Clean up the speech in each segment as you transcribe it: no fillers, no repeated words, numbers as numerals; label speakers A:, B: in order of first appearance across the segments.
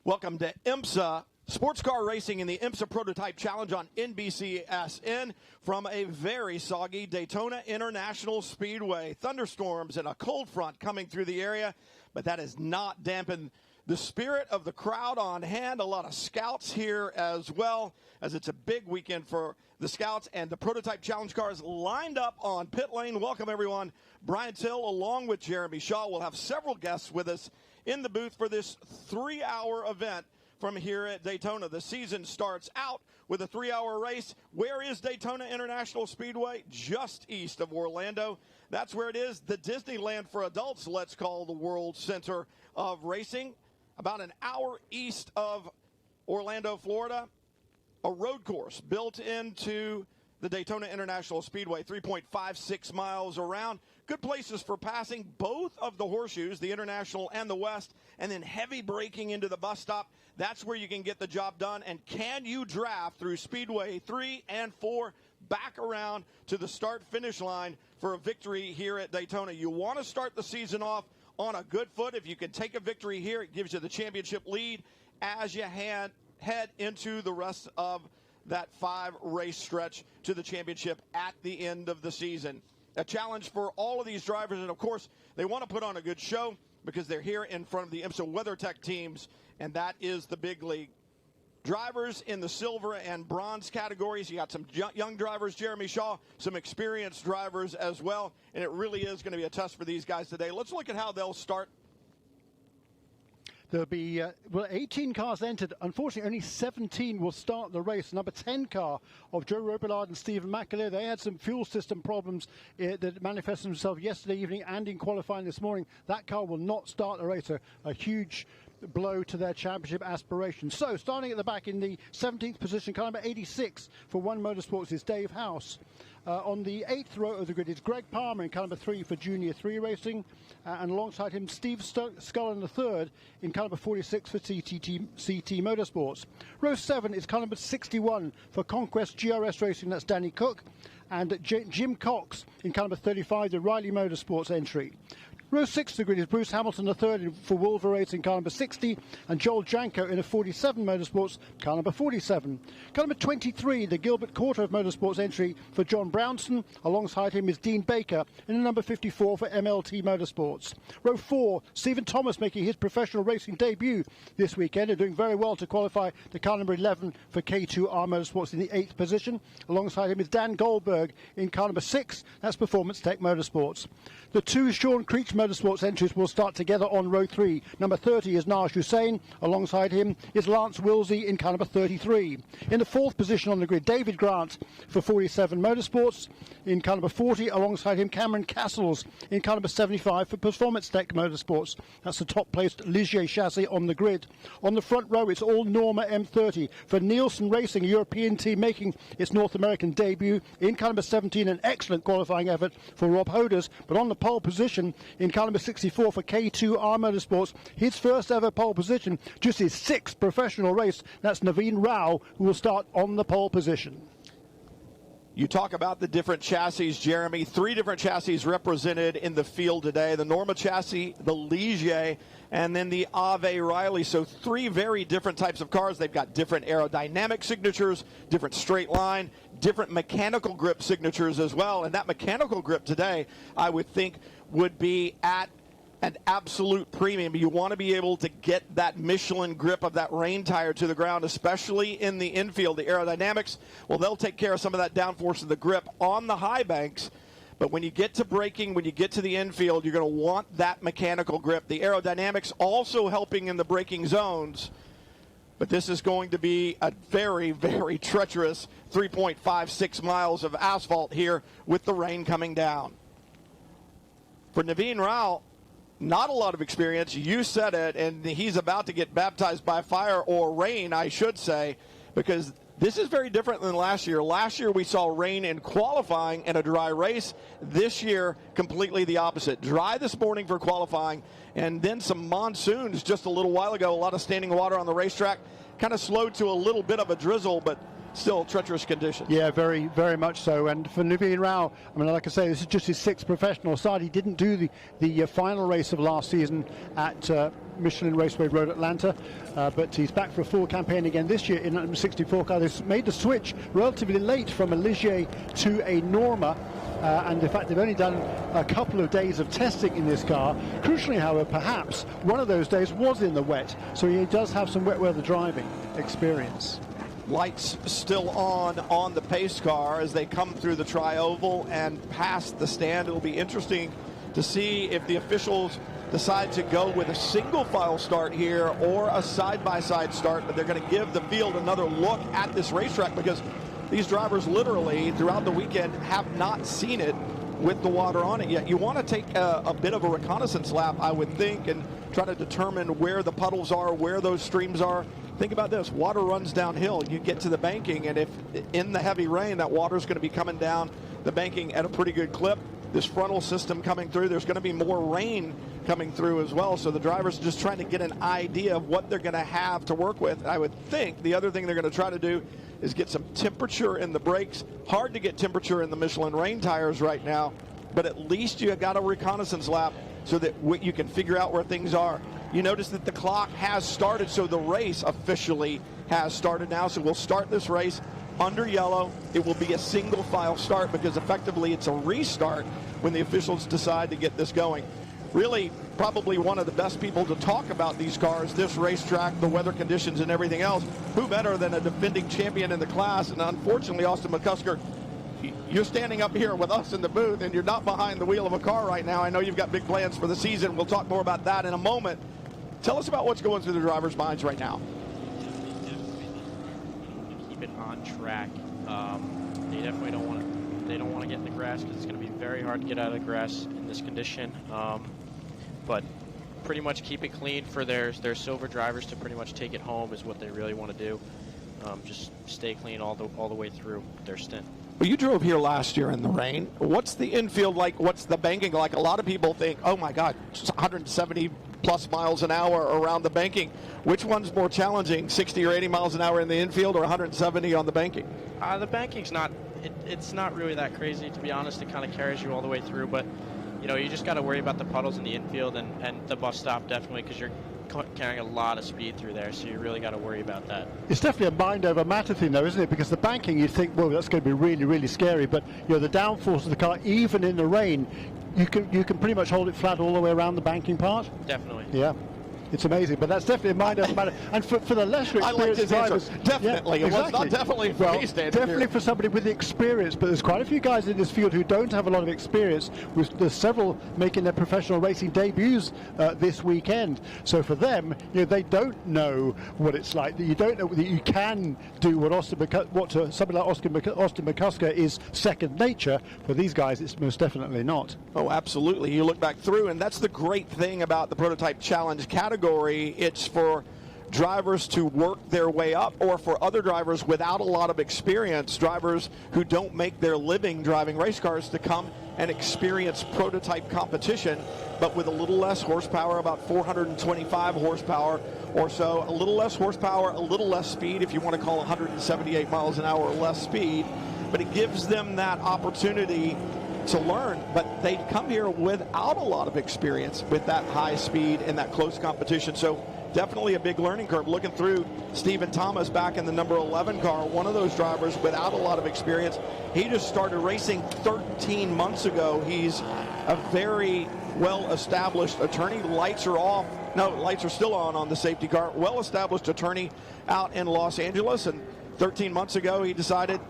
A: Welcome to IMSA Sports Car Racing in the IMSA Prototype Challenge on NBCSN from a very soggy Daytona International Speedway. Thunderstorms and a cold front coming through the area, but that has not dampened the spirit of the crowd on hand. A lot of scouts here as well, as it's a big weekend for the scouts and the Prototype Challenge cars lined up on pit lane. Welcome, everyone. Brian Till along with Jeremy Shaw. We'll have several guests with us in the booth for this 3-hour event from here at Daytona. The season starts out with a 3-hour race. Where is Daytona International Speedway? Just east of Orlando. That's where it is. The Disneyland for adults, let's call the World Center of Racing. About an hour east of Orlando, Florida. A road course built into the Daytona International Speedway, 3.56 miles around. Good places for passing both of the horseshoes, the International and the West, and then heavy braking into the bus stop. That's where you can get the job done. And can you draft through Speedway 3 and 4 back around to the start-finish line for a victory here at Daytona? You want to start the season off on a good foot. If you can take a victory here, it gives you the championship lead as you head into the rest of that 5-race stretch to the championship at the end of the season. A challenge for all of these drivers, and of course, they want to put on a good show because they're here in front of the IMSA WeatherTech teams, and that is the big league. Drivers in the silver and bronze categories. You got some young drivers, Jeremy Shaw, some experienced drivers as well, and it really is going to be a test for these guys today. Let's look at how they'll start.
B: There'll be 18 cars entered. Unfortunately, only 17 will start the race. Number 10 car of Joe Robillard and Stephen McAleer, they had some fuel system problems that manifested themselves yesterday evening and in qualifying this morning. That car will not start the race. A huge blow to their championship aspirations. So, starting at the back in the 17th position, car number 86 for One Motorsports is Dave House. On the 8th row of the grid is Greg Palmer in car number 3 for Junior 3 Racing, and alongside him Steve Scullen III in car number 46 for CT Motorsports. Row 7 is car number 61 for Conquest GRS Racing, that's Danny Cook, and Jim Cox in car number 35, the Riley Motorsports entry. Row 6 of the grid is Bruce Hamilton III for Wolver Racing, car number 60, and Joel Janko in a 47 Motorsports, car number 47. Car number 23, the Gilbert Quarter of Motorsports entry for John Brownson. Alongside him is Dean Baker in the number 54 for MLT Motorsports. Row 4, Stephen Thomas making his professional racing debut this weekend and doing very well to qualify the car number 11 for K2R Motorsports in the 8th position. Alongside him is Dan Goldberg in car number 6, that's Performance Tech Motorsports. The two Sean Creech Motorsports entries will start together on row 3. Number 30 is Naj Hussain. Alongside him is Lance Wilsey in car number 33. In the 4th position on the grid, David Grant for 47 Motorsports. In car number 40, alongside him, Cameron Castles in car number 75 for Performance Tech Motorsports. That's the top-placed Ligier chassis on the grid. On the front row, it's all Norma M30 for Nielsen Racing, a European team making its North American debut. In car number 17, an excellent qualifying effort for Rob Hoders, but on the pole position in car number 64 for K2R Motorsports, his first ever pole position, just his 6th professional race. That's Naveen Rao, who will start on the pole position.
A: You talk about the different chassis, Jeremy. 3 different chassis represented in the field today. The Norma chassis, the Ligier, and then the Ave Riley. So 3 very different types of cars. They've got different aerodynamic signatures, different straight line, different mechanical grip signatures as well. And that mechanical grip today, I would think, would be at an absolute premium. You want to be able to get that Michelin grip of that rain tire to the ground, especially in the infield. The aerodynamics, well, they'll take care of some of that downforce of the grip on the high banks. But when you get to braking, when you get to the infield, you're going to want that mechanical grip. The aerodynamics also helping in the braking zones. But this is going to be a very, very treacherous 3.56 miles of asphalt here with the rain coming down. For Naveen Rao, not a lot of experience. You said it, and he's about to get baptized by fire or rain, I should say, because this is very different than last year. Last year we saw rain in qualifying and a dry race. This year, completely the opposite. Dry this morning for qualifying, and then some monsoons just a little while ago. A lot of standing water on the racetrack. Kind of slowed to a little bit of a drizzle, but still treacherous conditions.
B: Yeah, very, very much so. And for Naveen Rao, I mean, like I say, this is just his 6th professional start. He didn't do the final race of last season at Michelin Raceway Road Atlanta, but he's back for a full campaign again this year in a 64 car. They've made the switch relatively late from a Ligier to a Norma. And in fact, they've only done a couple of days of testing in this car. Crucially, however, perhaps one of those days was in the wet, so he does have some wet weather driving experience.
A: Lights still on the pace car as they come through the tri-oval and past the stand. It'll be interesting to see if the officials decide to go with a single file start here or a side-by-side start, but they're going to give the field another look at this racetrack because these drivers literally throughout the weekend have not seen it with the water on it yet. You want to take a bit of a reconnaissance lap, I would think, and try to determine where the puddles are, where those streams are. Think about this, water runs downhill. You get to the banking, and if in the heavy rain, that water is going to be coming down the banking at a pretty good clip. This frontal system coming through, there's going to be more rain coming through as well. So the drivers are just trying to get an idea of what they're going to have to work with. I would think the other thing they're going to try to do is get some temperature in the brakes. Hard to get temperature in the Michelin rain tires right now, but at least you got a reconnaissance lap so that you can figure out where things are. You notice that the clock has started, so the race officially has started now. So we'll start this race under yellow. It will be a single file start because effectively it's a restart when the officials decide to get this going. Really, probably one of the best people to talk about these cars, this racetrack, the weather conditions and everything else. Who better than a defending champion in the class? And unfortunately, Austin McCusker, you're standing up here with us in the booth and you're not behind the wheel of a car right now. I know you've got big plans for the season. We'll talk more about that in a moment. Tell us about what's going through the drivers' minds right now.
C: Keep it on track. They definitely don't want to. They don't want to get in the grass because it's going to be very hard to get out of the grass in this condition. But pretty much keep it clean for their silver drivers to pretty much take it home is what they really want to do. Just stay clean all the way through their stint.
A: Well, you drove here last year in the rain. What's the infield like? What's the banking like? A lot of people think, oh my God, 170 plus miles an hour around the banking. Which one's more challenging, 60 or 80 miles an hour in the infield or 170 on the banking?
C: The banking's not, it's not really that crazy, to be honest. It kind of carries you all the way through, but you know, you just got to worry about the puddles in the infield and the bus stop definitely because you're carrying a lot of speed through there, so you really got to worry about that.
B: It's definitely a mind over matter thing though, isn't it? Because the banking, you think, well, that's going to be really, really scary, but you know, the downforce of the car, even in the rain, you can pretty much hold it flat all the way around the banking part.
C: Definitely.
B: Yeah. It's amazing, but that's definitely a mind over matter. And for the lesser experienced drivers,
A: definitely.
B: Yeah, exactly.
A: It was not definitely for me standing
B: definitely
A: here.
B: for somebody with experience, but there's quite a few guys in this field who don't have a lot of experience. There's several making their professional racing debuts this weekend. So for them, you know, they don't know what it's like. You don't know that you can do what somebody like Austin McCusker is second nature. For these guys, it's most definitely not.
A: Oh, absolutely. You look back through, and that's the great thing about the Prototype Challenge category. It's for drivers to work their way up, or for other drivers without a lot of experience, drivers who don't make their living driving race cars, to come and experience prototype competition, but with a little less horsepower, about 425 horsepower or so, a little less horsepower, a little less speed, if you want to call 178 miles an hour or less speed, but it gives them that opportunity to learn. But they come here without a lot of experience with that high speed and that close competition. So definitely a big learning curve. Looking through Stephen Thomas back in the number 11 car, one of those drivers without a lot of experience. He just started racing 13 months ago. He's a very well-established attorney. Lights are off. No, lights are still on the safety car. Well-established attorney out in Los Angeles. And 13 months ago, he decided,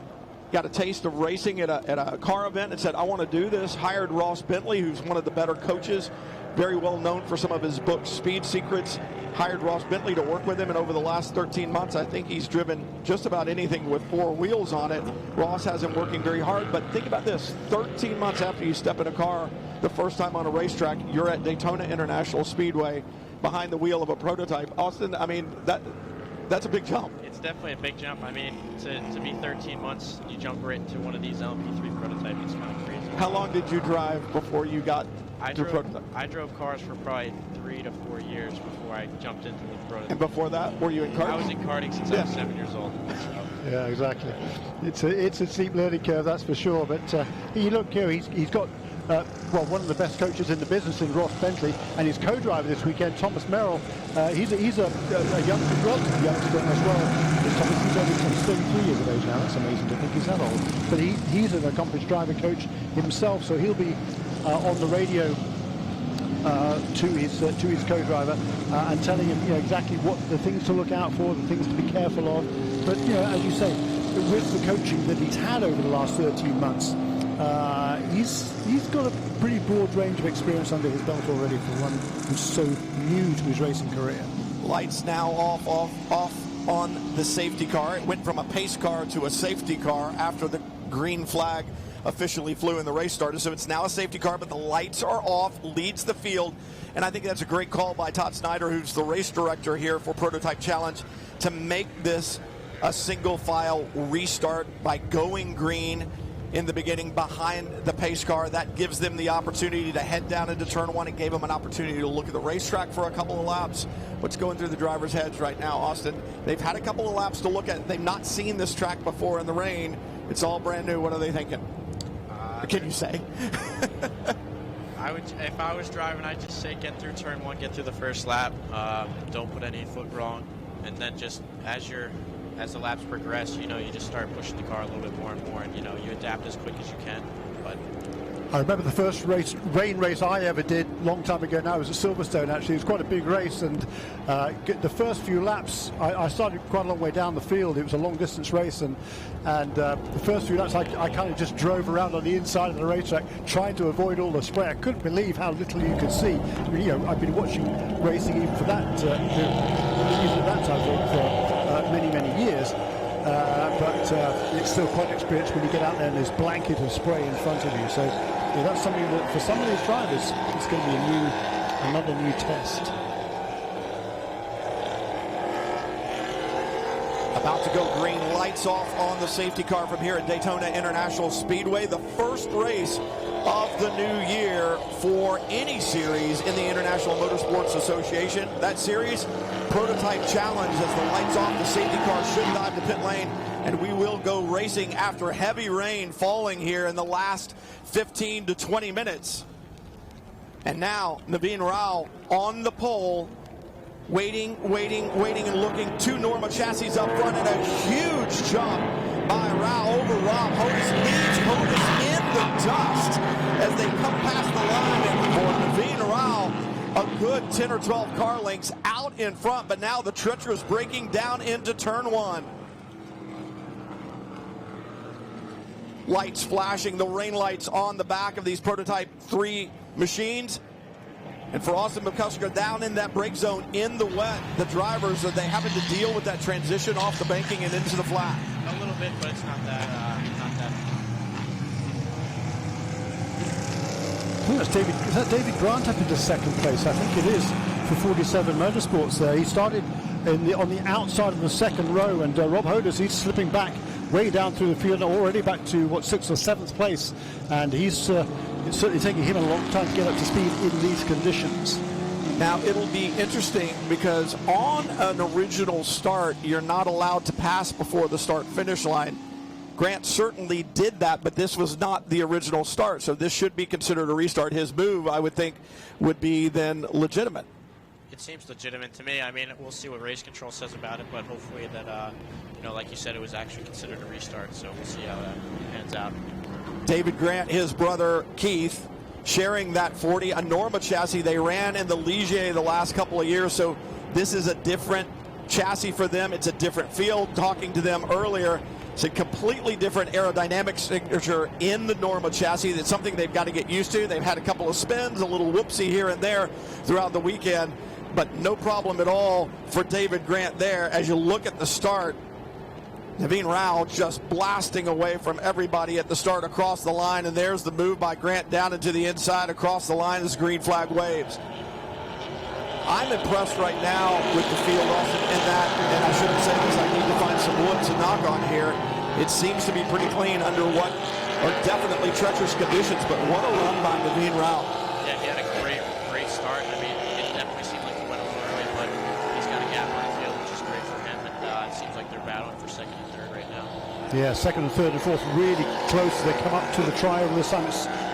A: got a taste of racing at a car event and said, I want to do this. Hired Ross Bentley, who's one of the better coaches, very well known for some of his books, Speed Secrets. Hired Ross Bentley to work with him, and over the last 13 months, I think he's driven just about anything with four wheels on it. Ross has him working very hard, but think about this. 13 months after you step in a car the first time on a racetrack, you're at Daytona International Speedway behind the wheel of a prototype. Austin, I mean, that's a big jump.
C: It's definitely a big jump. I mean, to be 13 months, you jump right into one of these LMP3 prototypes. It's kind of crazy.
A: How long did you drive before you got to prototype?
C: I drove cars for probably 3 to 4 years before I jumped into the prototype.
A: And before that, were you in karting?
C: I was in karting since I was 7 years old. So.
B: Yeah, exactly. It's a steep learning curve, that's for sure. But he's got one of the best coaches in the business in Ross Bentley, and his co-driver this weekend, Thomas Merrill. He's a youngster, relatively youngster as well. He's 33 years of age now. That's amazing to think he's that old. But he's an accomplished driver coach himself, so he'll be on the radio to his co-driver and telling him exactly what the things to look out for, the things to be careful of. But as you say, with the coaching that he's had over the last 13 months, he's got a pretty broad range of experience under his belt already for one who's so new to his racing career.
A: Lights now off on the safety car. It went from a pace car to a safety car after the green flag officially flew in the race started. So it's now a safety car, but the lights are off, leads the field. And I think that's a great call by Todd Snyder, who's the race director here for Prototype Challenge, to make this a single file restart by going green in the beginning behind the pace car. That gives them the opportunity to head down into turn one. It gave them an opportunity to look at the racetrack for a couple of laps. What's going through the drivers' heads right now, Austin? They've had a couple of laps to look at. They've not seen this track before in the rain. It's all brand new. What are they thinking? What can you say?
C: If I was driving, I'd just say get through turn one, get through the first lap. Don't put any foot wrong, and then just as the laps progress, you just start pushing the car a little bit more and more, and you adapt as quick as you can. But
B: I remember the first rain race I ever did a long time ago now. It was at Silverstone, actually. It was quite a big race, and the first few laps, I started quite a long way down the field. It was a long-distance race, and the first few laps, I kind of just drove around on the inside of the racetrack, trying to avoid all the spray. I couldn't believe how little you could see. I mean, I've been watching racing even for that, time for many, many years. But it's still quite an experience when you get out there and there's a blanket of spray in front of you. So that's something that for some of these drivers, it's going to be another new test.
A: About to go green, lights off on the safety car from here at Daytona International Speedway. The first race of the new year for any series in the International Motorsports Association. That series, Prototype Challenge, as the lights off, the safety car should dive to pit lane, and we will go racing after heavy rain falling here in the last 15 to 20 minutes. And now Naveen Rao on the pole, waiting and looking. Two Norma chassis up front, and a huge jump by Rao over Rob Hodis. Leaves Hodis in the dust as they come past the line. And for Naveen Rao, a good 10 or 12 car lengths out in front, but now the treacherous braking down into turn one. Lights flashing, the rain lights on the back of these Prototype 3 machines. And for Austin McCusker down in that brake zone in the wet, the drivers, are they having to deal with that transition off the banking and into the flat?
C: A little bit, but it's not that.
B: I think that's David Grant up into second place. I think it is for 47 Motorsports there. He started on the outside of the second row, and Rob Hodis, he's slipping back way down through the field, already back to 6th or 7th place, and it's certainly taking him a long time to get up to speed in these conditions.
A: Now it'll be interesting because on an original start, you're not allowed to pass before the start-finish line. Grant certainly did that, but this was not the original start, so this should be considered a restart. His move, I would think, would be then legitimate.
C: It seems legitimate to me. I mean, we'll see what race control says about it, but hopefully that, like you said, it was actually considered a restart, so we'll see how that pans out.
A: David Grant, his brother Keith, sharing that 40, a Norma chassis. They ran in the Ligier the last couple of years, so this is a different chassis for them. It's a different field. Talking to them earlier, it's a completely different aerodynamic signature in the Norma chassis. It's something they've got to get used to. They've had a couple of spins, a little whoopsie here and there throughout the weekend, but no problem at all for David Grant there. As you look at the start, Naveen Rao just blasting away from everybody at the start across the line, and there's the move by Grant down into the inside across the line as green flag waves. I'm impressed right now with the field, Austin, in that, and I shouldn't say this, I need to find some wood to knock on here. It seems to be pretty clean under what are definitely treacherous conditions, but what a run by Naveen Rao.
C: Yeah, he had a great start. I mean, it definitely seemed like he went a little early, but he's got a gap on the field, which is great for him, and it seems like they're battling for second and third right now.
B: Yeah, second and third and fourth really close as they come up to the trioval this time.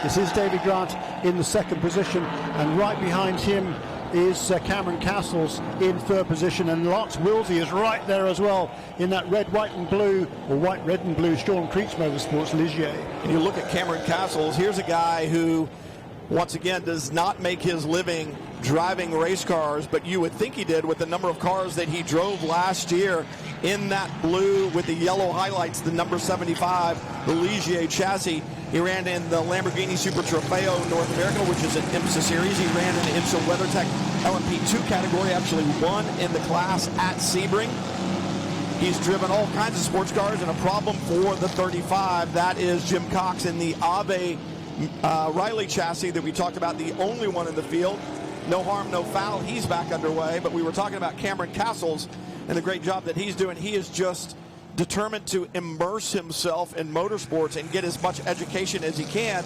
B: This is David Grant in the second position, and right behind him is Cameron Castles in third position, and Lance Wilsey is right there as well in that red, white and blue, or white, red and blue Sean Creech Motorsports Ligier.
A: And you look at Cameron Castles, here's a guy who, once again, does not make his living driving race cars, but you would think he did with the number of cars that he drove last year in that blue with the yellow highlights, the number 75, the Ligier chassis. He ran in the Lamborghini Super Trofeo North America, which is an IMSA series. He ran in the IMSA WeatherTech LMP2 category, actually won in the class at Sebring. He's driven all kinds of sports cars, and a problem for the 35. That is Jim Cox in the Ave Riley chassis that we talked about, the only one in the field. No harm, no foul. He's back underway, but we were talking about Cameron Castles and the great job that he's doing. He is just determined to immerse himself in motorsports and get as much education as he can.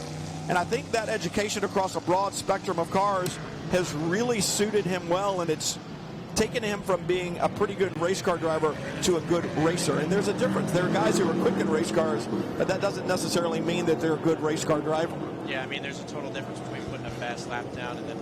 A: And I think that education across a broad spectrum of cars has really suited him well, and it's taken him from being a pretty good race car driver to a good racer. And there's a difference. There are guys who are quick in race cars, but that doesn't necessarily mean that they're a good race car driver.
C: Yeah, I mean, there's a total difference between putting a fast lap down and then,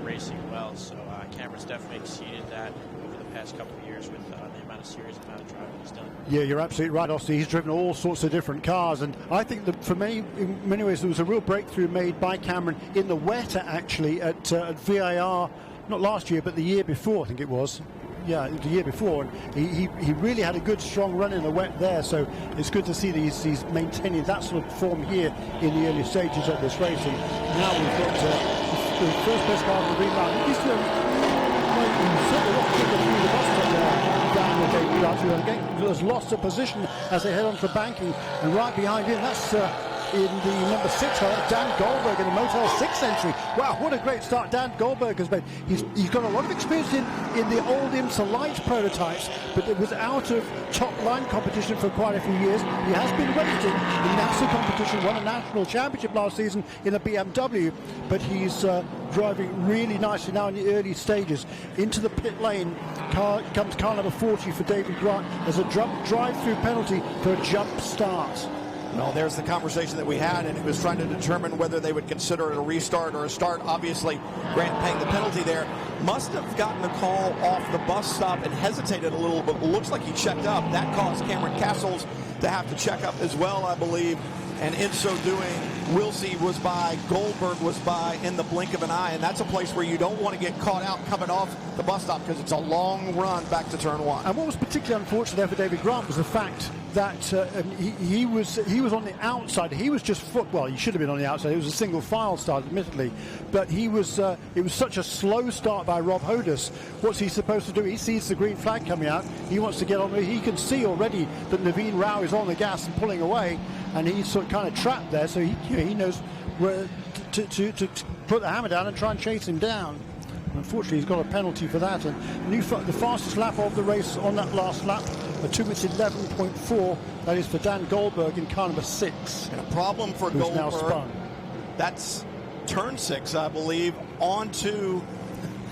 C: racing well. So Cameron's definitely exceeded that over the past couple of years with the amount of series, amount of driving he's done.
B: Yeah, you're absolutely right, Austin. He's driven all sorts of different cars, and I think that for me, in many ways, there was a real breakthrough made by Cameron in the WETA actually at VIR, not last year, but the year before, I think it was. Yeah, the year before, and he really had a good strong run in the wet there, so it's good to see that he's maintaining that sort of form here in the early stages of this race. And now we've got the first place car on the green line. He's certainly not quicker through the bus stop there, down the David Grant. Again, has lost a position as they head onto the banking, and right behind him, that's in the number 6 car, Dan Goldberg in the Motel 6 entry. Wow, what a great start Dan Goldberg has made. He's got a lot of experience in the old IMSA Light prototypes, but it was out of top line competition for quite a few years. He has been raced in NASA competition, won a national championship last season in a BMW, but he's driving really nicely now in the early stages. Into the pit lane comes car number 40 for David Grant. There's a drive-through penalty for a jump start.
A: Well, there's the conversation that we had, and it was trying to determine whether they would consider it a restart or a start. Obviously, Grant paying the penalty there. Must have gotten the call off the bus stop and hesitated a little, but it looks like he checked up. That caused Cameron Castles to have to check up as well, I believe. And in so doing, Wilsey was by, Goldberg was by in the blink of an eye. And that's a place where you don't want to get caught out coming off the bus stop because it's a long run back to turn one.
B: And what was particularly unfortunate there for David Grant was the fact that he was on the outside. He was just well, he should have been on the outside. It was a single file start, admittedly, but he was. It was such a slow start by Rob Hodis. What's he supposed to do? He sees the green flag coming out. He wants to get on. He can see already that Naveen Rao is on the gas and pulling away, and he's sort of kind of trapped there. So he knows where to put the hammer down and try and chase him down. Unfortunately, he's got a penalty for that. And the fastest lap of the race on that last lap, a 2:11.4. That is for Dan Goldberg in car number 6.
A: And a problem for
B: Goldberg.
A: Now
B: spun.
A: That's turn 6, I believe, onto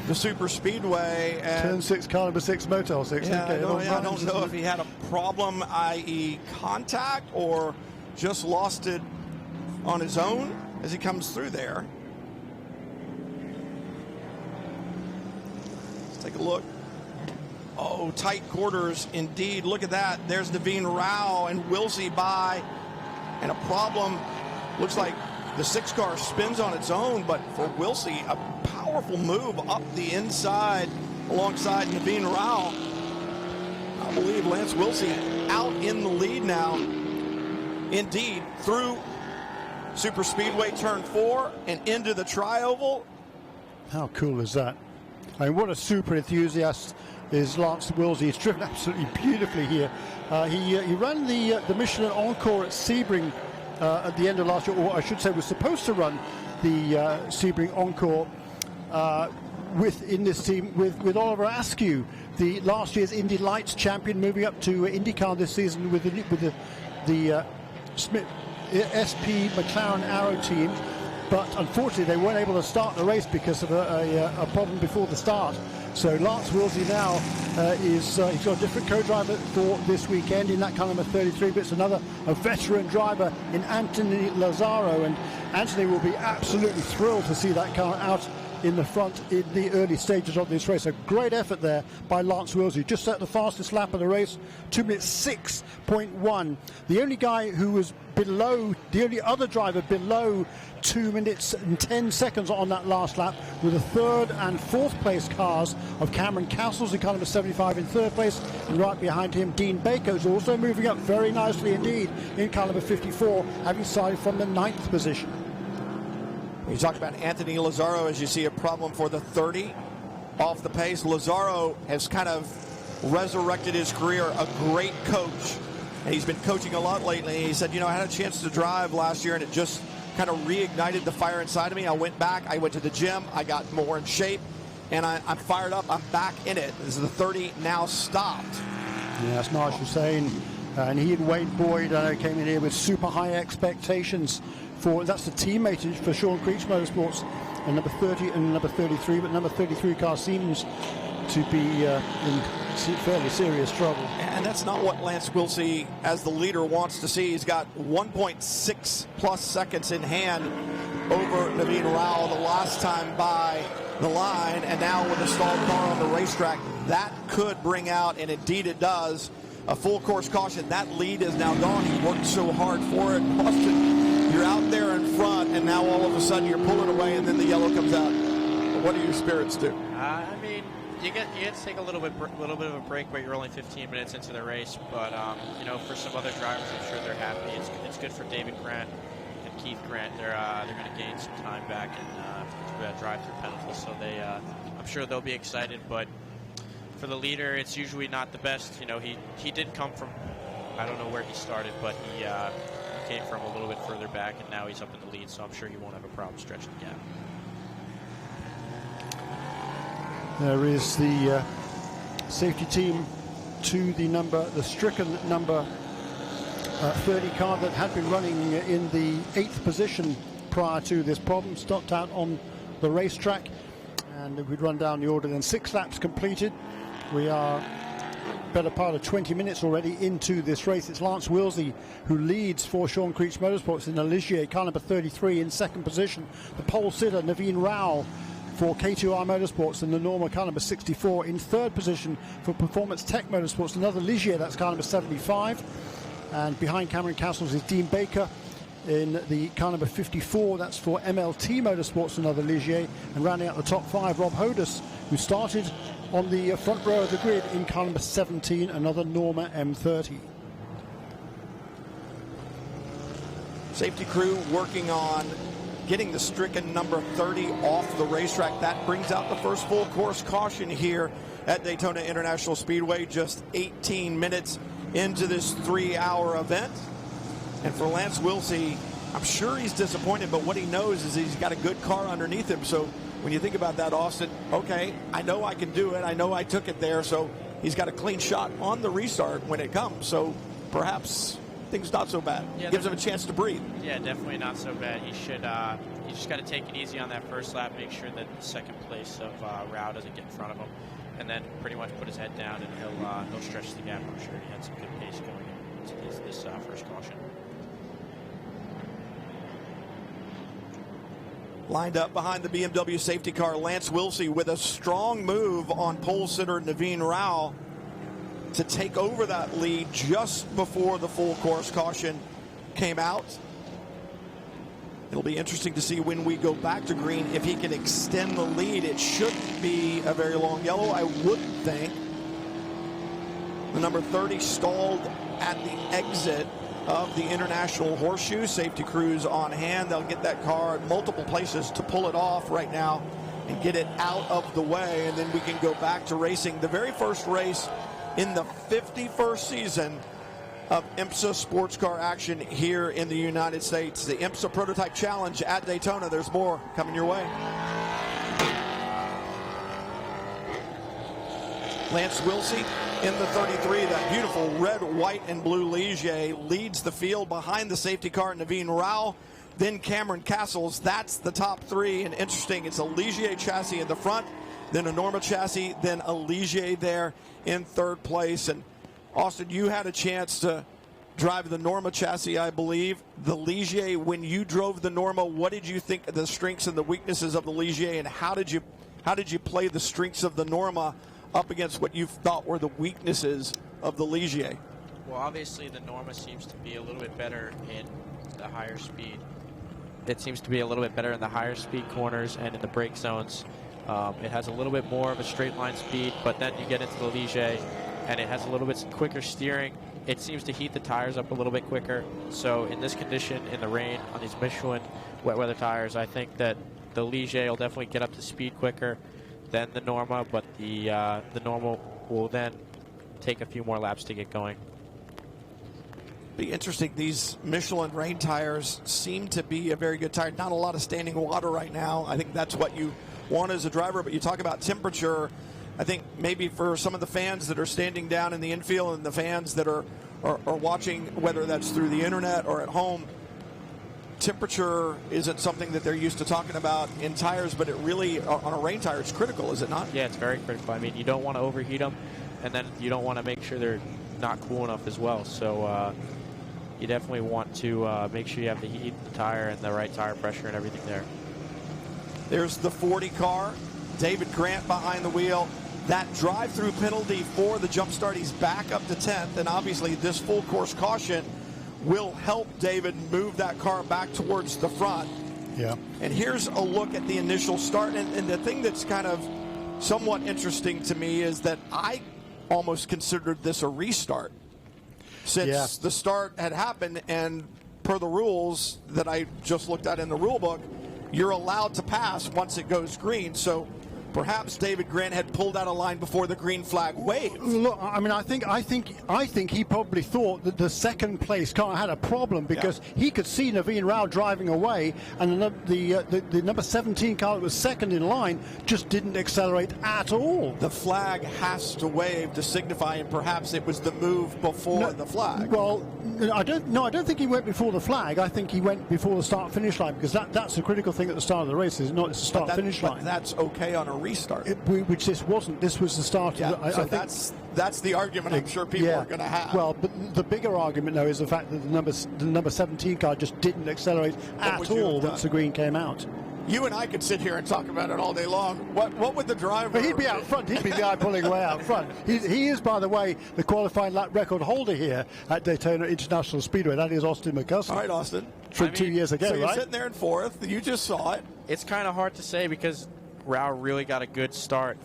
A: the Super Speedway. And
B: turn 6, car number 6, Motel 6.
A: Yeah,
B: Okay,
A: I don't know if he had a problem, i.e. contact, or just lost it on his own as he comes through there. Take a look. Oh, tight quarters indeed. Look at that. There's Naveen Rao and Wilsey by. And a problem. Looks like the 6 car spins on its own, but for Wilsey, a powerful move up the inside alongside Naveen Rao. I believe Lance Wilsey out in the lead now. Indeed, through Super Speedway turn 4 and into the tri-oval.
B: How cool is that? I mean, what a super enthusiast is Lance Wilsey. He's driven absolutely beautifully here. He ran the Michelin Encore at Sebring at the end of last year, or I should say was supposed to run the Sebring Encore in this team with Oliver Askew, the last year's Indy Lights champion, moving up to IndyCar this season with the Smith SP McLaren Arrow team. But unfortunately, they weren't able to start the race because of a problem before the start. So Lance Wilsey now he's got a different co-driver for this weekend in that car number 33, but it's a veteran driver in Anthony Lazzaro, and Anthony will be absolutely thrilled to see that car out in the front in the early stages of this race. A great effort there by Lance Wilsey. Just set the fastest lap of the race, 2 minutes 6.1. The only guy who was below, the only other driver below 2 minutes and 10 seconds on that last lap were the third and fourth place cars of Cameron Castles in car number 75 in third place, and right behind him Dean Baker is also moving up very nicely indeed in car number 54, having started from the 9th position.
A: You talked about Anthony Lazzaro as you see a problem for the 30 off the pace. Lazzaro has kind of resurrected his career, a great coach, and he's been coaching a lot lately. He said, I had a chance to drive last year and it just kind of reignited the fire inside of me. I went back, I went to the gym, I got more in shape, and I'm fired up, I'm back in it. This is the 30 now stopped.
B: Yeah, that's Nigel Hussain, and he and Wayne Boyd came in here with super high expectations. That's the teammate for Sean Creech Motorsports, and number 30 and number 33, but number 33 car seems to be in fairly serious trouble.
A: And that's not what Lance Wilsey, as the leader, wants to see. He's got 1.6 plus seconds in hand over Naveen Rao the last time by the line, and now with a stalled car on the racetrack, that could bring out, and indeed it does, a full course caution. That lead is now gone. He worked so hard for it. Austin, you're out there in front, and now all of a sudden you're pulling away, and then the yellow comes out. What do your spirits do?
C: You get to take a little bit of a break, but you're only 15 minutes into the race. But for some other drivers, I'm sure they're happy. It's good for David Grant and Keith Grant. They're going to gain some time back and drive through penalties. So I'm sure they'll be excited. But for the leader, it's usually not the best. He did come from, I don't know where he started, but he came from a little bit further back, and now he's up in the lead. So I'm sure he won't have a problem stretching the gap.
B: There is the safety team to the stricken number 30 car that had been running in the 8th position prior to this problem, stopped out on the racetrack. And if we'd run down the order, then 6 laps completed. We are better part of 20 minutes already into this race. It's Lance Wilsey who leads for Sean Creech Motorsports in the Ligier, car number 33 in second position. The pole sitter, Naveen Rao, for K2R Motorsports, and the Norma car number 64 in third position for Performance Tech Motorsports, another Ligier, that's car number 75. And behind Cameron Castles is Dean Baker in the car number 54, that's for MLT Motorsports, another Ligier. And rounding out the top 5, Rob Hodis, who started on the front row of the grid in car number 17, another Norma M30.
A: Safety crew working on getting the stricken number 30 off the racetrack. That brings out the first full course caution here at Daytona International Speedway, just 18 minutes into this 3-hour event. And for Lance Wilsey, I'm sure he's disappointed, but what he knows is he's got a good car underneath him. So when you think about that, Austin, okay, I know I can do it. I know I took it there. So he's got a clean shot on the restart when it comes. So perhaps things not so bad. Yeah, gives him a chance to breathe.
C: Yeah, definitely not so bad. He should. You just got to take it easy on that first lap. Make sure that the second place of Rao doesn't get in front of him, and then pretty much put his head down, and he'll stretch the gap. I'm sure he had some good pace going into this first caution.
A: Lined up behind the BMW safety car, Lance Wilsey with a strong move on pole sitter Naveen Rao to take over that lead just before the full course caution came out. It'll be interesting to see when we go back to green if he can extend the lead. It shouldn't be a very long yellow, I wouldn't think. The number 30 stalled at the exit of the International Horseshoe. Safety crews on hand. They'll get that car at multiple places to pull it off right now and get it out of the way, and then we can go back to racing. The very first race in the 51st season of IMSA sports car action here in the United States. The IMSA Prototype Challenge at Daytona. There's more coming your way. Lance Wilsey in the 33, that beautiful red, white, and blue Ligier, leads the field behind the safety car, Naveen Rao, then Cameron Castles. That's the top 3, and interesting, it's a Ligier chassis in the front, then a Norma chassis, then a Ligier there in third place. And Austin, you had a chance to drive the Norma chassis, I believe. The Ligier, when you drove the Norma, what did you think of the strengths and the weaknesses of the Ligier, and how did you play the strengths of the Norma up against what you thought were the weaknesses of the Ligier?
C: Well, obviously the Norma seems to be a little bit better in the higher speed. It seems to be a little bit better in the higher speed corners and in the brake zones. It has a little bit more of a straight line speed, but then you get into the Ligier and it has a little bit quicker steering. It seems to heat the tires up a little bit quicker. So in this condition, in the rain, on these Michelin wet weather tires, I think that the Ligier will definitely get up to speed quicker than the Norma, but the Norma will then take a few more laps to get going.
A: Be interesting. These Michelin rain tires seem to be a very good tire. Not a lot of standing water right now. I think that's what you want as a driver, but you talk about temperature. I think maybe for some of the fans that are standing down in the infield and the fans that are watching, whether that's through the internet or at home, temperature isn't something that they're used to talking about in tires, but it really, on a rain tire, it's critical, is it not?
C: Yeah, it's very critical. I mean, you don't want to overheat them, and then you don't want to make sure they're not cool enough as well. So you definitely want to make sure you have the heat, the tire, and the right tire pressure and everything there.
A: There's the 40 car. David Grant behind the wheel. That drive-through penalty for the jump start, he's back up to 10th, and obviously this full course caution will help David move that car back towards the front.
B: Yeah.
A: And here's a look at the initial start, and the thing that's kind of somewhat interesting to me is that I almost considered this a restart since the start had happened, and per the rules that I just looked at in the rule book, you're allowed to pass once it goes green. So perhaps David Grant had pulled out a line before the green flag waved.
B: Look, I mean, I think he probably thought that the second place car had a problem because he could see Naveen Rao driving away, and the number 17 car that was second in line just didn't accelerate at all.
A: The flag has to wave to signify, and perhaps it was the move before the flag.
B: Well, I don't think he went before the flag. I think he went before the start-finish line, because that's the critical thing at the start of the race. Is not the start-finish line.
A: But that's okay on a restart.
B: Which this wasn't. This was the start of the,
A: so that's the argument I'm sure people are going to have.
B: Well, but the bigger argument, though, is the fact that the number 17 car just didn't accelerate at all once the green came out.
A: You and I could sit here and talk about it all day long. What would the driver...
B: But he'd be out front. He'd be the guy pulling away out front. He is, by the way, the qualifying lap record holder here at Daytona International Speedway. That is Austin McCusker.
A: All right, Austin.
B: From 2 years ago,
A: so you're
B: right?
A: sitting there in fourth. You just saw it.
C: It's kind of hard to say because Rao really got a good start.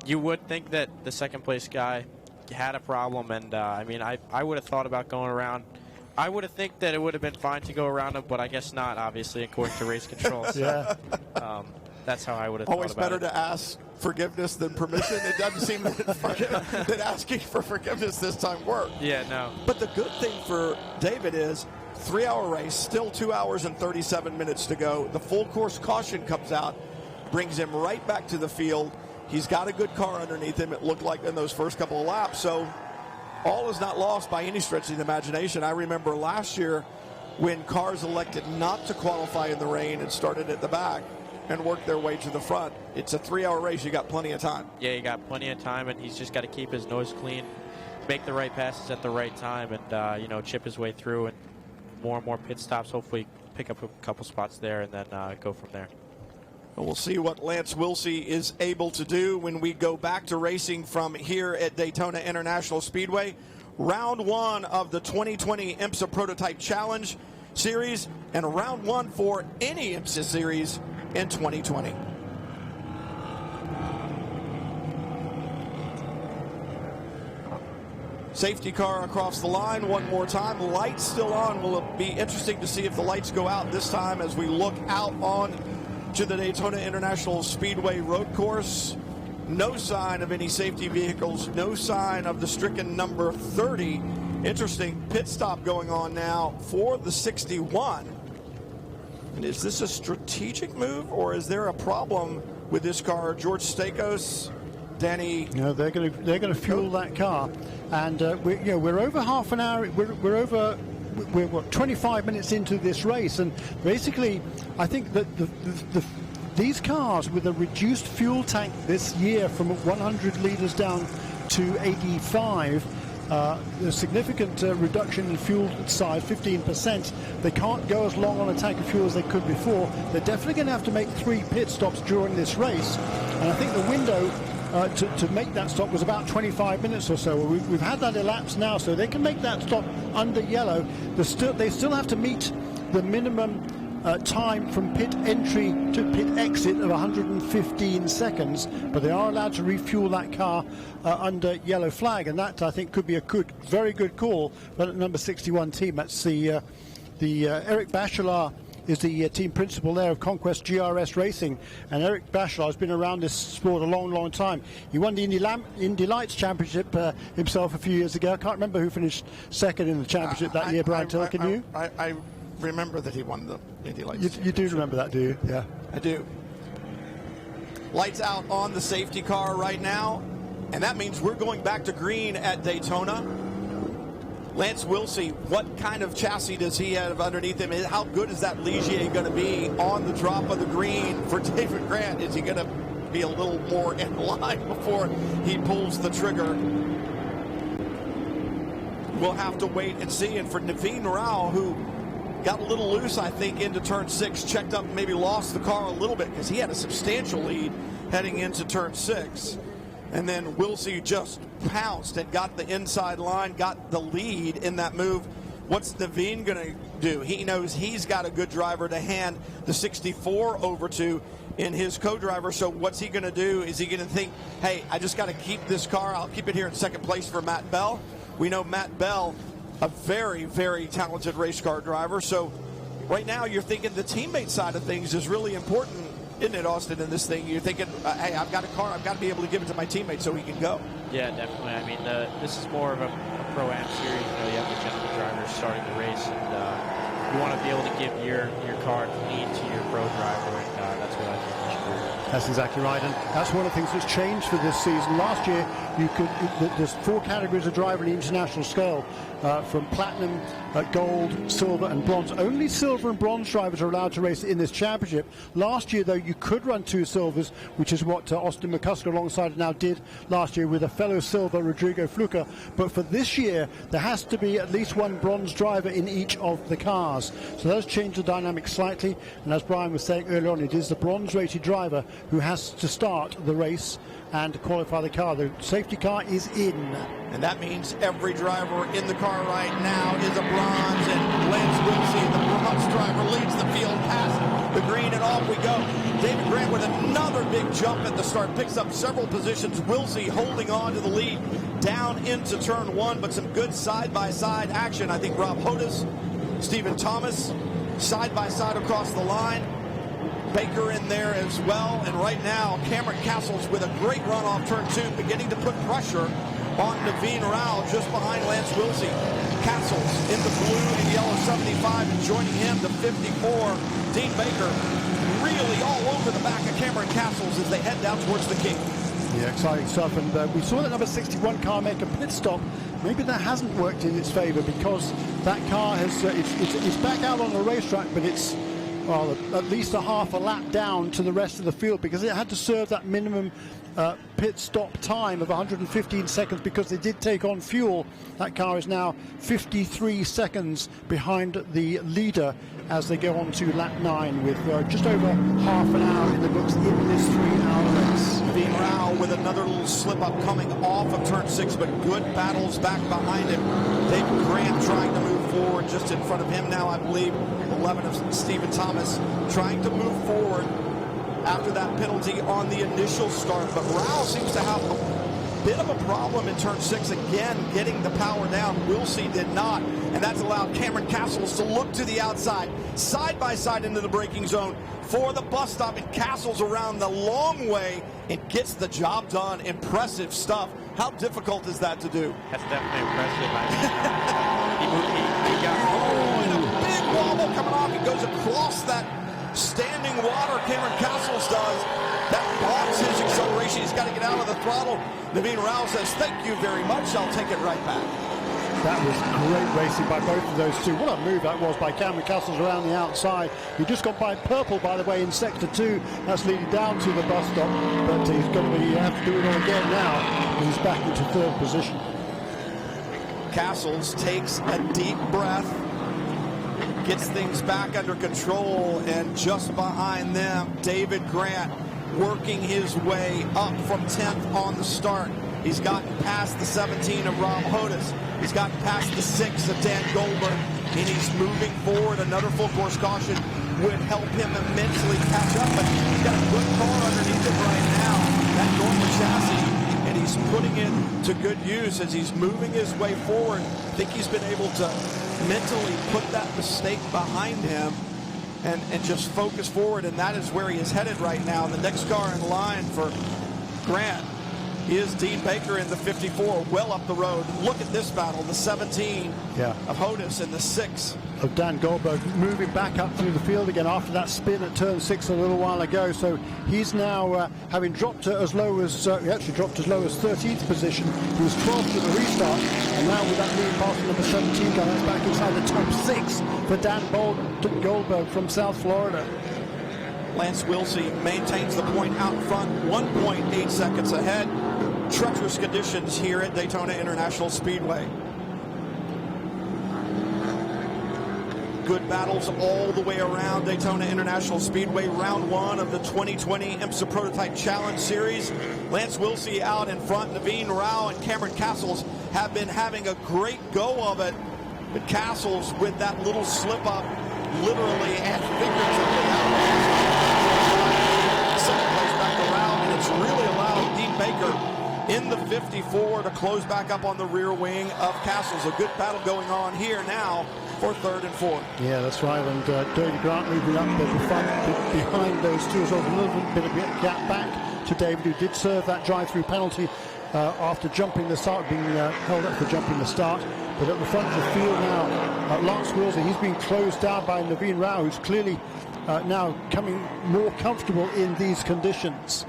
C: You would think that the second place guy had a problem, and I mean, I would have thought about going around. I would have think that it would have been fine to go around him, but I guess not, obviously, according to race control. So, that's how I would have thought about it.
A: Always better to ask forgiveness than permission. It doesn't seem that asking for forgiveness this time worked.
C: Yeah, no.
A: But the good thing for David is 3-hour race, still 2 hours and 37 minutes to go. The full course caution comes out, brings him right back to the field. He's got a good car underneath him, it looked like, in those first couple of laps. So all is not lost by any stretch of the imagination. I remember last year when cars elected not to qualify in the rain and started at the back and worked their way to the front. It's a 3-hour race. You got plenty of time.
C: Yeah, you got plenty of time, and he's just got to keep his nose clean, make the right passes at the right time, and chip his way through, and more pit stops. Hopefully pick up a couple spots there, and then go from there.
A: We'll see what Lance Wilsey is able to do when we go back to racing from here at Daytona International Speedway. Round one of the 2020 IMSA Prototype Challenge Series, and round one for any IMSA series in 2020. Safety car across the line one more time. Lights still on. Will it be interesting to see if the lights go out this time as we look out on to the Daytona International Speedway road course. No sign of any safety vehicles, no sign of the stricken number 30. Interesting pit stop going on now for the 61. And is this a strategic move, or is there a problem with this car? George Stakos, Danny.
B: No, they're going to fuel that car, and we're over half an hour. We're 25 minutes into this race, and basically, I think that these cars with a reduced fuel tank this year from 100 litres down to 85, a significant reduction in fuel size, 15%. They can't go as long on a tank of fuel as they could before. They're definitely going to have to make 3 pit stops during this race. And I think the window to make that stop was about 25 minutes or so. We've had that elapsed now, so they can make that stop under yellow. They still have to meet the minimum time from pit entry to pit exit of 115 seconds, but they are allowed to refuel that car under yellow flag, and that I think could be a very good call. But at number 61 team, that's the Eric Bachelard is the team principal there of Conquest GRS Racing, and Eric Bachelard has been around this sport a long time. He won the Indy Lights Championship himself a few years ago. I can't remember who finished second in the championship that year, Brian Tiller, can you?
A: I remember that he won the Indy Lights.
B: You do remember that, do you? Yeah.
A: I do. Lights out on the safety car right now, and that means we're going back to green at Daytona. Lance Wilsey, what kind of chassis does he have underneath him? How good is that Ligier going to be on the drop of the green for David Grant? Is he going to be a little more in line before he pulls the trigger? We'll have to wait and see. And for Naveen Rao, who got a little loose, I think, into turn 6, checked up, maybe lost the car a little bit because he had a substantial lead heading into turn 6. And then Wilsey just pounced and got the inside line, got the lead in that move. What's Naveen going to do? He knows he's got a good driver to hand the 64 over to in his co-driver. So what's he going to do? Is he going to think, hey, I just got to keep this car. I'll keep it here in second place for Matt Bell. We know Matt Bell, a very talented race car driver. So right now you're thinking the teammate side of things is really important, isn't it, Austin, in this thing? You're thinking, hey, I've got a car. I've got to be able to give it to my teammate so he can go.
C: Yeah, definitely. I mean, this is more of a Pro-Am series. You know, you have the gentleman drivers starting the race, and you want to be able to give your car clean to your pro driver, and that's what I think you should do.
B: That's exactly right, and that's one of the things that's changed for this season. Last year, there's 4 categories of driver in the international scale, from platinum, gold, silver, and bronze. Only silver and bronze drivers are allowed to race in this championship. Last year, though, you could run 2 silvers, which is what Austin McCusker alongside now did last year with a fellow silver, Rodrigo Fluker. But for this year, there has to be at least 1 bronze driver in each of the cars. So those change the dynamic slightly, and as Brian was saying earlier on, it is the bronze-rated driver who has to start the race and qualify the car. The safety car is in.
A: And that means every driver in the car right now is a bronze, and Lance Wilsey, the bronze driver, leads the field past the green, and off we go. David Grant with another big jump at the start, picks up several positions. Wilsey holding on to the lead down into turn 1, but some good side-by-side action. I think Rob Hodes, Stephen Thomas, side-by-side across the line. Baker in there as well, and right now Cameron Castles with a great run off turn 2, beginning to put pressure on Naveen Rao just behind Lance Wilsey. Castles in the blue and yellow 75, and joining him the 54, Dean Baker, really all over the back of Cameron Castles as they head down towards the King.
B: Yeah, exciting stuff, and we saw that number 61 car make a pit stop. Maybe that hasn't worked in its favor because that car has it's back out on the racetrack, but it's at least a half a lap down to the rest of the field because it had to serve that minimum pit stop time of 115 seconds because they did take on fuel. That car is now 53 seconds behind the leader as they go on to lap 9 with just over half an hour in the books in this 3-hour race.
A: Naveen Rao with another little slip up coming off of turn 6, but good battles back behind him. David Grant trying to move forward just in front of him now, I believe. 11 of Stephen Thomas trying to move forward after that penalty on the initial start, but Rao seems to have a bit of a problem in turn 6 again, getting the power down. Wilsey did not, and that's allowed Cameron Castles to look to the outside, side by side into the braking zone for the bus stop, and Castles around the long way and gets the job done. Impressive stuff. How difficult is that to do?
C: That's definitely impressive. I mean, he got
A: and a big wobble coming off. He goes across that standing water. Cameron Castles does. That blocks his acceleration. He's got to get out of the throttle. Naveen Rao says, thank you very much. I'll take it right back.
B: That was great racing by both of those two. What a move that was by Cameron Castles around the outside. He just got by purple, by the way, in sector 2. That's leading down to the bus stop, but he's going to have to do it all again now. He's back into 3rd position.
A: Castles takes a deep breath, gets things back under control, and just behind them, David Grant working his way up from 10th on the start. He's gotten past the 17 of Rom Hodis. He's gotten past the 6 of Dan Goldberg, and he's moving forward. Another full course caution would help him immensely catch up, but he's got a good car underneath him right now, that Norma chassis, and he's putting it to good use as he's moving his way forward. I think he's been able to mentally put that mistake behind him and just focus forward, and that is where he is headed right now. The next car in line for Grant is Dean Baker in the 54, well up the road. Look at this battle, the 17 of Hodis and the 6
B: of Dan Goldberg, moving back up through the field again after that spin at turn 6 a little while ago. So he's now having dropped as low as he actually dropped as low as 13th position. He was 12th at the restart, and now with that lead past number 17 gun, that's back inside the top 6 for Dan Goldberg from South Florida.
A: Lance Wilsey maintains the point out front, 1.8 seconds ahead. Treacherous conditions here at Daytona International Speedway. Good battles all the way around Daytona International Speedway. Round 1 of the 2020 IMSA Prototype Challenge Series. Lance Wilsey out in front. Naveen Rao and Cameron Castles have been having a great go of it. But Castles, with that little slip up, literally and figuratively out. Second place back to Rao, and it's really allowed Dean Baker in the 54 to close back up on the rear wing of Castles. A good battle going on here now for 3rd and 4th.
B: Yeah, that's right. And David Grant moving up the front behind those two as well. A little bit of a gap back to David, who did serve that drive-through penalty after jumping the start, being held up for jumping the start. But at the front of the field now, Lance Wilsey, he's being closed down by Naveen Rao, who's clearly now coming more comfortable in these conditions.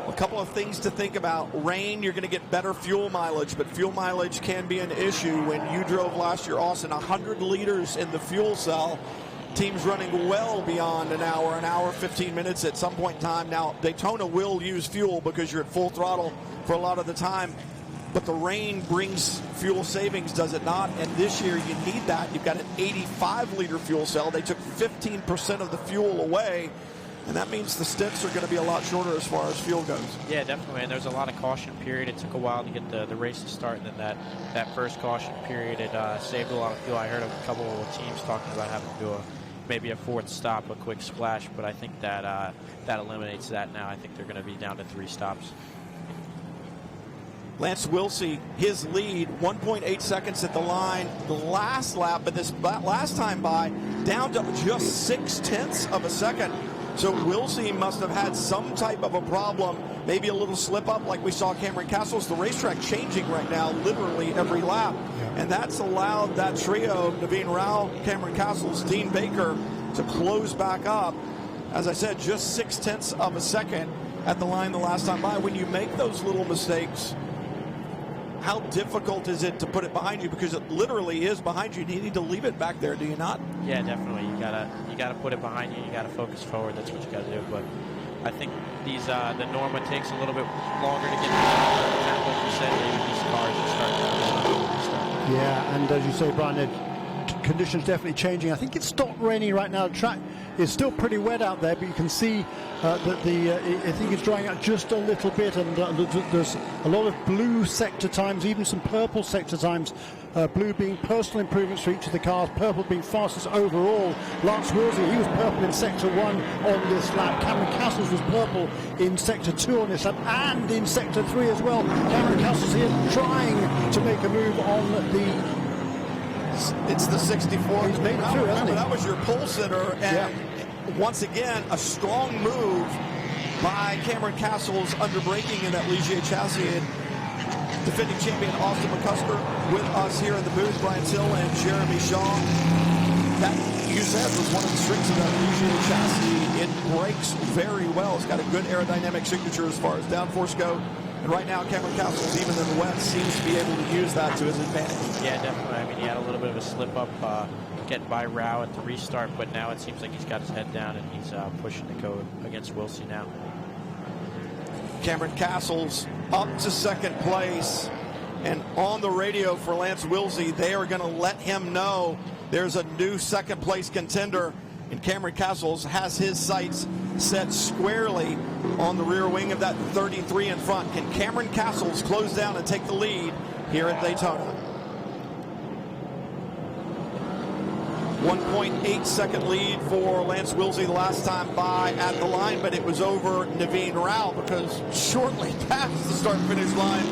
A: A couple of things to think about. Rain, you're going to get better fuel mileage, but fuel mileage can be an issue. When you drove last year, Austin, 100 liters in the fuel cell. Teams running well beyond an hour 15 minutes at some point in time. Now, Daytona will use fuel because you're at full throttle for a lot of the time, but the rain brings fuel savings, does it not? And this year you need that. You've got an 85-liter fuel cell. They took 15% of the fuel away, and that means the stints are going to be a lot shorter as far as fuel goes.
C: Yeah, definitely. And there's a lot of caution period. It took a while to get the race to start, and then that first caution period, it saved a lot of fuel. I heard a couple of teams talking about having to do maybe a 4th stop, a quick splash, but I think that that eliminates that now. I think they're going to be down to 3 stops.
A: Lance Wilsey, his lead, 1.8 seconds at the line the last lap, but this last time by, down to just 0.6 of a second. So Wilsey must have had some type of a problem, maybe a little slip up like we saw Cameron Castles. The racetrack changing right now, literally every lap. And that's allowed that trio, Naveen Rao, Cameron Castles, Dean Baker, to close back up. As I said, just 0.6 of a second at the line the last time by. When you make those little mistakes, how difficult is it to put it behind you? Because it literally is behind you. You need to leave it back there, do you not?
C: Yeah, definitely. You gotta put it behind you. You gotta focus forward. That's what you gotta do. But I think the Norma takes a little bit longer to get to, like you said, maybe these cars will start.
B: Yeah, and as you say, Brian, the conditions definitely changing. I think it's stopped raining right now. The track is still pretty wet out there, but you can see that I think it's drying out just a little bit, and there's a lot of blue sector times, even some purple sector times. Blue being personal improvements for each of the cars, purple being fastest overall. Lance Wilsey, he was purple in sector 1 on this lap. Cameron Castles was purple in sector 2 on this lap, and in sector 3 as well. Cameron Castles here trying to make a move on the...
A: It's the 64.
B: He's made it through, hasn't he?
A: That was your pole sitter, and once again, a strong move by Cameron Castles under braking in that Ligier chassis. And defending champion Austin McCusker with us here in the booth, Brian Till and Jeremy Shaw. That, you said, was one of the strengths of that Ligier chassis. It brakes very well. It's got a good aerodynamic signature as far as downforce go. And right now, Cameron Castles, even in the wet, seems to be able to use that to his advantage.
C: Yeah, definitely. I mean, he had a little bit of a slip-up getting by Rao at the restart, but now it seems like he's got his head down and he's pushing to go against Wilsey now.
A: Cameron Castles up to second place. And on the radio for Lance Wilsey, they are going to let him know there's a new second-place contender. And Cameron Castles has his sights set squarely on the rear wing of that 33 in front. Can Cameron Castles close down and take the lead here at Daytona? 1.8 second lead for Lance Wilsey the last time by at the line, but it was over Naveen Rao because shortly past the start-finish line,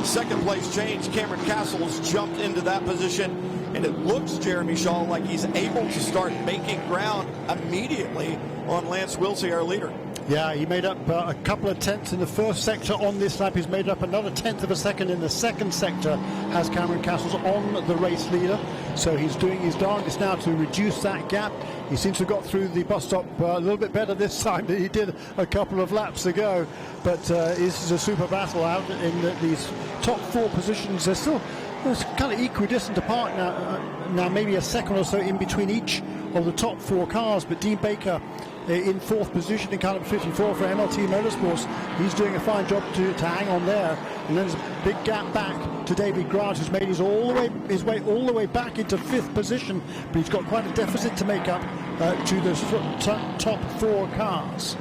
A: second place change. Cameron Castles jumped into that position, and it looks, Jeremy Shaw, like he's able to start making ground immediately on Lance Wilsey, our leader.
B: Yeah, he made up a couple of tenths in the first sector on this lap. He's made up another tenth of a second in the second sector, has Cameron Castles on the race leader. So he's doing his darndest now to reduce that gap. He seems to have got through the bus stop a little bit better this time than he did a couple of laps ago. But this is a super battle out in these top four positions. They're still kind of equidistant apart now, maybe a second or so in between each of the top four cars. But Dean Baker in fourth position in car number 54 for MLT Motorsports. He's doing a fine job to hang on there. And then there's a big gap back to David Grant, who's made his way all the way back into fifth position, but he's got quite a deficit to make up to the top four cars.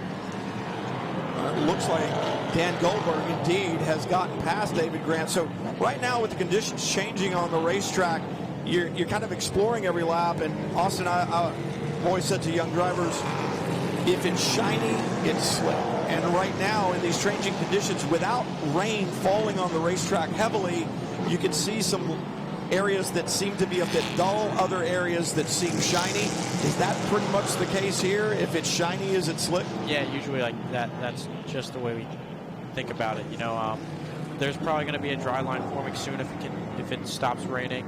A: It looks like Dan Goldberg indeed has gotten past David Grant. So right now, with the conditions changing on the racetrack, you're kind of exploring every lap. And Austin, I've always said to young drivers, if it's shiny, it's slick. And right now, in these changing conditions, without rain falling on the racetrack heavily, you can see some areas that seem to be a bit dull, other areas that seem shiny. Is that pretty much the case here? If it's shiny, is it slick?
C: Yeah, usually like that. That's just the way we think about it. You know, there's probably going to be a dry line forming soon if it stops raining.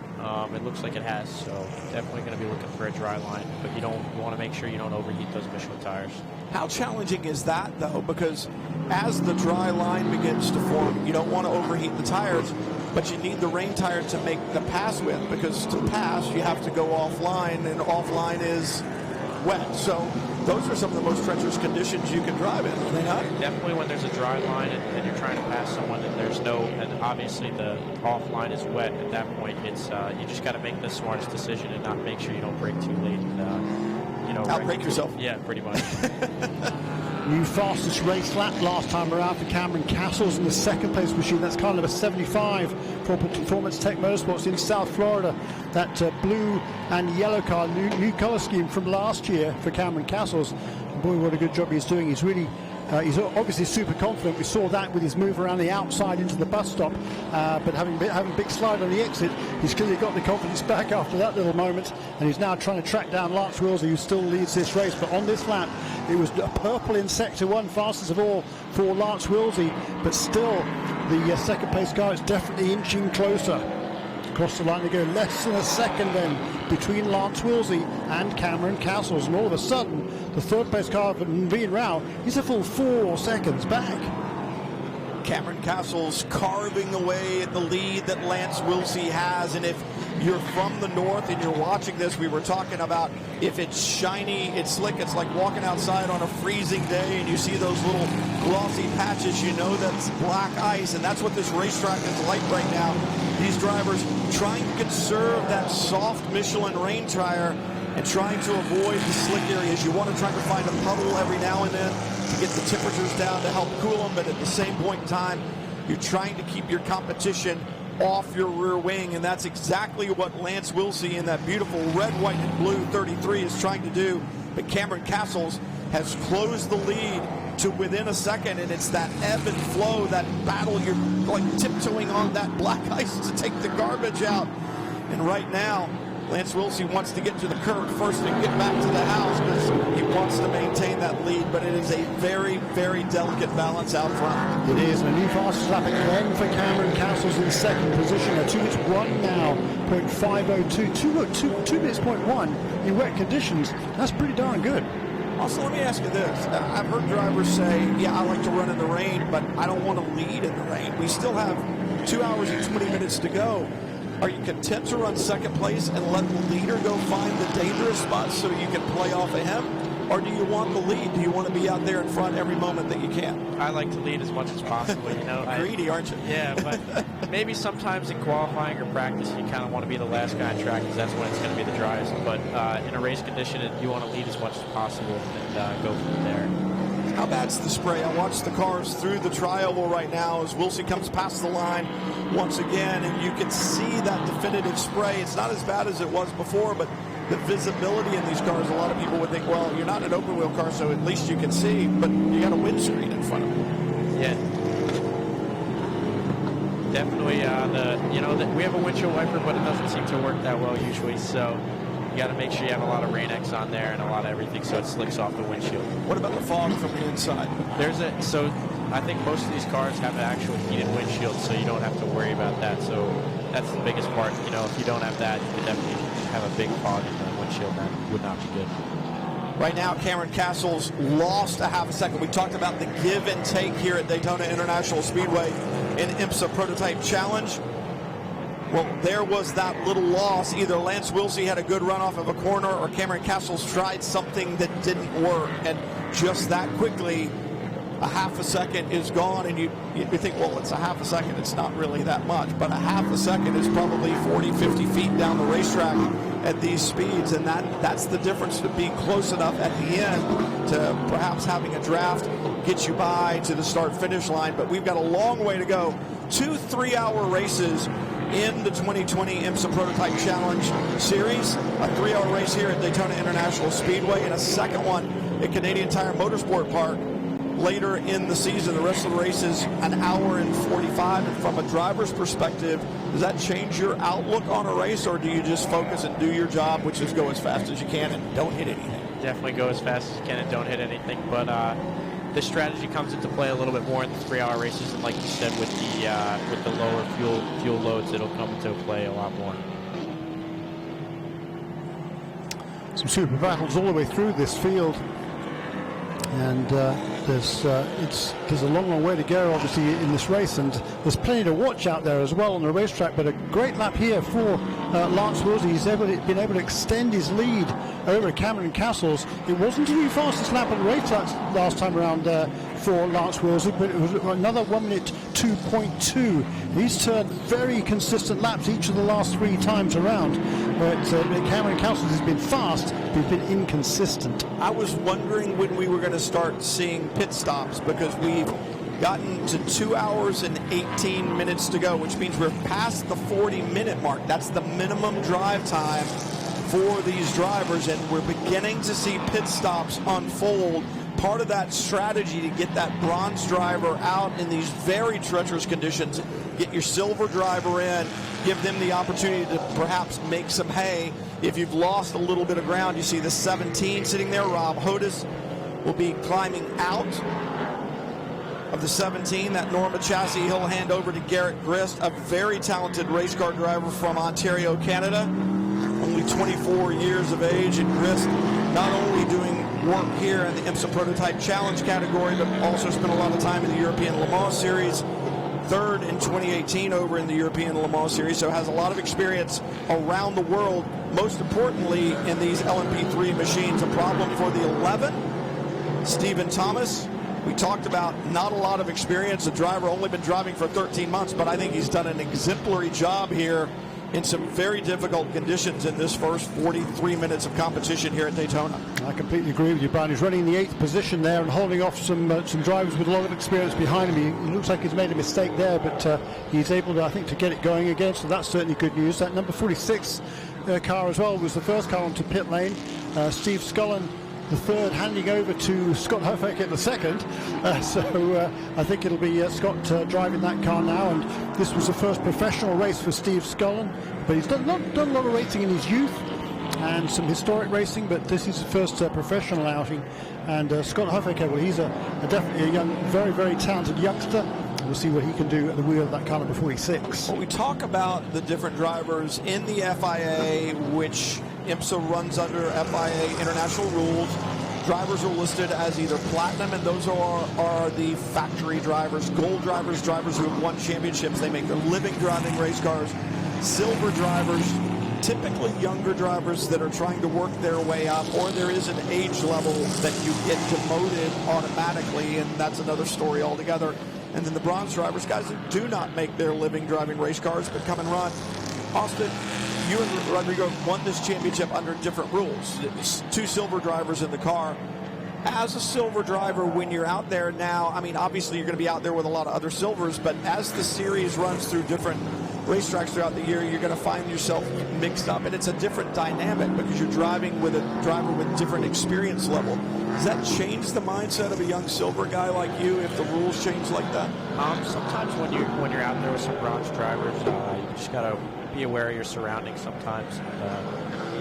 C: It looks like it has, so definitely going to be looking for a dry line. But you want to make sure you don't overheat those Michelin tires.
A: How challenging is that, though? Because as the dry line begins to form, you don't want to overheat the tires, but you need the rain tire to make the pass with, because to pass, you have to go offline, and offline is wet. So those are some of the most treacherous conditions you can drive in, are they not?
C: Definitely when there's a dry line and you're trying to pass someone and there's no, and obviously the offline is wet, at that point it's you just got to make the smartest decision and not make sure you don't brake too late.
A: Outbrake yourself.
C: Yeah, pretty much.
B: New fastest race lap last time around for Cameron Castles in the second place machine. That's car number 75 for Performance Tech Motorsports in South Florida. That blue and yellow car, new color scheme from last year for Cameron Castles. Boy, what a good job he's doing. He's really he's obviously super confident. We saw that with his move around the outside into the bus stop, but having a big slide on the exit, he's clearly got the confidence back after that little moment, and he's now trying to track down Lance Wilsey, who still leads this race. But on this lap, it was purple in Sector 1, fastest of all for Lance Wilsey, but still the second place car is definitely inching closer. Across the line they go, less than a second then between Lance Wilsey and Cameron Castles, and all of a sudden the third place car for Naveen Rao is a full 4 seconds back.
A: Cameron Castles carving away at the lead that Lance Wilsey has. And if you're from the north and you're watching this, we were talking about if it's shiny, it's slick, it's like walking outside on a freezing day and you see those little glossy patches, you know that's black ice, and that's what this racetrack is like right now. These drivers trying to conserve that soft Michelin rain tire and trying to avoid the slick areas. You want to try to find a puddle every now and then to get the temperatures down to help cool them, but at the same point in time, you're trying to keep your competition off your rear wing, and that's exactly what Lance Wilsey in that beautiful red, white, and blue 33 is trying to do. But Cameron Castles has closed the lead to within a second, and it's that ebb and flow, that battle. You're like tiptoeing on that black ice to take the garbage out. And right now, Lance Wilsey wants to get to the curb first and get back to the house because he wants to maintain that lead, but it is a very, very delicate balance out front.
B: It is, and a new fastest lap again for Cameron Castles in second position. A 2 minutes 1 now, 0.502, 2 minutes 0.1 in wet conditions. That's pretty darn good.
A: Also, let me ask you this. I've heard drivers say, yeah, I like to run in the rain, but I don't want to lead in the rain. We still have 2 hours and 20 minutes to go. Are you content to run second place and let the leader go find the dangerous spots so you can play off of him? Or do you want the lead? Do you want to be out there in front every moment that you can?
C: I like to lead as much as possible, you know.
A: Greedy, aren't you?
C: Yeah, but maybe sometimes in qualifying or practice, you kind of want to be the last guy on track because that's when it's going to be the driest. But in a race condition, you want to lead as much as possible and go from there.
A: How bad's the spray? I watched the cars through the tri-oval right now as Wilsey comes past the line once again, and you can see that definitive spray. It's not as bad as it was before, but the visibility in these cars, a lot of people would think, well, you're not an open wheel car, so at least you can see, but you got a windscreen in front of you.
C: Yeah. Definitely, we have a windshield wiper, but it doesn't seem to work that well usually, so you got to make sure you have a lot of Rain-X on there and a lot of everything so it slicks off the windshield.
A: What about the fog from the inside?
C: So I think most of these cars have an actual heated windshield, so you don't have to worry about that. So that's the biggest part. You know, if you don't have that, you could definitely have a big fog in the windshield. That would not be good.
A: Right now, Cameron Castle's lost a half a second. We talked about the give and take here at Daytona International Speedway in IMSA Prototype Challenge. Well, there was that little loss. Either Lance Wilsey had a good run off of a corner or Cameron Castle's tried something that didn't work. And just that quickly, a half a second is gone. And you think, well, it's a half a second. It's not really that much. But a half a second is probably 40, 50 feet down the racetrack at these speeds. And that's the difference, to be close enough at the end to perhaps having a draft get you by to the start-finish line. But we've got a long way to go. 2 3-hour races in the 2020 IMSA Prototype Challenge Series. A 3-hour race here at Daytona International Speedway and a second one at Canadian Tire Motorsport Park later in the season. The rest of the race is an hour and 45. And from a driver's perspective, does that change your outlook on a race, or do you just focus and do your job, which is go as fast as you can and don't hit anything?
C: Definitely go as fast as you can and don't hit anything. But this strategy comes into play a little bit more in the 3-hour races, and like you said, with the lower fuel loads, it'll come into play a lot more.
B: Some super battles all the way through this field, and there's a long way to go, obviously, in this race, and there's plenty to watch out there as well on the racetrack. But a great lap here for Lance Wilsey. He's been able to extend his lead over Cameron Castles. It wasn't the fastest lap on the racetrack last time around for Lance Wilsey, but it was another 1 minute 2.2. He's turned very consistent laps each of the last 3 times around. But Cameron Castles has been fast, but he's been inconsistent.
A: I was wondering when we were going to start seeing pit stops, because we've gotten to 2 hours and 18 minutes to go, which means we're past the 40-minute mark. That's the minimum drive time for these drivers, and we're beginning to see pit stops unfold. Part of that strategy to get that bronze driver out in these very treacherous conditions, get your silver driver in, give them the opportunity to perhaps make some hay. If you've lost a little bit of ground, you see the 17 sitting there. Rob Hodis will be climbing out of the 17. That Norma chassis he'll hand over to Garrett Grist, a very talented race car driver from Ontario, Canada. Only 24 years of age, and Grist not only doing work here in the IMSA Prototype Challenge category, but also spent a lot of time in the European Le Mans Series. Third in 2018 over in the European Le Mans Series, so has a lot of experience around the world, most importantly in these LMP3 machines. A problem for the 11, Stephen Thomas. We talked about not a lot of experience. The driver only been driving for 13 months, but I think he's done an exemplary job here in some very difficult conditions in this first 43 minutes of competition here at Daytona.
B: I completely agree with you, Brian. He's running in the 8th position there and holding off some drivers with a lot of experience behind him. He looks like he's made a mistake there, but he's able to, I think, to get it going again, so that's certainly good news. That number 46 car as well was the first car onto pit lane. Steve Scullin, the third, handing over to Scott Hofecker the second. So I think it'll be Scott driving that car now. And this was the first professional race for Steve Scullin, but he's done a lot of racing in his youth and some historic racing, but this is his first professional outing. And Scott Hofecker, well, he's definitely a young, very, very talented youngster. We'll see what he can do at the wheel of that car number 46.
A: Well, we talk about the different drivers in the FIA, which IMSA runs under FIA international rules. drivers are listed as either platinum, and those are the factory drivers. Gold drivers, drivers who have won championships. They make their living driving race cars. Silver drivers, typically younger drivers that are trying to work their way up, or there is an age level that you get demoted automatically, and that's another story altogether. And then the bronze drivers, guys that do not make their living driving race cars, but come and run. Austin, you and Rodrigo won this championship under different rules. It's 2 silver drivers in the car. As a silver driver, when you're out there now, I mean, obviously you're going to be out there with a lot of other silvers, but as the series runs through different racetracks throughout the year, you're going to find yourself mixed up, and it's a different dynamic because you're driving with a driver with different experience level. Does that change the mindset of a young silver guy like you if the rules change like that?
C: Sometimes when you're out there with some bronze drivers, you just got to be aware of your surroundings sometimes.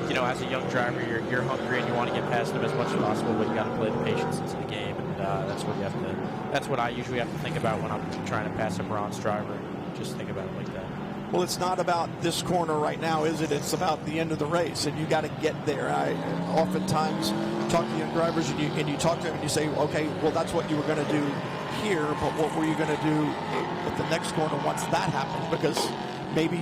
C: You know, as a young driver, you're hungry and you want to get past them as much as possible, but you got to play the patience into the game, and that's what you have to. That's what I usually have to think about when I'm trying to pass a bronze driver. Just think about it like that.
A: Well, it's not about this corner right now, is it? It's about the end of the race, and you got to get there. I oftentimes talk to young drivers, and you talk to them, and you say, okay, well, that's what you were going to do here, but what were you going to do at the next corner once that happened? Because maybe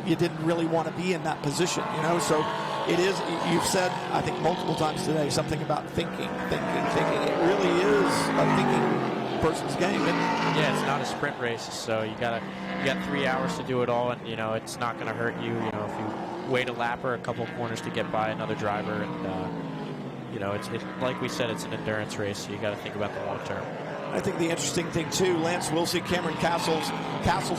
A: you didn't really want to be in that position, you know? So it is, you've said, I think multiple times today, something about thinking. It really is a thinking person's game, isn't it?
C: Yeah, it's not a sprint race, so you got 3 hours to do it all, and, you know, it's not going to hurt you, you know, if you wait a lap or a couple of corners to get by another driver, and, you know, it's like we said, it's an endurance race, so you got to think about the long term.
A: I think the interesting thing, too, Lance Wilsey, Cameron Castles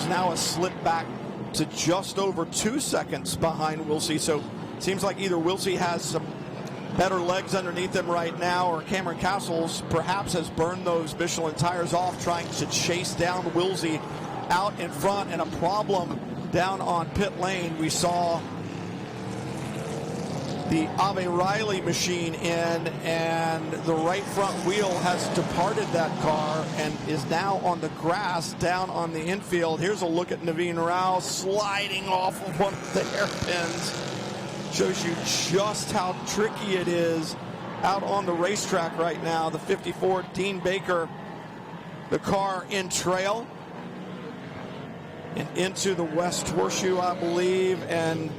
A: now has slipped back to just over 2 seconds behind Wilsey. So it seems like either Wilsey has some better legs underneath him right now, or Cameron Castles perhaps has burned those Michelin tires off trying to chase down Wilsey out in front. And a problem down on pit lane. We saw the Ave Riley machine in, and the right front wheel has departed that car and is now on the grass down on the infield. Here's a look at Naveen Rao sliding off of one of the hairpins. Shows you just how tricky it is out on the racetrack right now. The 54 Dean Baker, the car in trail and into the West Horseshoe, I believe, and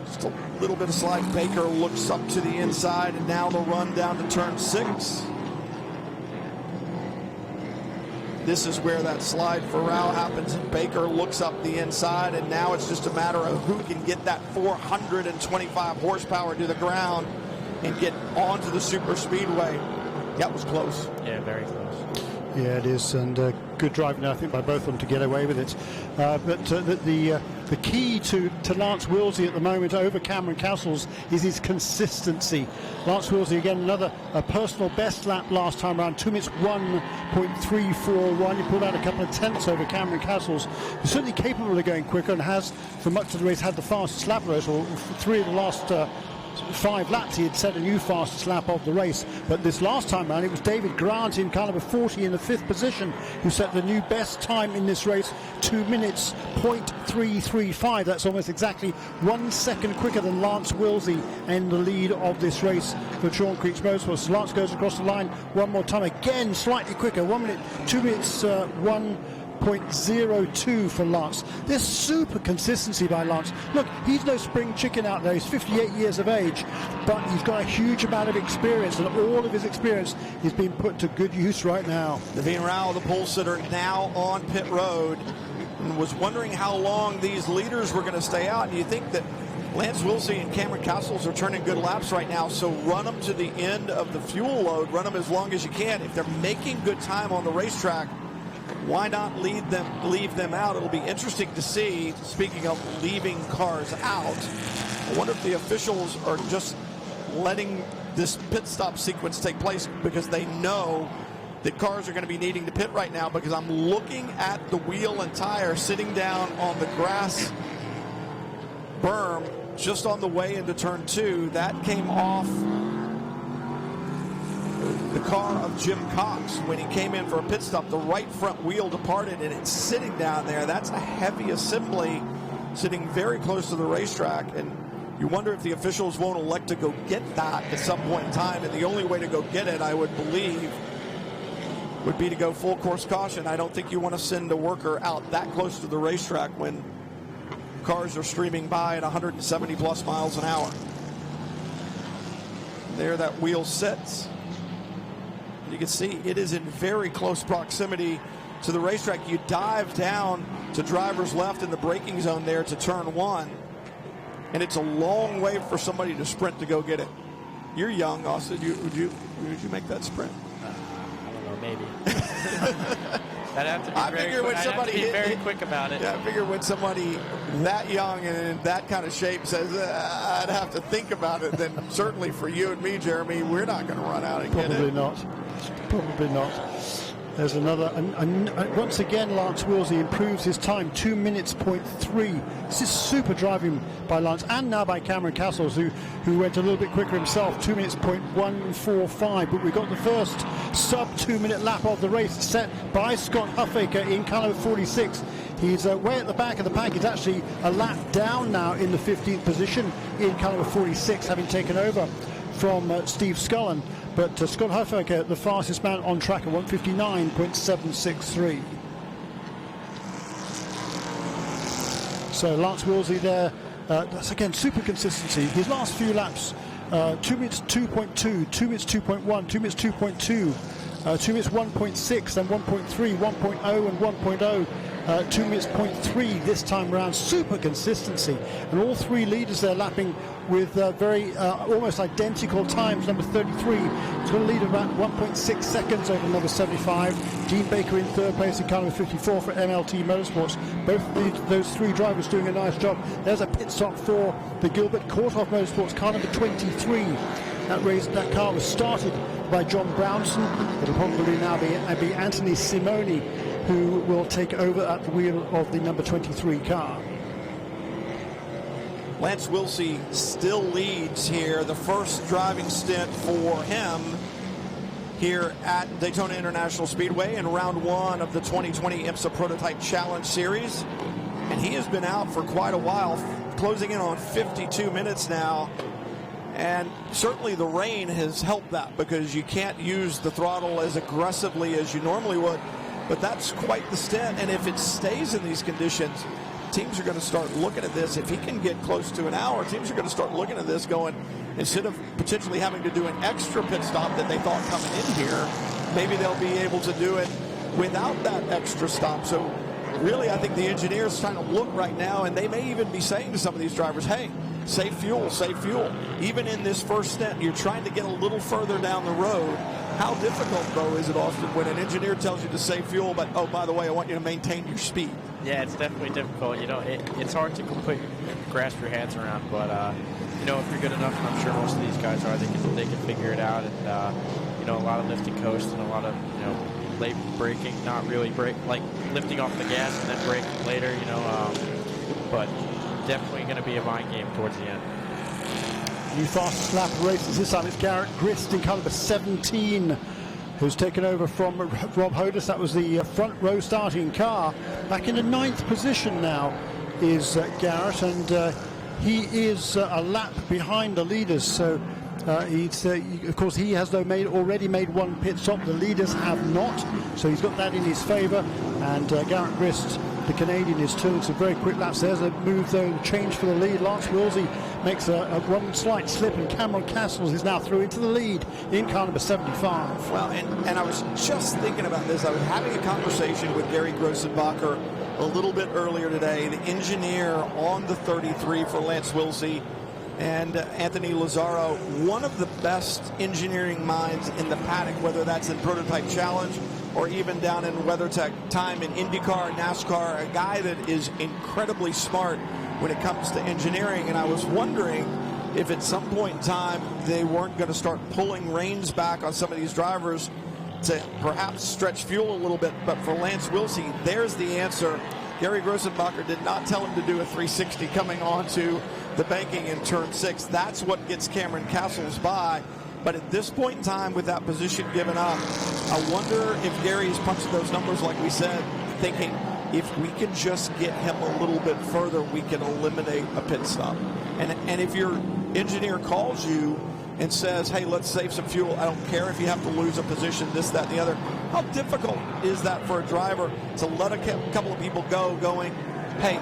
A: just a little bit of slide. Baker looks up to the inside, and now the run down to turn 6. This is where that slide for Rao happens, and Baker looks up the inside, and now it's just a matter of who can get that 425 horsepower to the ground and get onto the super speedway. That was close.
C: Yeah, very close.
B: Yeah, it is, and good driving, I think, by both of them to get away with it. But the key to Lance Wilsey at the moment over Cameron Castles is his consistency. Lance Wilsey, again, another personal best lap last time around, 2 minutes 1.341. He pulled out a couple of tenths over Cameron Castles. He's certainly capable of going quicker and has, for much of the race, had the fastest lap race, or 3 of the last 5 laps he had set a new fastest lap of the race. But this last time around, it was David Grant in kind of a 40 in the 5th position who set the new best time in this race, 2 minutes 0.335. That's almost exactly 1 second quicker than Lance Wilsey in the lead of this race for Sean Creeks Motorsports. So Lance goes across the line one more time, again slightly quicker, 1 minute 2 minutes 1.02 for Lance. There's super consistency by Lance. Look, he's no spring chicken out there. He's 58 years of age, but he's got a huge amount of experience, and all of his experience is being put to good use right now.
A: Naveen Rao, the pole sitter, now on pit road, and was wondering how long these leaders were going to stay out. And you think that Lance Wilsey and Cameron Castles are turning good laps right now, so run them to the end of the fuel load. Run them as long as you can. If they're making good time on the racetrack, why not leave them out? It'll be interesting to see. Speaking of leaving cars out, I wonder if the officials are just letting this pit stop sequence take place because they know that cars are going to be needing to pit right now, because I'm looking at the wheel and tire sitting down on the grass berm just on the way into turn 2. That came off the car of Jim Cox when he came in for a pit stop. The right front wheel departed, and it's sitting down there. That's a heavy assembly sitting very close to the racetrack, and You wonder if the officials won't elect to go get that at some point in time, and the only way to go get it, I would believe, would be to go full course caution. I don't think you want to send a worker out that close to the racetrack when cars are streaming by at 170 plus miles an hour. There that wheel sits. You can see it is in very close proximity to the racetrack. You dive down to driver's left in the braking zone there to turn 1, and it's a long way for somebody to sprint to go get it. You're young, Austin. Would you make that sprint?
C: I don't know, maybe. I'd have to be very quick about it.
A: Yeah, I figure when somebody that young and in that kind of shape says, I'd have to think about it, then certainly for you and me, Jeremy, we're not going to run out and get it.
B: Probably not. There's another, and once again, Lance Willsey improves his time, 2 minutes, 0.3. This is super driving by Lance, and now by Cameron Castles, who went a little bit quicker himself, 2 minutes, 0.145. But we got the first sub-2 minute lap of the race set by Scott Huffaker in car number 46. He's way at the back of the pack. He's actually a lap down now in the 15th position in car number 46, having taken over from Steve Scullen. But Scott Huffaker, the fastest man on track at 159.763. So Lance Willsey there, that's again super consistency. His last few laps, 2 minutes 2.2, 2 minutes 2.1, 2 minutes 2.2, 2 minutes 1.6, then 1.3, 1.0 and 1.0. 2 minutes 0.3 this time around. Super consistency, and all three leaders there lapping with very almost identical times. Number 33 is going to lead about 1.6 seconds over number 75. Dean Baker in third place in car number 54 for MLT Motorsports. Both of those three drivers doing a nice job. There's a pit stop for the Gilbert Courthoff Motorsports car number 23. That car was started by John Brownson. It'll probably now be Anthony Simoni who will take over at the wheel of the number 23 car.
A: Lance Willsey still leads here. The first driving stint for him here at Daytona International Speedway in round 1 of the 2020 IMSA Prototype Challenge Series. And he has been out for quite a while, closing in on 52 minutes now. And certainly the rain has helped that, because you can't use the throttle as aggressively as you normally would. But that's quite the stint, and if it stays in these conditions, teams are going to start looking at this. If he can get close to an hour, teams are going to start looking at this going, instead of potentially having to do an extra pit stop that they thought coming in here, maybe they'll be able to do it without that extra stop. So really, I think the engineers trying to look right now, and they may even be saying to some of these drivers, hey, save fuel, save fuel. Even in this first stint, you're trying to get a little further down the road. How difficult, though, is it, Austin, when an engineer tells you to save fuel, but, oh, by the way, I want you to maintain your speed?
C: Yeah, it's definitely difficult. You know, it's hard to grasp your hands around, but, you know, if you're good enough, and I'm sure most of these guys are, they can figure it out. And, you know, a lot of lifting coast and a lot of, you know, late braking, not really like lifting off the gas and then braking later, you know, but definitely going to be a mind game towards the end.
B: New fastest lap of races. This time it's Garrett Grist in car number 17, who's taken over from Rob Hodis. That was the front row starting car. Back in the 9th position now is Garrett, and he is a lap behind the leaders. So of course, he has already made one pit stop. The leaders have not, so he's got that in his favour. And Garrett Grist, the Canadian, is turning some very quick laps. There's a move, though, change for the lead. Lance Willsey makes a one slight slip, and Cameron Castles is now through into the lead in car number 75.
A: Well, and I was just thinking about this. I was having a conversation with Gary Grossenbacher a little bit earlier today, the engineer on the 33 for Lance Willsey, and Anthony Lazzaro, one of the best engineering minds in the paddock, whether that's in Prototype Challenge or even down in WeatherTech time in IndyCar, NASCAR, a guy that is incredibly smart when it comes to engineering. And I was wondering if at some point in time they weren't going to start pulling reins back on some of these drivers to perhaps stretch fuel a little bit. But for Lance Willsey, there's the answer. Gary Grossenbacher did not tell him to do a 360 coming onto the banking in turn 6. That's what gets Cameron Castles by. But at this point in time, with that position given up, I wonder if Gary's punching those numbers, like we said, thinking, if we can just get him a little bit further, we can eliminate a pit stop. And if your engineer calls you and says, hey, let's save some fuel, I don't care if you have to lose a position, this, that, and the other, how difficult is that for a driver to let a couple of people go going, hey,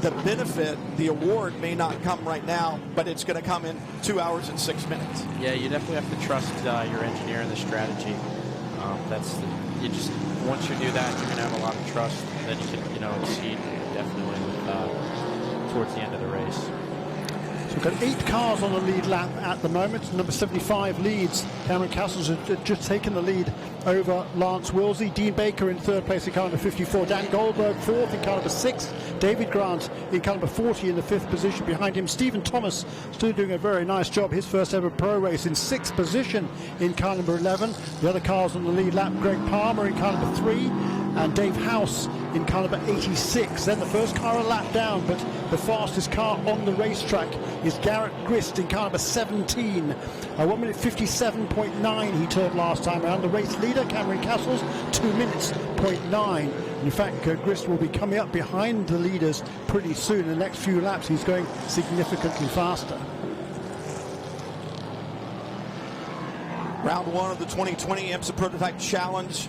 A: the benefit, the award may not come right now, but it's going to come in 2 hours and 6 minutes.
C: Yeah, you definitely have to trust your engineer and the strategy. Once you do that, you're going to have a lot of trust, and then you can, exceed definitely towards the end of the race.
B: So we've got 8 cars on the lead lap at the moment. Number 75 leads. Cameron Castles has just taken the lead over Lance Wilsey. Dean Baker in third place in car number 54. Dan Goldberg fourth in car number 6. David Grant in car number 40 in the 5th position. Behind him, Stephen Thomas still doing a very nice job. His first ever pro race in 6th position in car number 11. The other cars on the lead lap, Greg Palmer in car number 3 and Dave House in car number 86. Then the first car a lap down, but the fastest car on the racetrack is Garrett Grist in car number 17. 1 minute 57.9 he turned last time around. The race leader, Cameron Castles, 2 minutes 0.9. In fact, Grist will be coming up behind the leaders pretty soon. In the next few laps, he's going significantly faster.
A: Round 1 of the 2020 IMSA Prototype Challenge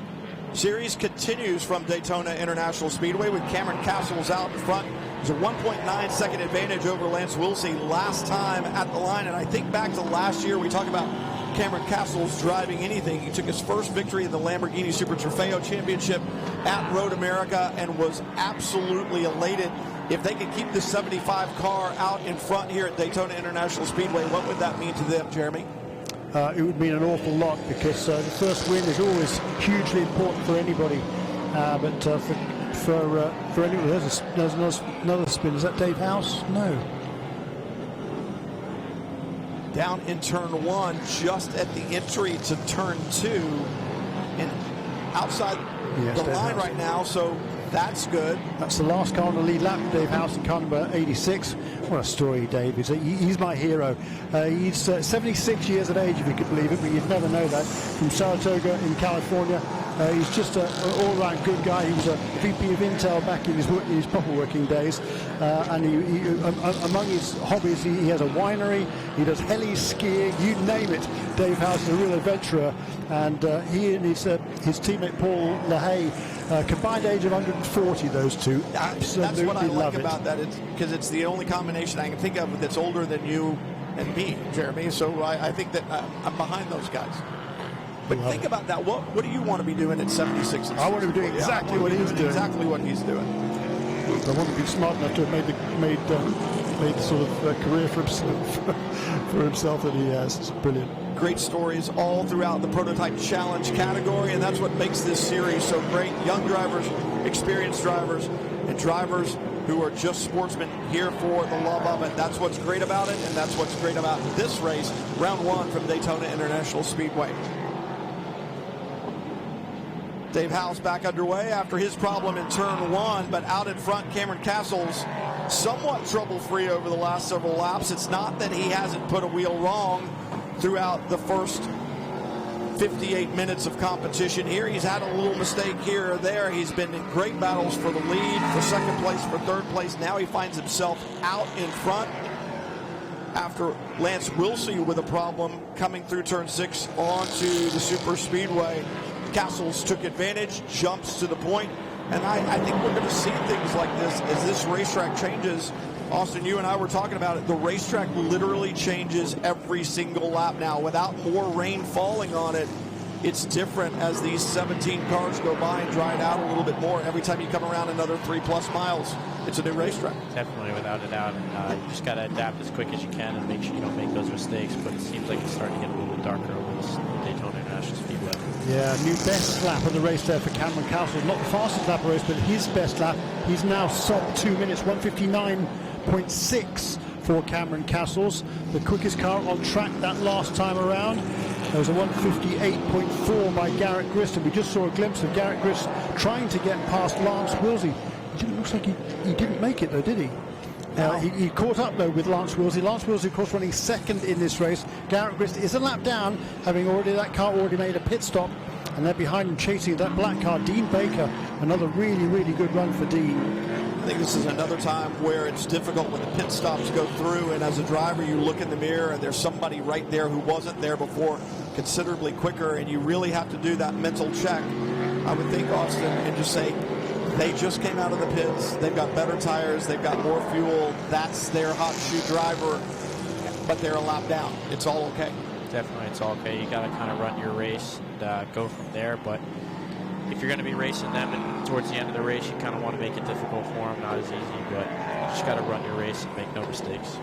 A: Series continues from Daytona International Speedway with Cameron Castles out in front. There's a 1.9 second advantage over Lance Wilsey last time at the line. And I think back to last year, we talked about Cameron Castles driving anything. He took his first victory in the Lamborghini Super Trofeo Championship at Road America and was absolutely elated. If they could keep the 75 car out in front here at Daytona International Speedway, what would that mean to them, Jeremy?
B: It would mean an awful lot, because the first win is always hugely important for anybody. But for anyone, there's another spin. Is that Dave House? No.
A: Down in turn 1, just at the entry to turn 2, and outside the line right now, so that's good.
B: That's the last car on the lead lap, Dave House in car number 86. What a story, Dave. He's my hero. He's 76 years of age, if you could believe it, but you'd never know that. From Saratoga in California. He's just an all-round good guy. He was a VP of Intel back in his proper working days. And among his hobbies, he has a winery, he does heli skiing, you name it. Dave House is a real adventurer. And he and his teammate Paul LaHaye, combined age of 140, those two. Absolutely.
A: That's what I like about that, because it's the only combination I can think of that's older than you and me, Jeremy. So I think that I'm behind those guys. But think about that. What do you want to be doing at 76?
B: I want to be doing exactly what he's doing.
A: Exactly what he's doing.
B: I want to be smart enough to have made the sort of career for himself that he has. It's brilliant.
A: Great stories all throughout the Prototype Challenge category, and that's what makes this series so great. Young drivers, experienced drivers, and drivers who are just sportsmen here for the love of it. That's what's great about it, and that's what's great about this race, round 1 from Daytona International Speedway. Dave House back underway after his problem in turn 1, but out in front, Cameron Castles somewhat trouble-free over the last several laps. It's not that he hasn't put a wheel wrong throughout the first 58 minutes of competition here. He's had a little mistake here or there. He's been in great battles for the lead, for second place, for third place. Now he finds himself out in front after Lance Wilsey with a problem coming through turn 6 onto the super speedway. Castles took advantage, jumps to the point, and I think we're going to see things like this as this racetrack changes. Austin, you and I were talking about it. The racetrack literally changes every single lap now. Without more rain falling on it, it's different as these 17 cars go by and dry it out a little bit more. Every time you come around another 3+ miles, it's a new racetrack.
C: Definitely, without a doubt. And you just got to adapt as quick as you can and make sure you don't make those mistakes. But it seems like it's starting to get a little bit darker over this Daytona International Speedway.
B: Yeah, new best lap of the race there for Cameron Castles. Not the fastest lap of the race, but his best lap. He's now sub 2 minutes, 1:59.6 for Cameron Castles. The quickest car on track that last time around. There was a 1:58.4 by Garrett Grist, and we just saw a glimpse of Garrett Grist trying to get past Lance Wilsey. It looks like he didn't make it though, did he? He caught up though with Lance Wilsey. Lance Wilsey, of course, running second in this race. Garrett Grist is a lap down, having that car already made a pit stop And they're behind him chasing that black car, Dean Baker. Another really, really good run for Dean.
A: I think this is another time where it's difficult when the pit stops go through, and as a driver you look in the mirror and there's somebody right there who wasn't there before considerably quicker, and you really have to do that mental check, I would think, Austin, and just say, they just came out of the pits, they've got better tires, they've got more fuel, that's their hot shoe driver, but they're a lap down. It's all okay.
C: Definitely, it's all okay. You got to kind of run your race and go from there, but if you're going to be racing them and towards the end of the race, you kind of want to make it difficult for them, not as easy, but you just got to run your race and make no mistakes.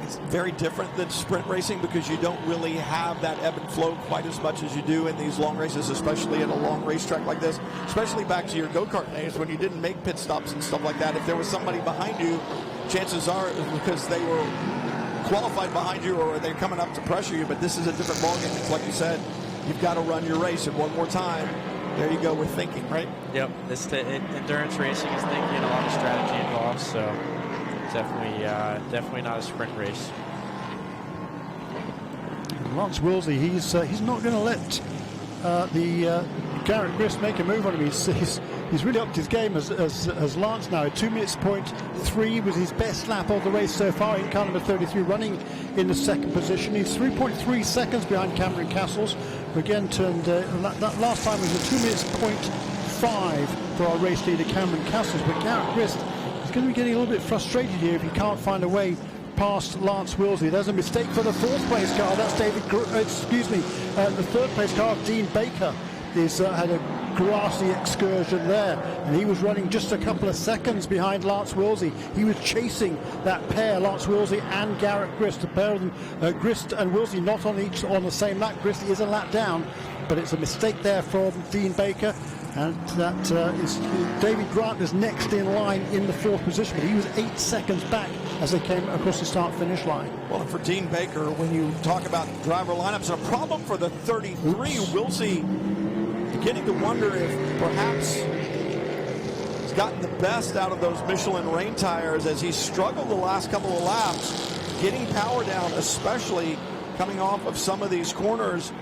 A: It's very different than sprint racing because you don't really have that ebb and flow quite as much as you do in these long races, especially at a long racetrack like this, especially back to your go-kart days when you didn't make pit stops and stuff like that. If there was somebody behind you, chances are it was because they were qualified behind you or they're coming up to pressure you, but this is a different ballgame. It's like you said, you've got to run your race, and one more time, there you go with thinking, right?
C: Yep, endurance racing is thinking, a lot of strategy involved, so definitely not a sprint race.
B: Lance Willsey, he's not going to let the Garrett Grist make a move on him. He's really upped his game as Lance now. 2 minutes point 3 was his best lap of the race so far in car number 33, running in the second position. He's 3.3 seconds behind Cameron Castles, who again turned that last time was a 2 minutes point 5 for our race leader Cameron Castles. But Garrett Grist is going to be getting a little bit frustrated here if he can't find a way past Lance Willsey. There's a mistake for the fourth place car. That's the third place car of Dean Baker. He's had a grassy excursion there, and he was running just a couple of seconds behind Lance Willsey. He was chasing that pair, Lance Willsey and Garrett Grist. The pair of them, Grist and Willsey, not on the same lap. Grist is a lap down, but it's a mistake there from Dean Baker. And that is David Grant is next in line in the fourth position, but he was 8 seconds back as they came across the start-finish line.
A: Well, and for Dean Baker, when you talk about driver lineups, a problem for the 33, Willsey beginning to wonder if perhaps he's gotten the best out of those Michelin rain tires as he struggled the last couple of laps, getting power down, especially coming off of some of these corners.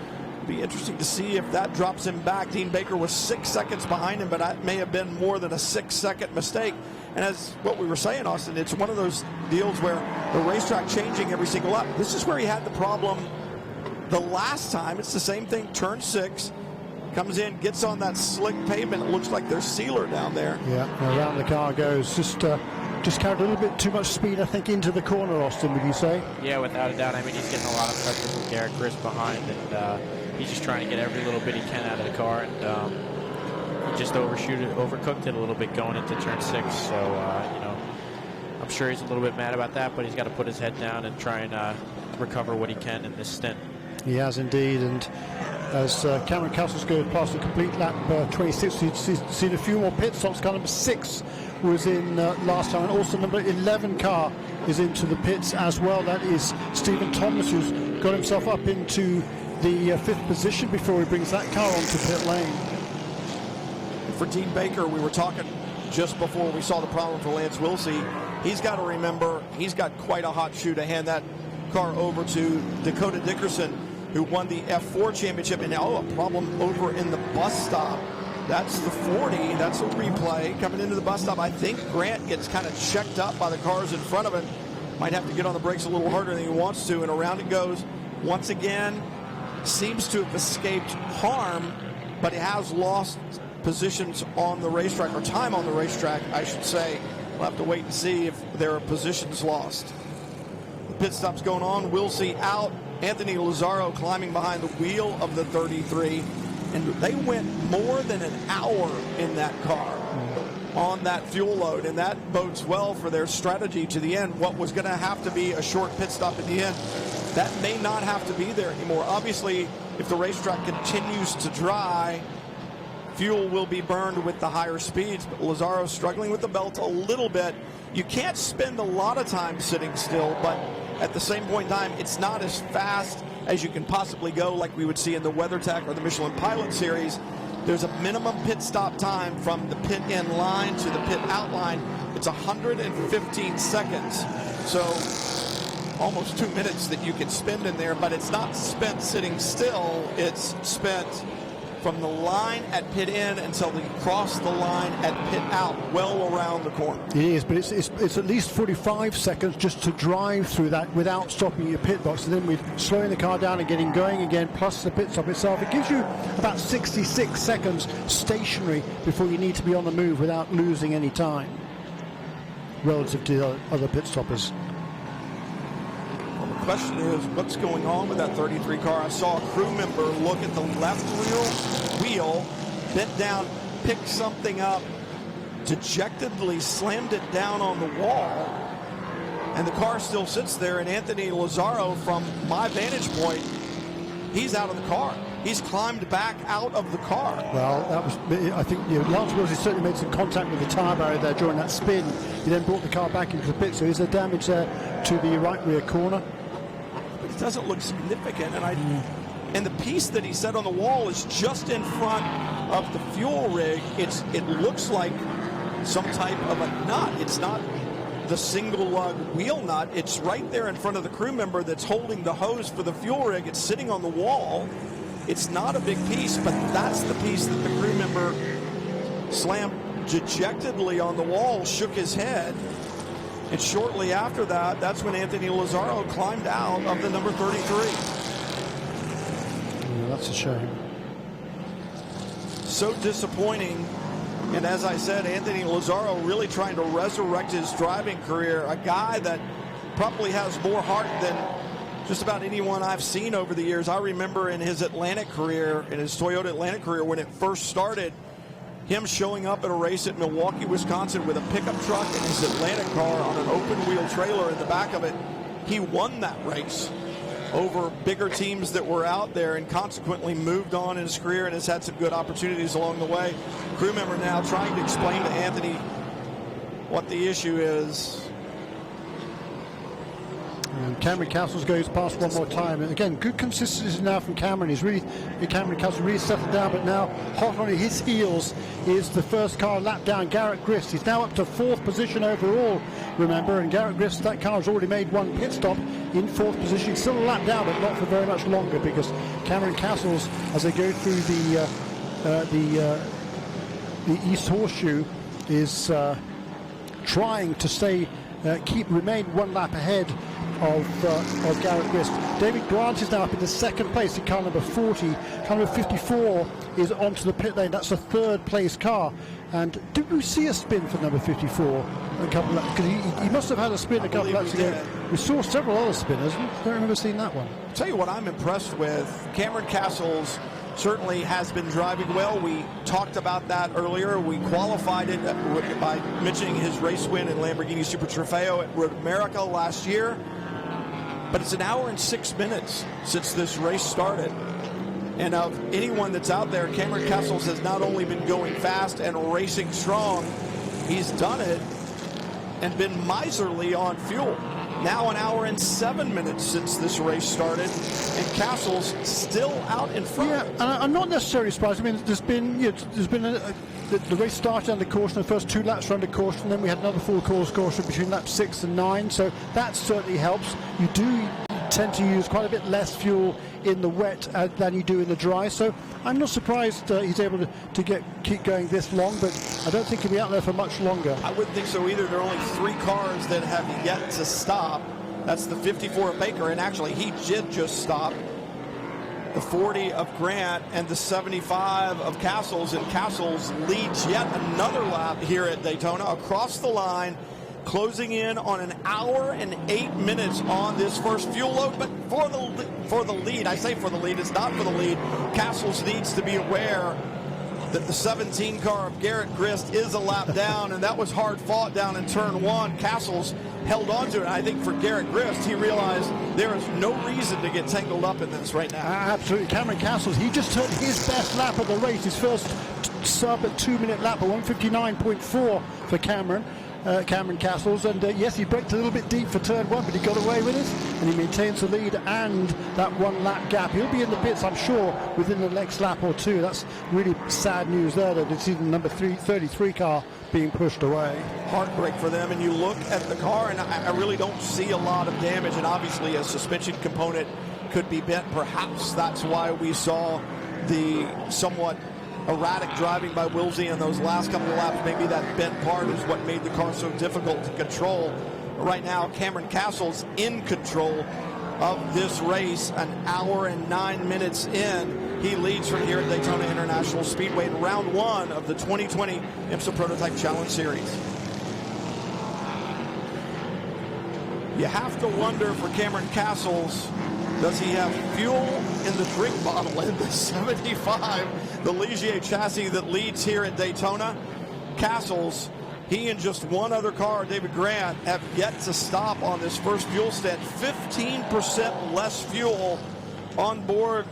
A: Be interesting to see if that drops him back. Dean Baker was 6 seconds behind him, but that may have been more than a 6-second mistake. And as what we were saying, Austin, it's one of those deals where the racetrack changing every single lap. This is where he had the problem the last time. It's the same thing. Turn 6, comes in, gets on that slick pavement. It looks like there's sealer down there.
B: Yeah, around the car goes. Just carried a little bit too much speed, I think, into the corner, Austin, would you say? Yeah,
C: without a doubt. I mean, he's getting a lot of pressure from Garrett Grist behind, and he's just trying to get every little bit he can out of the car, and he just overcooked it a little bit going into turn 6. So, I'm sure he's a little bit mad about that, but he's got to put his head down and try and recover what he can in this stint.
B: He has indeed, and as Cameron Castles goes past the complete lap 26, we've seen a few more pit stops. Car number 6 was in last time, and also number 11 car is into the pits as well. That is Stephen Thomas, who's got himself up into the 5th position before he brings that car onto pit lane.
A: For Dean Baker, we were talking just before we saw the problem for Lance Willsey. He's got to remember he's got quite a hot shoe to hand that car over to Dakota Dickerson, who won the F4 championship, and now a problem over in the bus stop. That's the 40. That's a replay coming into the bus stop. I think Grant gets kind of checked up by the cars in front of him. Might have to get on the brakes a little harder than he wants to, and around it goes once again. Seems to have escaped harm, but he has lost positions on the racetrack, or time on the racetrack, I should say. We'll have to wait and see if there are positions lost. The pit stop's going on. Willsey out. Anthony Lazzaro climbing behind the wheel of the 33. And they went more than an hour in that car on that fuel load, and that bodes well for their strategy to the end. What was going to have to be a short pit stop at the end, that may not have to be there anymore. Obviously, if the racetrack continues to dry, fuel will be burned with the higher speeds, but Lazzaro's struggling with the belt a little bit. You can't spend a lot of time sitting still, but at the same point in time, it's not as fast as you can possibly go like we would see in the WeatherTech or the Michelin Pilot Series. There's a minimum pit stop time from the pit in line to the pit out line. It's 115 seconds. So almost 2 minutes that you can spend in there, but it's not spent sitting still. It's spent from the line at pit in until they cross the line at pit out, well around the corner.
B: It is, but it's at least 45 seconds just to drive through that without stopping your pit box, and then we're slowing the car down and getting going again, plus the pit stop itself. It gives you about 66 seconds stationary before you need to be on the move without losing any time relative to the other pit stoppers.
A: Well, the question is, what's going on with that 33 car? I saw a crew member look at the left wheel, bent down, picked something up, dejectedly slammed it down on the wall, and the car still sits there. And Anthony Lazzaro, from my vantage point, he's out of the car. He's climbed back out of the car.
B: Well, that was, I think, Lance Wills certainly made some contact with the tyre barrier there during that spin. He then brought the car back into the pit, so is there damage there to the right rear corner?
A: But it doesn't look significant, and the piece that he set on the wall is just in front of the fuel rig. It looks like some type of a nut. It's not the single lug wheel nut. It's right there in front of the crew member that's holding the hose for the fuel rig. It's sitting on the wall. It's not a big piece, but that's the piece that the crew member slammed dejectedly on the wall, shook his head, and shortly after that, that's when Anthony Lazzaro climbed out of the number 33.
B: Yeah, that's a shame.
A: So disappointing. And as I said, Anthony Lazzaro really trying to resurrect his driving career, a guy that probably has more heart than just about anyone I've seen over the years. I remember in his Atlantic career, in his Toyota Atlantic career, when it first started, him showing up at a race at Milwaukee, Wisconsin with a pickup truck and his Atlantic car on an open wheel trailer in the back of it. He won that race over bigger teams that were out there, and consequently moved on in his career and has had some good opportunities along the way. Crew member now trying to explain to Anthony what the issue is.
B: And Cameron Castles goes past one more time, and again, good consistency now from Cameron. Cameron Castles really settled down, but now hot on his heels is the first car lap down, Garrett Grist. He's now up to 4th position overall, remember, and Garrett Grist, that car has already made one pit stop in 4th position. Still a lap down, but not for very much longer, because Cameron Castles, as they go through the East Horseshoe, is trying to remain one lap ahead of Garrett Grist. David Grant is now up in the 2nd place in car number 40. Car number 54 is onto the pit lane. That's a 3rd place car. And did we see a spin for number 54 a couple of laps? Because he must have had a spin a couple of laps ago. We saw several other spinners. I don't remember seeing that one.
A: I'll tell you what I'm impressed with. Cameron Castles certainly has been driving well. We talked about that earlier. We qualified it by mentioning his race win in Lamborghini Super Trofeo at Road America last year. But it's an hour and 6 minutes since this race started. And of anyone that's out there, Cameron Castles has not only been going fast and racing strong, he's done it and been miserly on fuel. Now an hour and 7 minutes since this race started, and Castles still out in front.
B: Yeah, and I'm not necessarily surprised. I mean, there's been the race started under caution. The first 2 laps were under caution. Then we had another full course caution between laps 6 and 9. So that certainly helps. You do tend to use quite a bit less fuel in the wet than you do in the dry. So I'm not surprised he's able to keep going this long, but I don't think he'll be out there for much longer.
A: I wouldn't think so either. There are only 3 cars that have yet to stop. That's the 54 of Baker, and actually he did just stop. The 40 of Grant and the 75 of Castles, and Castles leads yet another lap here at Daytona across the line, closing in on an hour and 8 minutes on this first fuel load. But for the lead, I say for the lead, it's not for the lead. Castles needs to be aware that the 17 car of Garrett Grist is a lap down, and that was hard fought down in turn 1. Castles held on to it. I think for Garrett Grist, he realized there is no reason to get tangled up in this right now.
B: Absolutely. Cameron Castles, he just took his best lap of the race, his first sub at 2-minute lap, a 1:59.4 for Cameron Castles, and yes, he braked a little bit deep for turn 1, but he got away with it, and he maintains the lead and that 1 lap gap. He'll be in the pits, I'm sure, within the next lap or 2. That's really sad news there, that it's even number 33 car being pushed away.
A: Heartbreak for them, and you look at the car, and I really don't see a lot of damage, and obviously a suspension component could be bent. Perhaps that's why we saw the somewhat erratic driving by Wilsey in those last couple of laps, maybe that bent part is what made the car so difficult to control. Right now, Cameron Castle's in control of this race. An hour and 9 minutes in, he leads from here at Daytona International Speedway in round one of the 2020 IMSA Prototype Challenge Series. You have to wonder for Cameron Castles, does he have fuel in the drink bottle in the 75, the Ligier chassis that leads here at Daytona? Castles, he and just one other car, David Grant, have yet to stop on this first fuel stint. 15% less fuel on board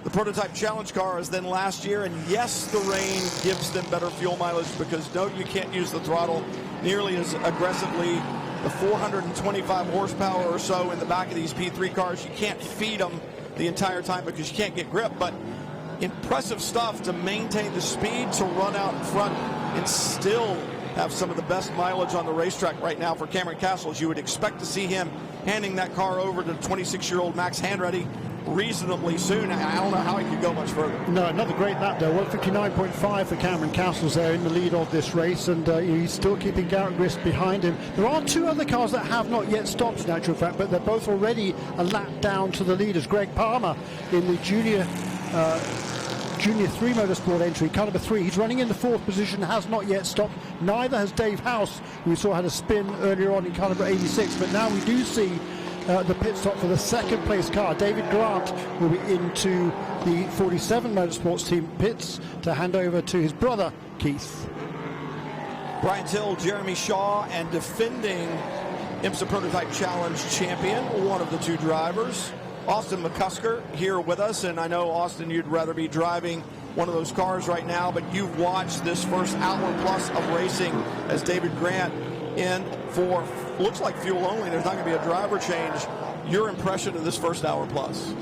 A: the Prototype Challenge cars than last year. And yes, the rain gives them better fuel mileage because no, you can't use the throttle nearly as aggressively. The 425 horsepower or so in the back of these P3 cars, you can't feed them the entire time because you can't get grip. But impressive stuff to maintain the speed, to run out in front and still have some of the best mileage on the racetrack right now for Cameron Castles. You would expect to see him handing that car over to 26-year-old Max Hanratty reasonably soon. I don't know how he could go much further.
B: No, another great lap there. 159.5 for Cameron Castles there in the lead of this race, and he's still keeping Garrett Grist behind him. There are two other cars that have not yet stopped, in actual fact, but they're both already a lap down to the leaders. Greg Palmer in the Junior 3 Motorsport entry, car number 3. He's running in the 4th position, has not yet stopped. Neither has Dave House, who we saw had a spin earlier on in car number 86. But now we do see the pit stop for the 2nd place car. David Grant will be into the 47 Motorsports team pits to hand over to his brother, Keith.
A: Brian Till, Jeremy Shaw, and defending IMSA Prototype Challenge champion, one of the two drivers, Austin McCusker, here with us. And I know, Austin, you'd rather be driving one of those cars right now, but you've watched this first hour plus of racing as David Grant in for, looks like fuel only. There's not going to be a driver change. Your impression of this first hour plus?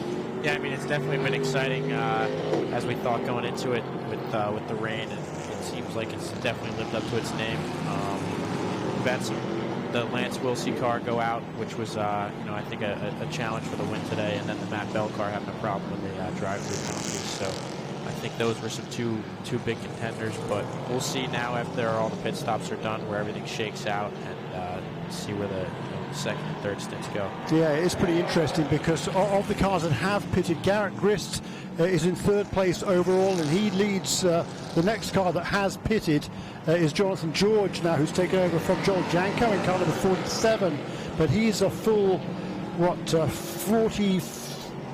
C: Yeah, I mean, it's definitely been exciting as we thought going into it with the rain, and it seems like it's definitely lived up to its name. We've had the Lance Wilsey car go out, which was, I think a challenge for the win today, and then the Matt Bell car having a problem with the drive-through penalties. So I think those were some two big contenders, but we'll see now after all the pit stops are done where everything shakes out, and see where the second and third stints go.
B: Yeah, it's pretty interesting because of the cars that have pitted, Garrett Grist is in 3rd place overall, and he leads the next car that has pitted is Jonathan George now, who's taken over from Joel Janko in car number 47, but he's a full, 40,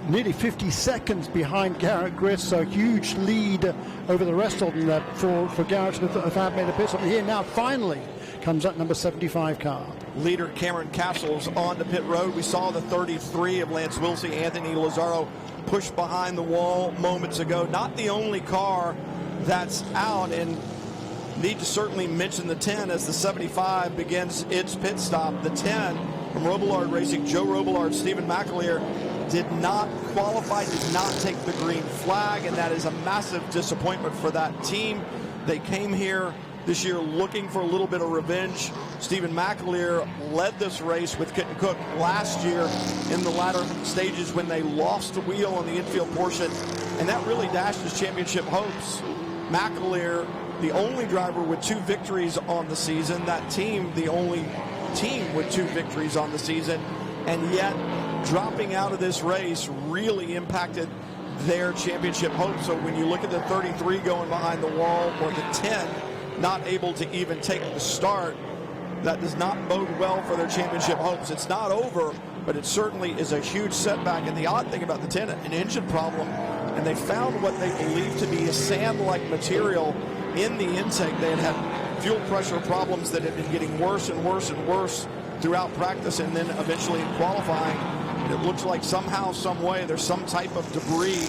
B: nearly 50 seconds behind Garrett Grist, so huge lead over the rest of them for Garrett to have made a pit stop. Here now, finally, comes that number 75 car.
A: Leader Cameron Castles on the pit road. We saw the 33 of Lance Wilsey, Anthony Lazzaro, push behind the wall moments ago. Not the only car that's out, and need to certainly mention the 10 as the 75 begins its pit stop. The 10 from Robillard Racing, Joe Robillard, Stephen McAleer, did not qualify, did not take the green flag, and that is a massive disappointment for that team. They came here this year looking for a little bit of revenge. Stephen McAleer led this race with Kitten Cook last year in the latter stages when they lost the wheel on the infield portion, and that really dashed his championship hopes. McAleer, the only driver with 2 victories on the season, that team, the only team with 2 victories on the season, and yet dropping out of this race really impacted their championship hopes. So when you look at the 33 going behind the wall, or the 10 not able to even take the start, that does not bode well for their championship hopes. It's not over, but it certainly is a huge setback. And the odd thing about the 10, an engine problem, and they found what they believe to be a sand-like material in the intake. They had had fuel pressure problems that had been getting worse and worse and worse throughout practice, and then eventually in qualifying. And it looks like somehow, some way, there's some type of debris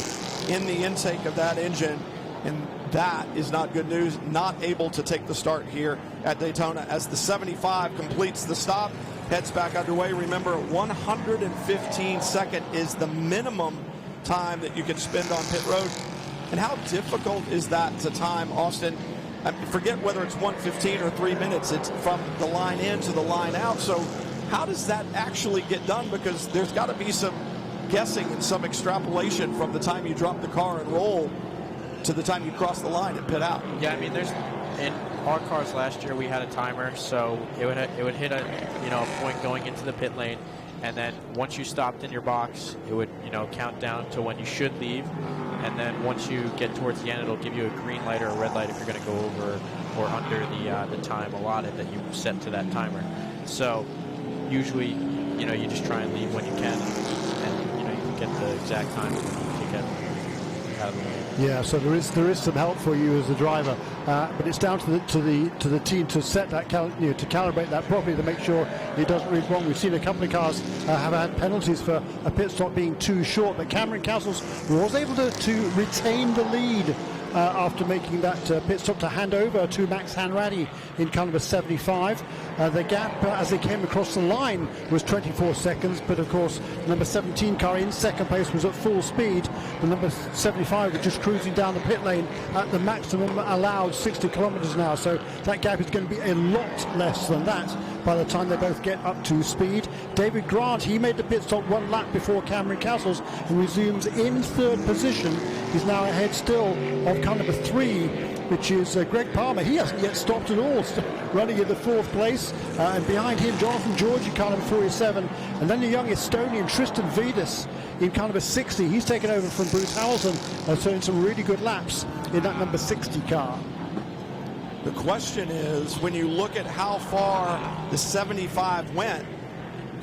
A: in the intake of that engine, and that is not good news. Not able to take the start here at Daytona as the 75 completes the stop, heads back underway. Remember, 115 seconds is the minimum time that you can spend on pit road. And how difficult is that to time, Austin? I forget whether it's 1:15 or 3 minutes. It's from the line in to the line out. So how does that actually get done? Because there's got to be some guessing in some extrapolation from the time you drop the car and roll to the time you cross the line and pit out.
C: Yeah, I mean, in our cars last year we had a timer, so it would hit a point going into the pit lane, and then once you stopped in your box, it would count down to when you should leave, and then once you get towards the end, it'll give you a green light or a red light if you're going to go over or under the time allotted that you set to that timer. So usually, you just try and leave when you can, and you can get the exact time to get out of the lane.
B: Yeah, so there is some help for you as a driver, but it's down to the team to set that to calibrate that properly to make sure it doesn't read wrong. We've seen a couple of cars have had penalties for a pit stop being too short, but Cameron Castles was able to retain the lead after making that pit stop to hand over to Max Hanratty in car number 75. The gap as they came across the line was 24 seconds, but of course number 17 car in second place was at full speed. The number 75 was just cruising down the pit lane at the maximum allowed 60 kilometers an hour, so that gap is going to be a lot less than that by the time they both get up to speed. David Grant, he made the pit stop one lap before Cameron Castles and resumes in third position. He's now ahead still of car number 3, which is Greg Palmer. He hasn't yet stopped at all, running in the fourth place. And behind him, Jonathan George in car number 47. And then the young Estonian, Tristan Vidas, in car number 60. He's taken over from Bruce Howelson, showing some really good laps in that number 60 car.
A: The question is, when you look at how far the 75 went,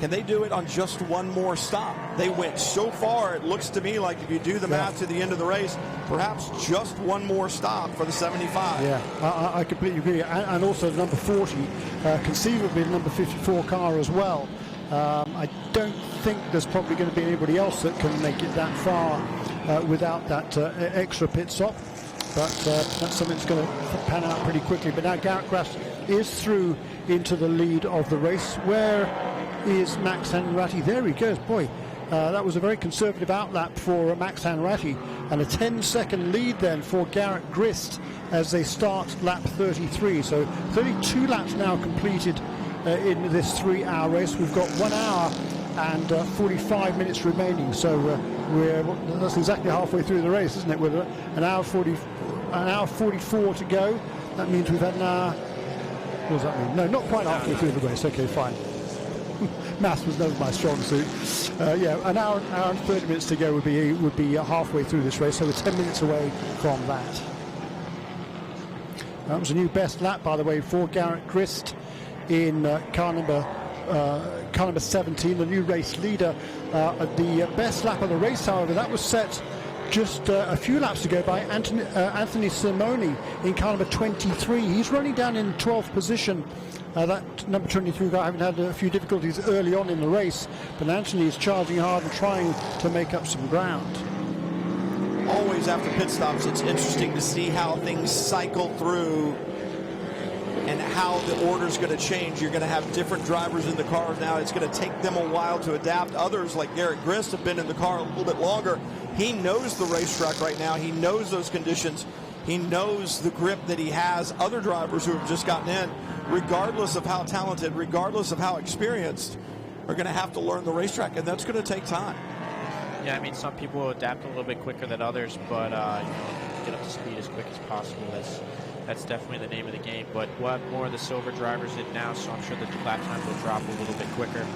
A: can they do it on just one more stop? They went so far, it looks to me like if you do the math to the end of the race, perhaps just one more stop for the 75.
B: Yeah, I completely agree. And also number 40, conceivably the number 54 car as well. I don't think there's probably going to be anybody else that can make it that far without that extra pit stop. But that's something that's going to pan out pretty quickly. But now Garrett Grass is through into the lead of the race. Where is Max Hanratty? There he goes. Boy, that was a very conservative outlap for Max Hanratty, and a 10-second lead then for Garrett Grist as they start lap 33. So 32 laps now completed in this 3-hour race. We've got 1 hour and 45 minutes remaining. So that's exactly halfway through the race, isn't it? With an hour 44 to go. That means we've had an hour. What does that mean? No, not quite halfway through the race. Okay, fine. Maths was never my strong suit. Yeah, an hour and 30 minutes to go would be halfway through this race. So we're 10 minutes away from that. That was a new best lap, by the way, for Garrett Grist in car number 17, the new race leader. The best lap of the race, however, that was set just a few laps ago by Anthony Simoni in car number 23. He's running down in 12th position. That number 23 guy having had a few difficulties early on in the race, but Anthony is charging hard and trying to make up some ground.
A: Always after pit stops, it's interesting to see how things cycle through and how the order is going to change. You're going to have different drivers in the cars now. It's going to take them a while to adapt. Others, like Garrett Grist, have been in the car a little bit longer. He knows the racetrack right now. He knows those conditions. He knows the grip that he has. Other drivers who have just gotten in, regardless of how talented, regardless of how experienced, are going to have to learn the racetrack, and that's going to take time.
C: Yeah, I mean, some people will adapt a little bit quicker than others, but get up to speed as quick as possible. That's definitely the name of the game. But we'll have more of the silver drivers in now, so I'm sure that the lap time will drop a little bit quicker.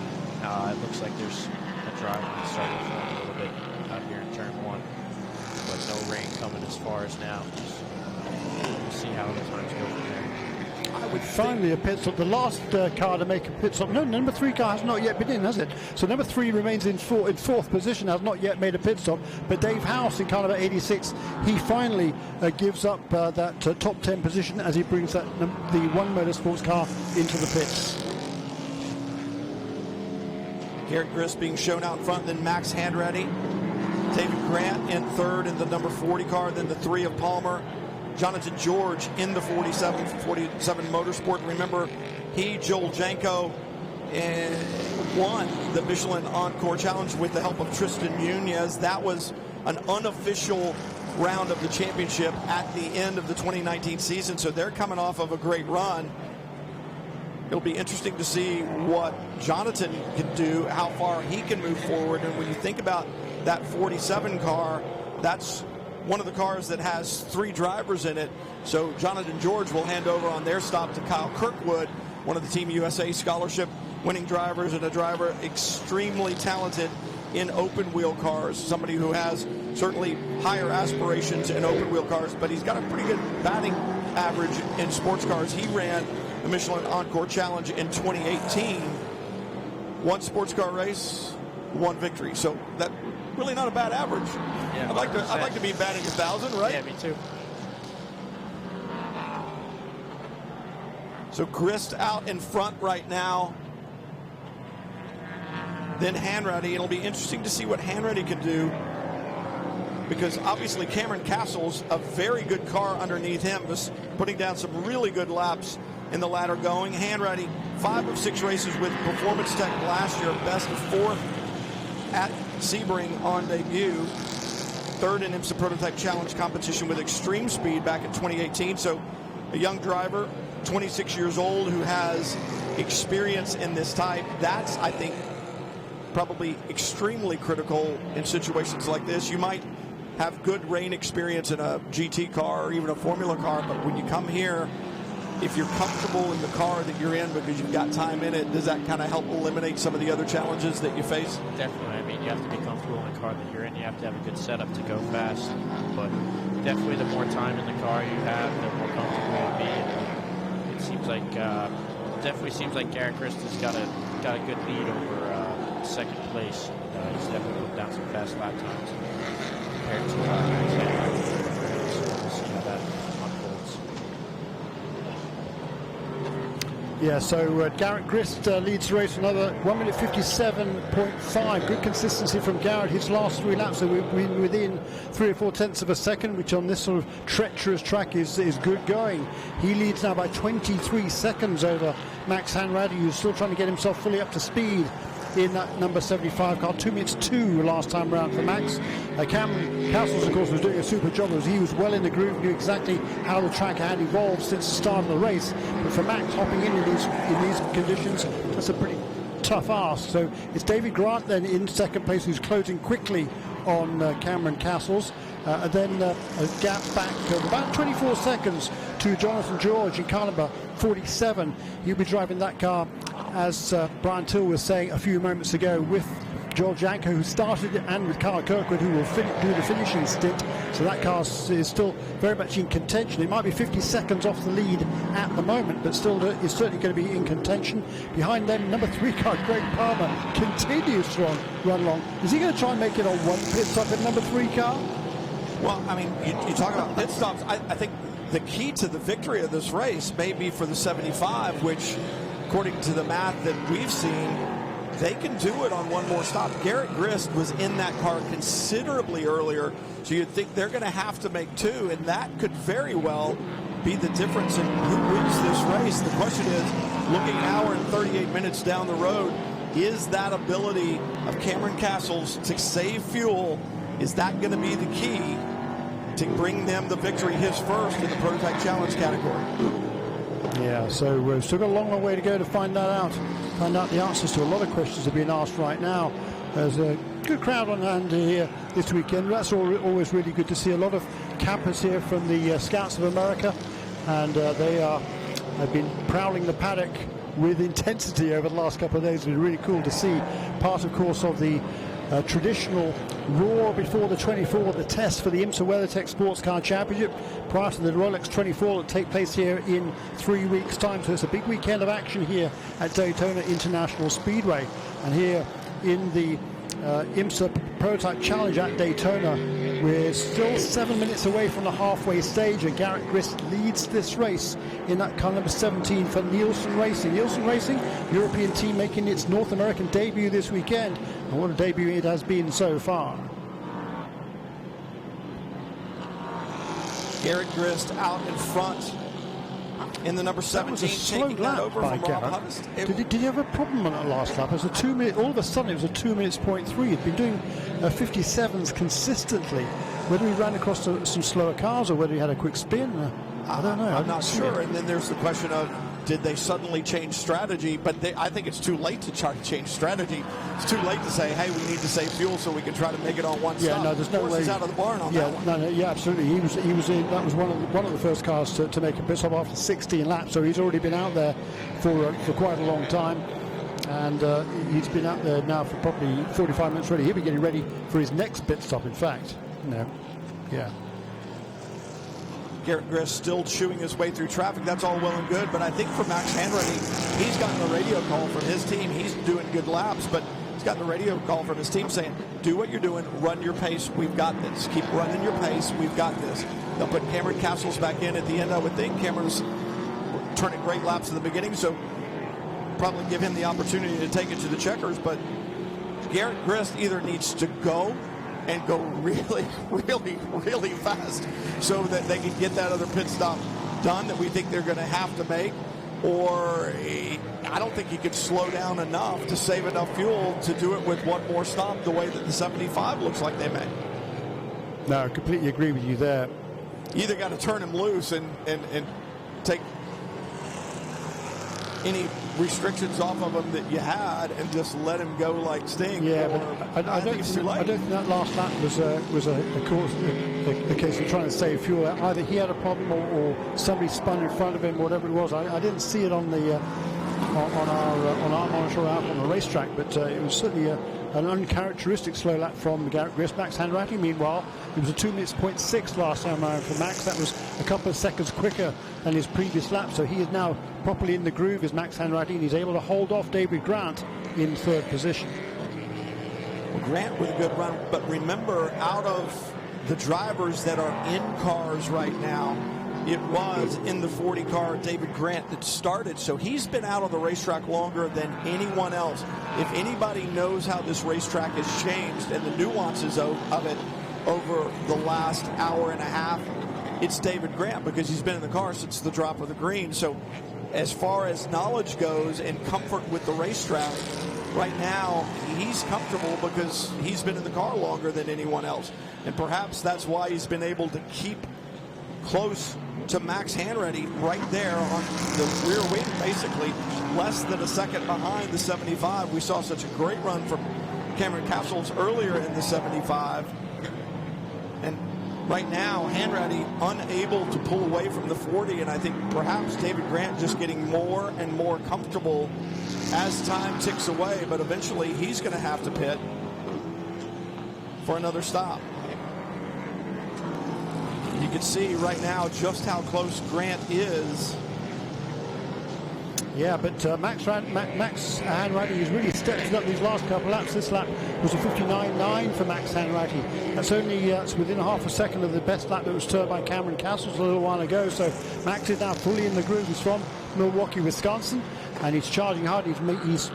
C: It looks like there's a driver starting to form a little bit out here in turn 1, but no rain coming as far as now. We'll see how the times go from there.
B: Finally a pit stop. The last car to make a pit stop. No, number 3 car has not yet been in, has it? So number 3 remains in fourth position, has not yet made a pit stop. But Dave House in car number 86, he finally gives up that top 10 position as he brings the One Motorsports car into the pits.
A: Garrett Grist being shown out in front, then Max Hanratty. David Grant in third in the number 40 car, then the 3 of Palmer. Jonathan George in the 47 Motorsport. Remember, Joel Janko won the Michelin Encore Challenge with the help of Tristan Nunez. That was an unofficial round of the championship at the end of the 2019 season, so they're coming off of a great run. It'll be interesting to see what Jonathan can do, how far he can move forward. And when you think about that 47 car, that's one of the cars that has 3 drivers in it. So Jonathan George will hand over on their stop to Kyle Kirkwood, one of the Team USA scholarship winning drivers, and a driver extremely talented in open wheel cars, somebody who has certainly higher aspirations in open wheel cars, but he's got a pretty good batting average in sports cars. He ran the Michelin Encore Challenge in 2018. 1 sports car race, 1 victory. So that really not a bad average.
C: Yeah,
A: I'd like to be batting 1,000, right?
C: Yeah, me too.
A: So Grist out in front right now. Then Hanratty. It'll be interesting to see what Hanratty can do, because obviously Cameron Castle's a very good car underneath him, just putting down some really good laps in the ladder going. Hanratty, 5 of 6 races with Performance Tech last year, best of 4th at Sebring on debut, 3rd in IMSA Prototype Challenge competition with Extreme Speed back in 2018. So a young driver, 26 years old, who has experience in this type. That's, I think, probably extremely critical in situations like this. You might have good rain experience in a GT car or even a Formula car, but when you come here, if you're comfortable in the car that you're in because you've got time in it, does that kind of help eliminate some of the other challenges that you face?
C: Definitely. I mean, you have to be comfortable in the car that you're in. You have to have a good setup to go fast. But definitely the more time in the car you have, the more comfortable you'll be. And it seems like, definitely seems like Garrett Grist has got a good lead over second place. He's definitely put down some fast lap times compared to Max Hanratty. So we'll see how that unfolds.
B: Yeah, so Garrett Grist leads the race another 1 minute 57.5. Good consistency from Garrett. His last 3 laps have been within 3 or 4 tenths of a second, which on this sort of treacherous track is good going. He leads now by 23 seconds over Max Hanratty, who's still trying to get himself fully up to speed in that number 75 car. 2 minutes 2 last time round for Max. Cameron Castles, of course, was doing a super job as he was well in the groove, knew exactly how the track had evolved since the start of the race. But for Max, hopping in these conditions, that's a pretty tough ask. So it's David Grant then in second place, who's closing quickly on Cameron Castles. And then a gap back of about 24 seconds to Jonathan George in car number 47. He'll be driving that car, as Brian Till was saying a few moments ago, with George Yanko, who started, and with Kyle Kirkwood, who will do the finishing stint. So that car is still very much in contention. It might be 50 seconds off the lead at the moment, but still is certainly going to be in contention. Behind them, number 3 car, Greg Palmer, continues to run along. Is he going to try and make it on 1 pit stop in number 3 car?
A: Well, I mean, you talk about pit stops. I think the key to the victory of this race may be for the 75, which, according to the math that we've seen, they can do it on 1 more stop. Garrett Grist was in that car considerably earlier, so you'd think they're going to have to make 2, and that could very well be the difference in who wins this race. The question is, looking an hour and 38 minutes down the road, is that ability of Cameron Castles to save fuel, is that going to be the key to bring them the victory, his first in the Prototype Challenge category?
B: Yeah, so we've still got a long way to go to find that out. Find out the answers to a lot of questions that are being asked right now. There's a good crowd on hand here this weekend. That's always really good to see. A lot of campers here from the Scouts of America, and they have been prowling the paddock with intensity over the last couple of days. It's been really cool to see. Part, of course, of the traditional roar before the 24, the test for the IMSA WeatherTech Sports Car Championship prior to the Rolex 24 that take place here in 3 weeks' time. So it's a big weekend of action here at Daytona International Speedway. And here in the IMSA Prototype Challenge at Daytona, we're still 7 minutes away from the halfway stage, and Garrett Grist leads this race in that car number 17 for Nielsen Racing. Nielsen Racing, European team making its North American debut this weekend, and what a debut it has been so far.
A: Garrett Grist out in front in the number 17, taking that over from Rob Huddist.
B: Did he have a problem on that last lap? It was a 2 minute. All of a sudden, it was a 2 minutes point 3. He'd been doing 57s consistently. Whether he ran across some slower cars or whether he had a quick spin, I don't know.
A: I'm not sure. And then there's the question of did they suddenly change strategy? But I think it's too late to try to change strategy. It's too late to say, hey, we need to save fuel so we can try to make it on one stop.
B: No, there's no way.
A: He's out of the barn on that one.
B: No, absolutely. He was in. That was one of the first cars to make a pit stop after 16 laps. So he's already been out there for quite a long time, and he's been out there now for probably 45 minutes already. He'll be getting ready for his next pit stop. In fact, yeah.
A: Garrett Grist still chewing his way through traffic. That's all well and good, but I think for Max Hanratty, he's gotten a radio call from his team. He's doing good laps, but he's gotten a radio call from his team saying, do what you're doing, run your pace, we've got this. Keep running your pace, we've got this. They'll put Cameron Castles back in at the end, I would think. Cameron's turning great laps at the beginning, so probably give him the opportunity to take it to the checkers, but Garrett Grist either needs to go and go really, really, really fast so that they can get that other pit stop done that we think they're going to have to make, or I don't think he could slow down enough to save enough fuel to do it with one more stop the way that the 75 looks like they may.
B: No, I completely agree with you there.
A: You either got to turn him loose and take any restrictions off of him that you had and just let him go like Sting.
B: Yeah, but I don't
A: think it's too late.
B: I don't think that last lap was a case of trying to save fuel. Either he had a problem or somebody spun in front of him, whatever it was. I didn't see it on the on our monitor out on the racetrack, but it was certainly an uncharacteristic slow lap from Garrett Grist. Max Hanratty, meanwhile, it was a 2 minutes 0.6 last time around for Max. That was a couple of seconds quicker than his previous lap, so he is now properly in the groove as Max Hanratty, and he's able to hold off David Grant in third position.
A: Well, Grant with a good run, but remember, out of the drivers that are in cars right now, it was in the 40 car David Grant that started, so he's been out on the racetrack longer than anyone else. If anybody knows how this racetrack has changed and the nuances of it over the last hour and a half, it's David Grant, because he's been in the car since the drop of the green. So as far as knowledge goes and comfort with the racetrack, right now he's comfortable because he's been in the car longer than anyone else. And perhaps that's why he's been able to keep close to Max Hanratty right there on the rear wing, basically less than a second behind the 75. We saw such a great run from Cameron Castles earlier in the 75. And right now, Hanratty unable to pull away from the 40, and I think perhaps David Grant just getting more and more comfortable as time ticks away, but eventually he's going to have to pit for another stop. You can see right now just how close Grant is.
B: Yeah, but Max Hanratty has really stepped it up these last couple of laps. This lap was a 59.9 for Max Hanratty. That's only within half a second of the best lap that was turned by Cameron Castles a little while ago. So Max is now fully in the groove. He's from Milwaukee, Wisconsin, and he's charging hard. He's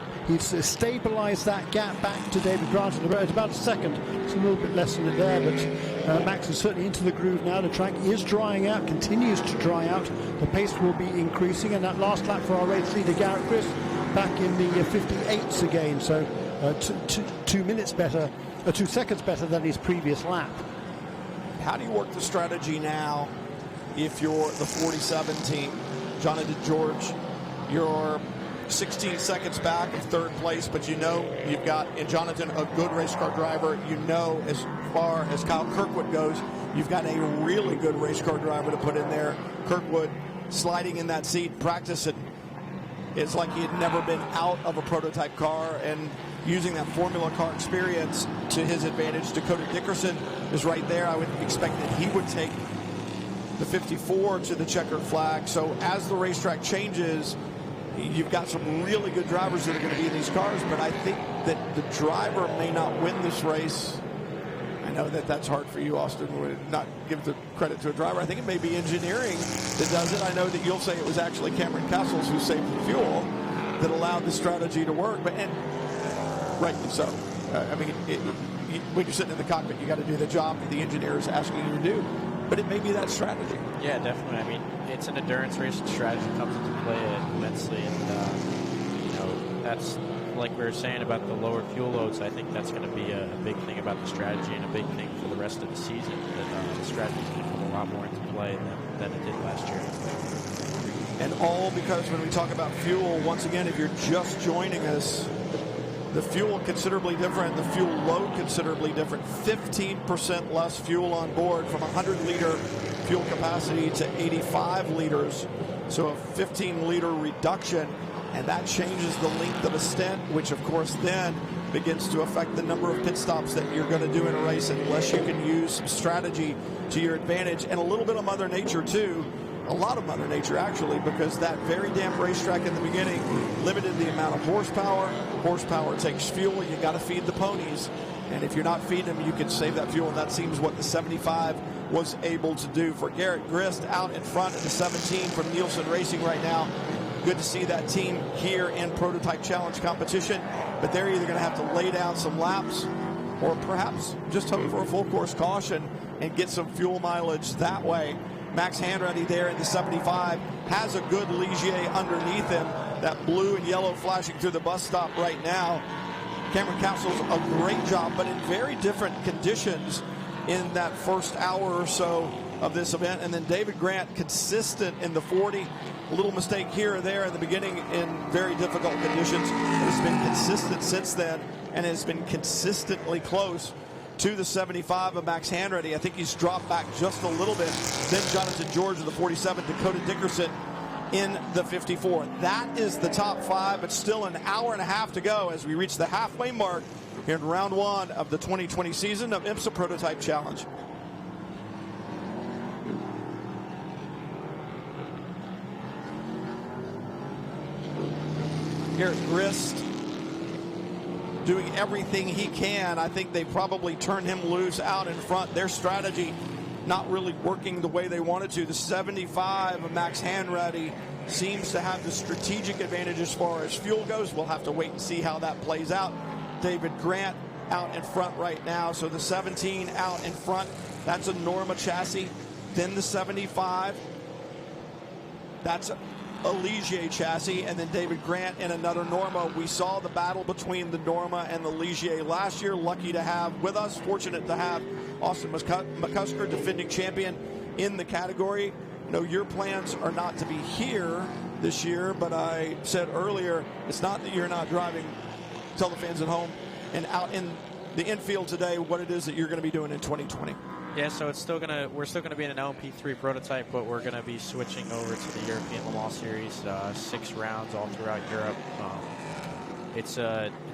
B: stabilized that gap back to David Grant at about a second. It's a little bit less than it there, but Max is certainly into the groove now. The track is drying out, continues to dry out. The pace will be increasing, and that last lap for our race leader, Garrett Grist, back in the 58s again. So 2 minutes better, 2 seconds better than his previous lap.
A: How do you work the strategy now if you're the 47 team? Jonathan George, you're 16 seconds back of third place, but you know you've got, in Jonathan, a good race car driver. You know, as far as Kyle Kirkwood goes, you've got a really good race car driver to put in there. Kirkwood sliding in that seat, practicing. It's like he had never been out of a prototype car and using that Formula car experience to his advantage. Dakota Dickerson is right there. I would expect that he would take the 54 to the checkered flag. So as the racetrack changes, you've got some really good drivers that are going to be in these cars, but I think that the driver may not win this race. I know that that's hard for you, Austin, would not give the credit to a driver. I think it may be engineering that does it. I know that you'll say it was actually Cameron Castles who saved the fuel that allowed the strategy to work, but and rightly so. I mean, when you're sitting in the cockpit, you got to do the job that the engineer is asking you to do. But it may be that strategy.
C: Yeah, definitely. I mean, it's an endurance race. Strategy comes into play immensely, and that's like we were saying about the lower fuel loads. I think that's going to be a big thing about the strategy and a big thing for the rest of the season. That the strategy is going to come a lot more into play than it did last year.
A: And all because when we talk about fuel, once again, if you're just joining us, the fuel considerably different, the fuel load considerably different. 15% less fuel on board from 100-liter fuel capacity to 85 liters. So a 15-liter reduction, and that changes the length of a stint, which of course then begins to affect the number of pit stops that you're going to do in a race unless you can use some strategy to your advantage. And a little bit of Mother Nature too. A lot of Mother Nature, actually, because that very damp racetrack in the beginning limited the amount of horsepower. Horsepower takes fuel. You got to feed the ponies. And if you're not feeding them, you can save that fuel. And that seems what the 75 was able to do. For Garrett Grist out in front of the 17 from Nielsen Racing right now. Good to see that team here in Prototype Challenge competition. But they're either going to have to lay down some laps or perhaps just hope for a full course caution and get some fuel mileage that way. Max Hanratty there in the 75 has a good Ligier underneath him. That blue and yellow flashing through the bus stop right now. Cameron Castle's a great job, but in very different conditions in that first hour or so of this event. And then David Grant consistent in the 40. A little mistake here or there in the beginning in very difficult conditions. Has been consistent since then and has been consistently close to the 75 of Max Hanratty. I think he's dropped back just a little bit. Then Jonathan George of the 47, Dakota Dickerson in the 54. That is the top five, but still an hour and a half to go as we reach the halfway mark here in round one of the 2020 season of IMSA Prototype Challenge. Garrett Grist doing everything he can. I think they probably turned him loose out in front. Their strategy not really working the way they wanted to. The 75 of Max Hanratty seems to have the strategic advantage as far as fuel goes. We'll have to wait and see how that plays out. David Grant out in front right now. So the 17 out in front. That's a Norma chassis. Then the 75. That's a Ligier chassis, and then David Grant in another Norma. We saw the battle between the Norma and the Ligier last year. Lucky to have with us, fortunate to have Austin McCusker, defending champion in the category. You know, your plans are not to be here this year, but I said earlier, it's not that you're not driving. Tell the fans at home and out in the infield today what it is that you're going to be doing in 2020.
C: Yeah, so we're still gonna be in an LMP3 prototype, but we're gonna be switching over to the European Le Mans Series, 6 rounds all throughout Europe. It's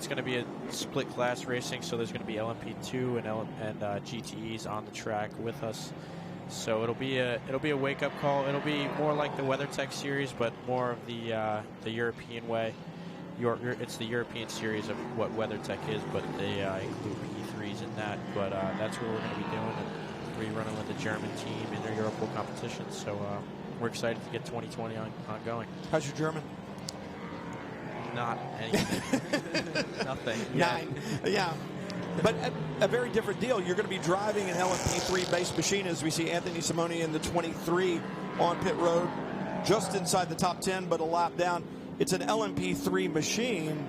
C: gonna be a split class racing, so there's gonna be LMP2 and GTEs on the track with us. So it'll be a wake up call. It'll be more like the WeatherTech series, but more of the European way. It's the European series of what WeatherTech is, but they include P3s in that. But that's what we're going to be doing. And rerunning with the German team in their Europol competition. So we're excited to get 2020 ongoing.
A: How's your German?
C: Not anything. Nothing.
A: 9. Yeah. But a very different deal. You're going to be driving an LMP3-based machine, as we see Anthony Simone in the 23 on pit road, just inside the top 10, but a lap down. It's an LMP3 machine,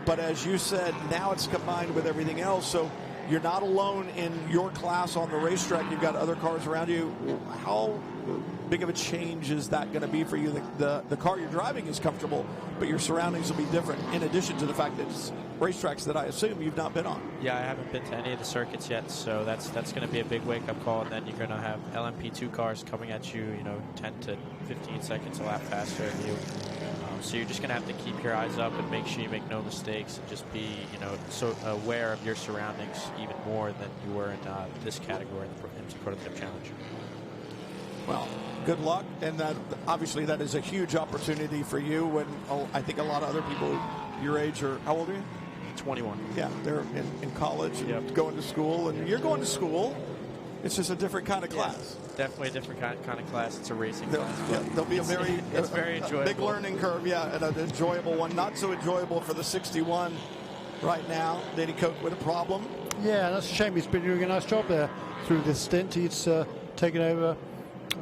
A: but as you said, now it's combined with everything else. So you're not alone in your class on the racetrack. You've got other cars around you. How big of a change is that going to be for you? The car you're driving is comfortable, but your surroundings will be different, in addition to the fact that it's racetracks that I assume you've not been on.
C: Yeah, I haven't been to any of the circuits yet, so that's going to be a big wake-up call. And then you're going to have LMP2 cars coming at you, 10 to 15 seconds a lap faster than you. So you're just going to have to keep your eyes up and make sure you make no mistakes and just be, so aware of your surroundings even more than you were in this category, the IMSA Prototype Challenge.
A: Well, good luck, and obviously that is a huge opportunity for you when I think a lot of other people your age are, how old are you?
C: 21.
A: Yeah, they're in college and going to school, and you're going to school. It's just a different kind of class.
C: Definitely a different kind of class. It's a racing class.
A: Yeah, there'll be
C: it's very enjoyable.
A: Big learning curve, and an enjoyable one. Not so enjoyable for the 61 right now. Danny Koch with a problem.
B: Yeah, that's a shame. He's been doing a nice job there through this stint. He's taken over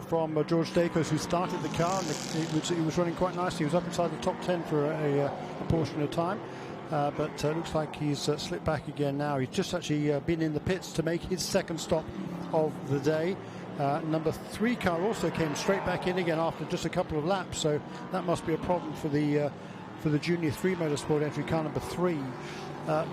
B: from George Dacos, who started the car, and he was running quite nicely. He was up inside the top 10 for a portion of time. But looks like he's slipped back again now. He's just actually been in the pits to make his second stop of the day. Number 3 car also came straight back in again after just a couple of laps, so that must be a problem for the Junior 3 Motorsport entry, car number 3.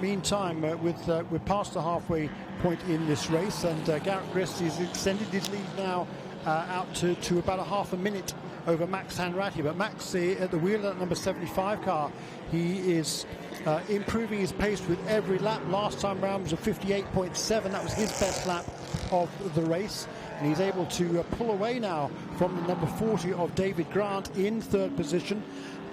B: Meantime, we're past the halfway point in this race, and Garrett Grist has extended his lead now out to about a half a minute over Max Hanratty. But Max at the wheel of that number 75 car, he is improving his pace with every lap. Last time round was a 58.7. That was his best lap of the race. And he's able to pull away now from the number 40 of David Grant in 3rd position.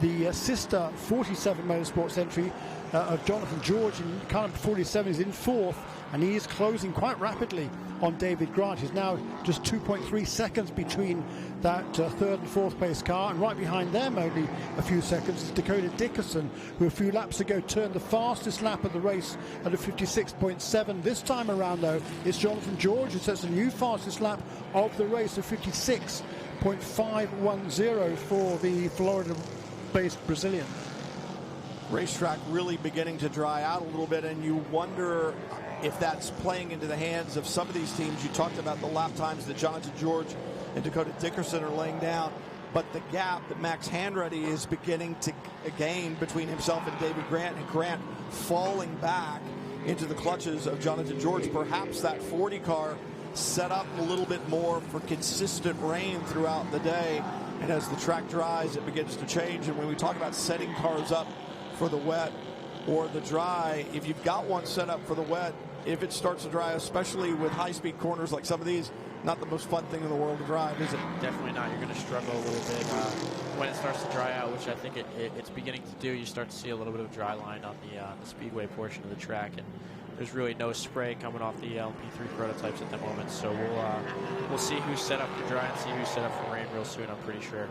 B: The sister 47 Motorsports entry of Jonathan George in car number 47 is in 4th, and he is closing quite rapidly on David Grant. He's now just 2.3 seconds between that 3rd and 4th place car, and right behind them only a few seconds is Dakota Dickerson, who a few laps ago turned the fastest lap of the race at a 56.7. This time around, though, it's Jonathan George who sets the new fastest lap of the race of 56.510 for the Florida-based Brazilian.
A: Racetrack really beginning to dry out a little bit, and you wonder if that's playing into the hands of some of these teams. You talked about the lap times that Jonathan George and Dakota Dickerson are laying down, but the gap that Max Hanratty is beginning to gain between himself and David Grant, and Grant falling back into the clutches of Jonathan George. Perhaps that 40 car set up a little bit more for consistent rain throughout the day, and as the track dries, it begins to change. And when we talk about setting cars up for the wet or the dry, if you've got one set up for the wet, if it starts to dry, especially with high-speed corners like some of these, not the most fun thing in the world to drive, is it?
C: Definitely not. You're going to struggle a little bit when it starts to dry out, which I think it's beginning to do. You start to see a little bit of a dry line on the Speedway portion of the track, and there's really no spray coming off the LMP3 prototypes at the moment. So we'll see who's set up for dry and see who's set up for rain real soon, I'm pretty sure.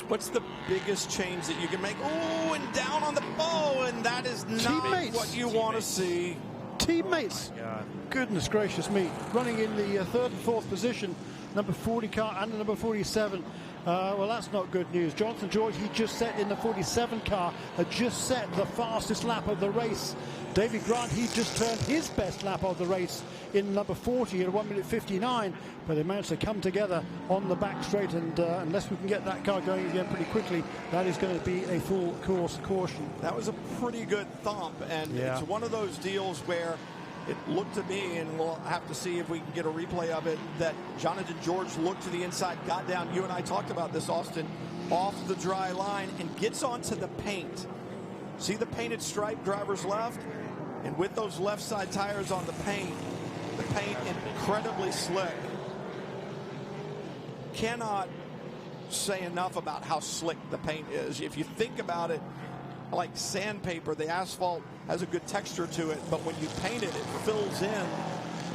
A: What's the biggest change that you can make? Oh, and down on the bow, and that is not what you want to see.
B: Teammates.
C: Oh God.
B: Goodness gracious me. Running in the 3rd and 4th position, number 40 car and the number 47. Well, that's not good news. Jonathan George, he just set in the 47 car, had just set the fastest lap of the race. David Grant, he just turned his best lap of the race in number 40 at 1 minute 59, but they managed to come together on the back straight, and unless we can get that car going again pretty quickly, that is going to be a full course caution.
A: That was a pretty good thump, and it's one of those deals where it looked to me, and we'll have to see if we can get a replay of it, that Jonathan George looked to the inside, got down, you and I talked about this, Austin, off the dry line and gets onto the paint. See the painted stripe, driver's left? And with those left side tires on the paint incredibly slick. Cannot say enough about how slick the paint is. If you think about it, like sandpaper, the asphalt has a good texture to it, but when you paint it, it fills in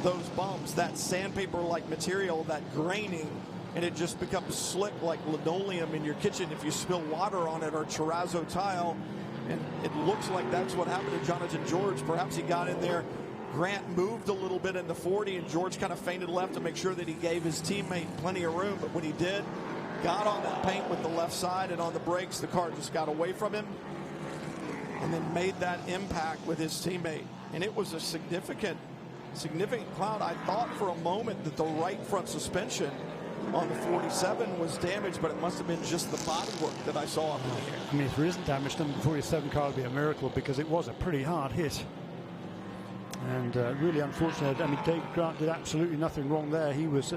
A: those bumps, that sandpaper-like material, that graining, and it just becomes slick like linoleum in your kitchen if you spill water on it, or terrazzo tile. And it looks like that's what happened to Jonathan George. Perhaps he got in there. Grant moved a little bit in the 40, and George kind of feinted left to make sure that he gave his teammate plenty of room. But when he did, got on that paint with the left side, and on the brakes, the car just got away from him and then made that impact with his teammate. And it was a significant cloud. I thought for a moment that the right front suspension on the 47 was damaged, but it must have been just the bodywork that I saw up in the air.
B: I mean, if there isn't damage, then the 47 car would be a miracle, because it was a pretty hard hit. And really unfortunate. I mean, David Grant did absolutely nothing wrong there. He was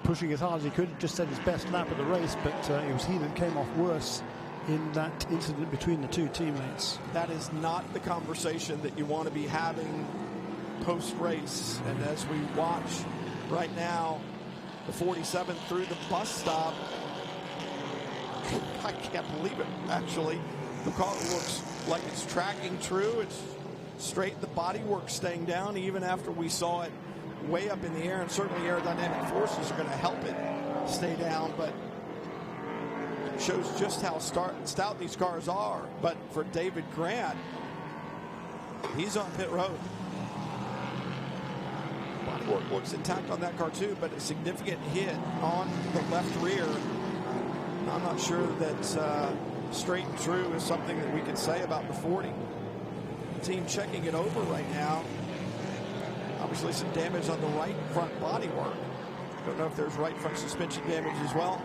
B: pushing as hard as he could, just set his best lap of the race, but it was he that came off worse in that incident between the two teammates.
A: That is not the conversation that you want to be having post-race. And as we watch right now, the 47 through the bus stop, I can't believe it, actually. The car looks like it's tracking true. It's straight. The bodywork staying down even after we saw it way up in the air, and certainly aerodynamic forces are going to help it stay down, but it shows just how stout these cars are. But for David Grant, he's on pit road. Bodywork looks intact on that car too, but a significant hit on the left rear. I'm not sure that straight and true is something that we can say about the 40. The team checking it over right now. Obviously some damage on the right front bodywork. Don't know if there's right front suspension damage as well.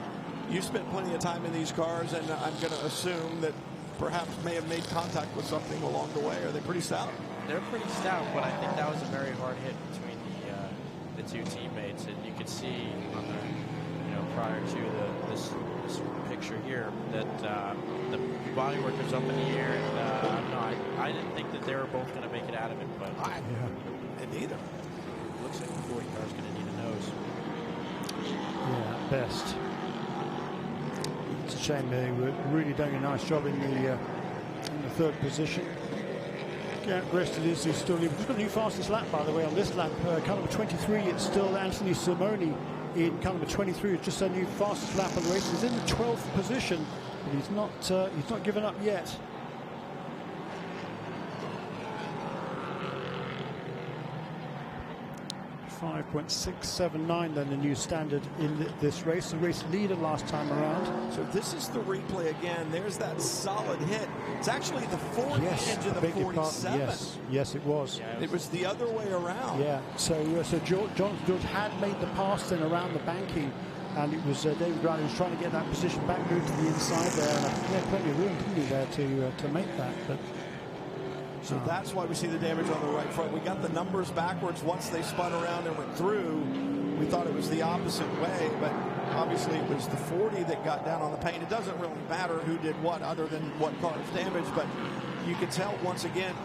A: You spent plenty of time in these cars, and I'm going to assume that perhaps may have made contact with something along the way. Are they pretty stout?
C: They're pretty stout, but I think that was a very hard hit between the two teammates, and you could see on the prior to this picture here that the bodywork was up in the air, and I didn't think that they were both going to make it out of it, but
A: and neither.
C: Looks like the 40 car is going to need a nose.
B: Yeah, at best. It's a shame they were really doing a nice job in the third position. Garrett Grested is still leading. He's got the new fastest lap, by the way, on this lap. Car number 23, it's still Anthony Simoni in car number 23. It's just a new fastest lap of the race. He's in the 12th position, but he's not given up yet. 5.679 then the new standard in this race. The race leader last time around.
A: So this is the replay again. There's that solid hit. It's actually the 40 into the 47.
B: Yes, it was.
A: It was the other way around.
B: Yeah. So Jonathan George had made the pass then around the banking, and it was David Grant who was trying to get that position back, moved to the inside there, and he had plenty of room, didn't he, there to make that. But
A: so that's why we see the damage on the right front. We got the numbers backwards once they spun around and went through. We thought it was the opposite way, but obviously it was the 40 that got down on the paint. It doesn't really matter who did what other than what car is damaged, but you can tell once again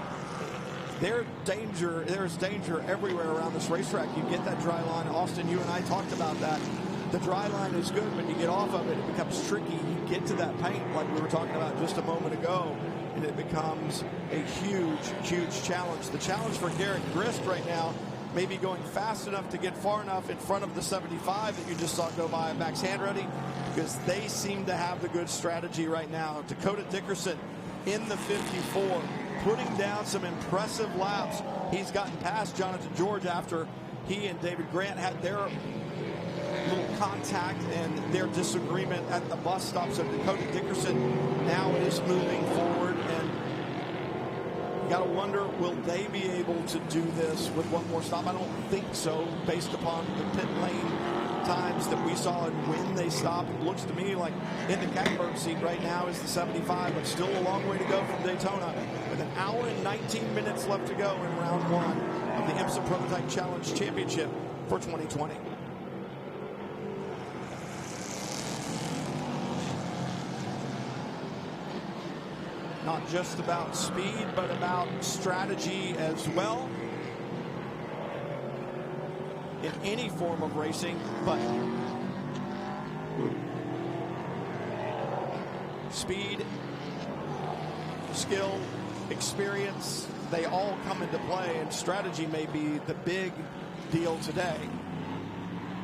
A: there's danger everywhere around this racetrack. You get that dry line. Austin, you and I talked about that. The dry line is good, but you get off of it, it becomes tricky. You get to that paint like we were talking about just a moment ago, and it becomes a huge challenge. The challenge for Garrett Grist right now may be going fast enough to get far enough in front of the 75 that you just saw go by Max Handretti, because they seem to have the good strategy right now. Dakota Dickerson in the 54, putting down some impressive laps. He's gotten past Jonathan George after he and David Grant had their little contact and their disagreement at the bus stop. So Dakota Dickerson now is moving forward, and you got to wonder, will they be able to do this with one more stop? I don't think so, based upon the pit lane times that we saw and when they stopped. It looks to me like in the catbird seat right now is the 75, but still a long way to go from Daytona, with an hour and 19 minutes left to go in round one of the IMSA Prototype Challenge Championship for 2020. Not just about speed, but about strategy as well in any form of racing. But speed, skill, experience, they all come into play, and strategy may be the big deal today,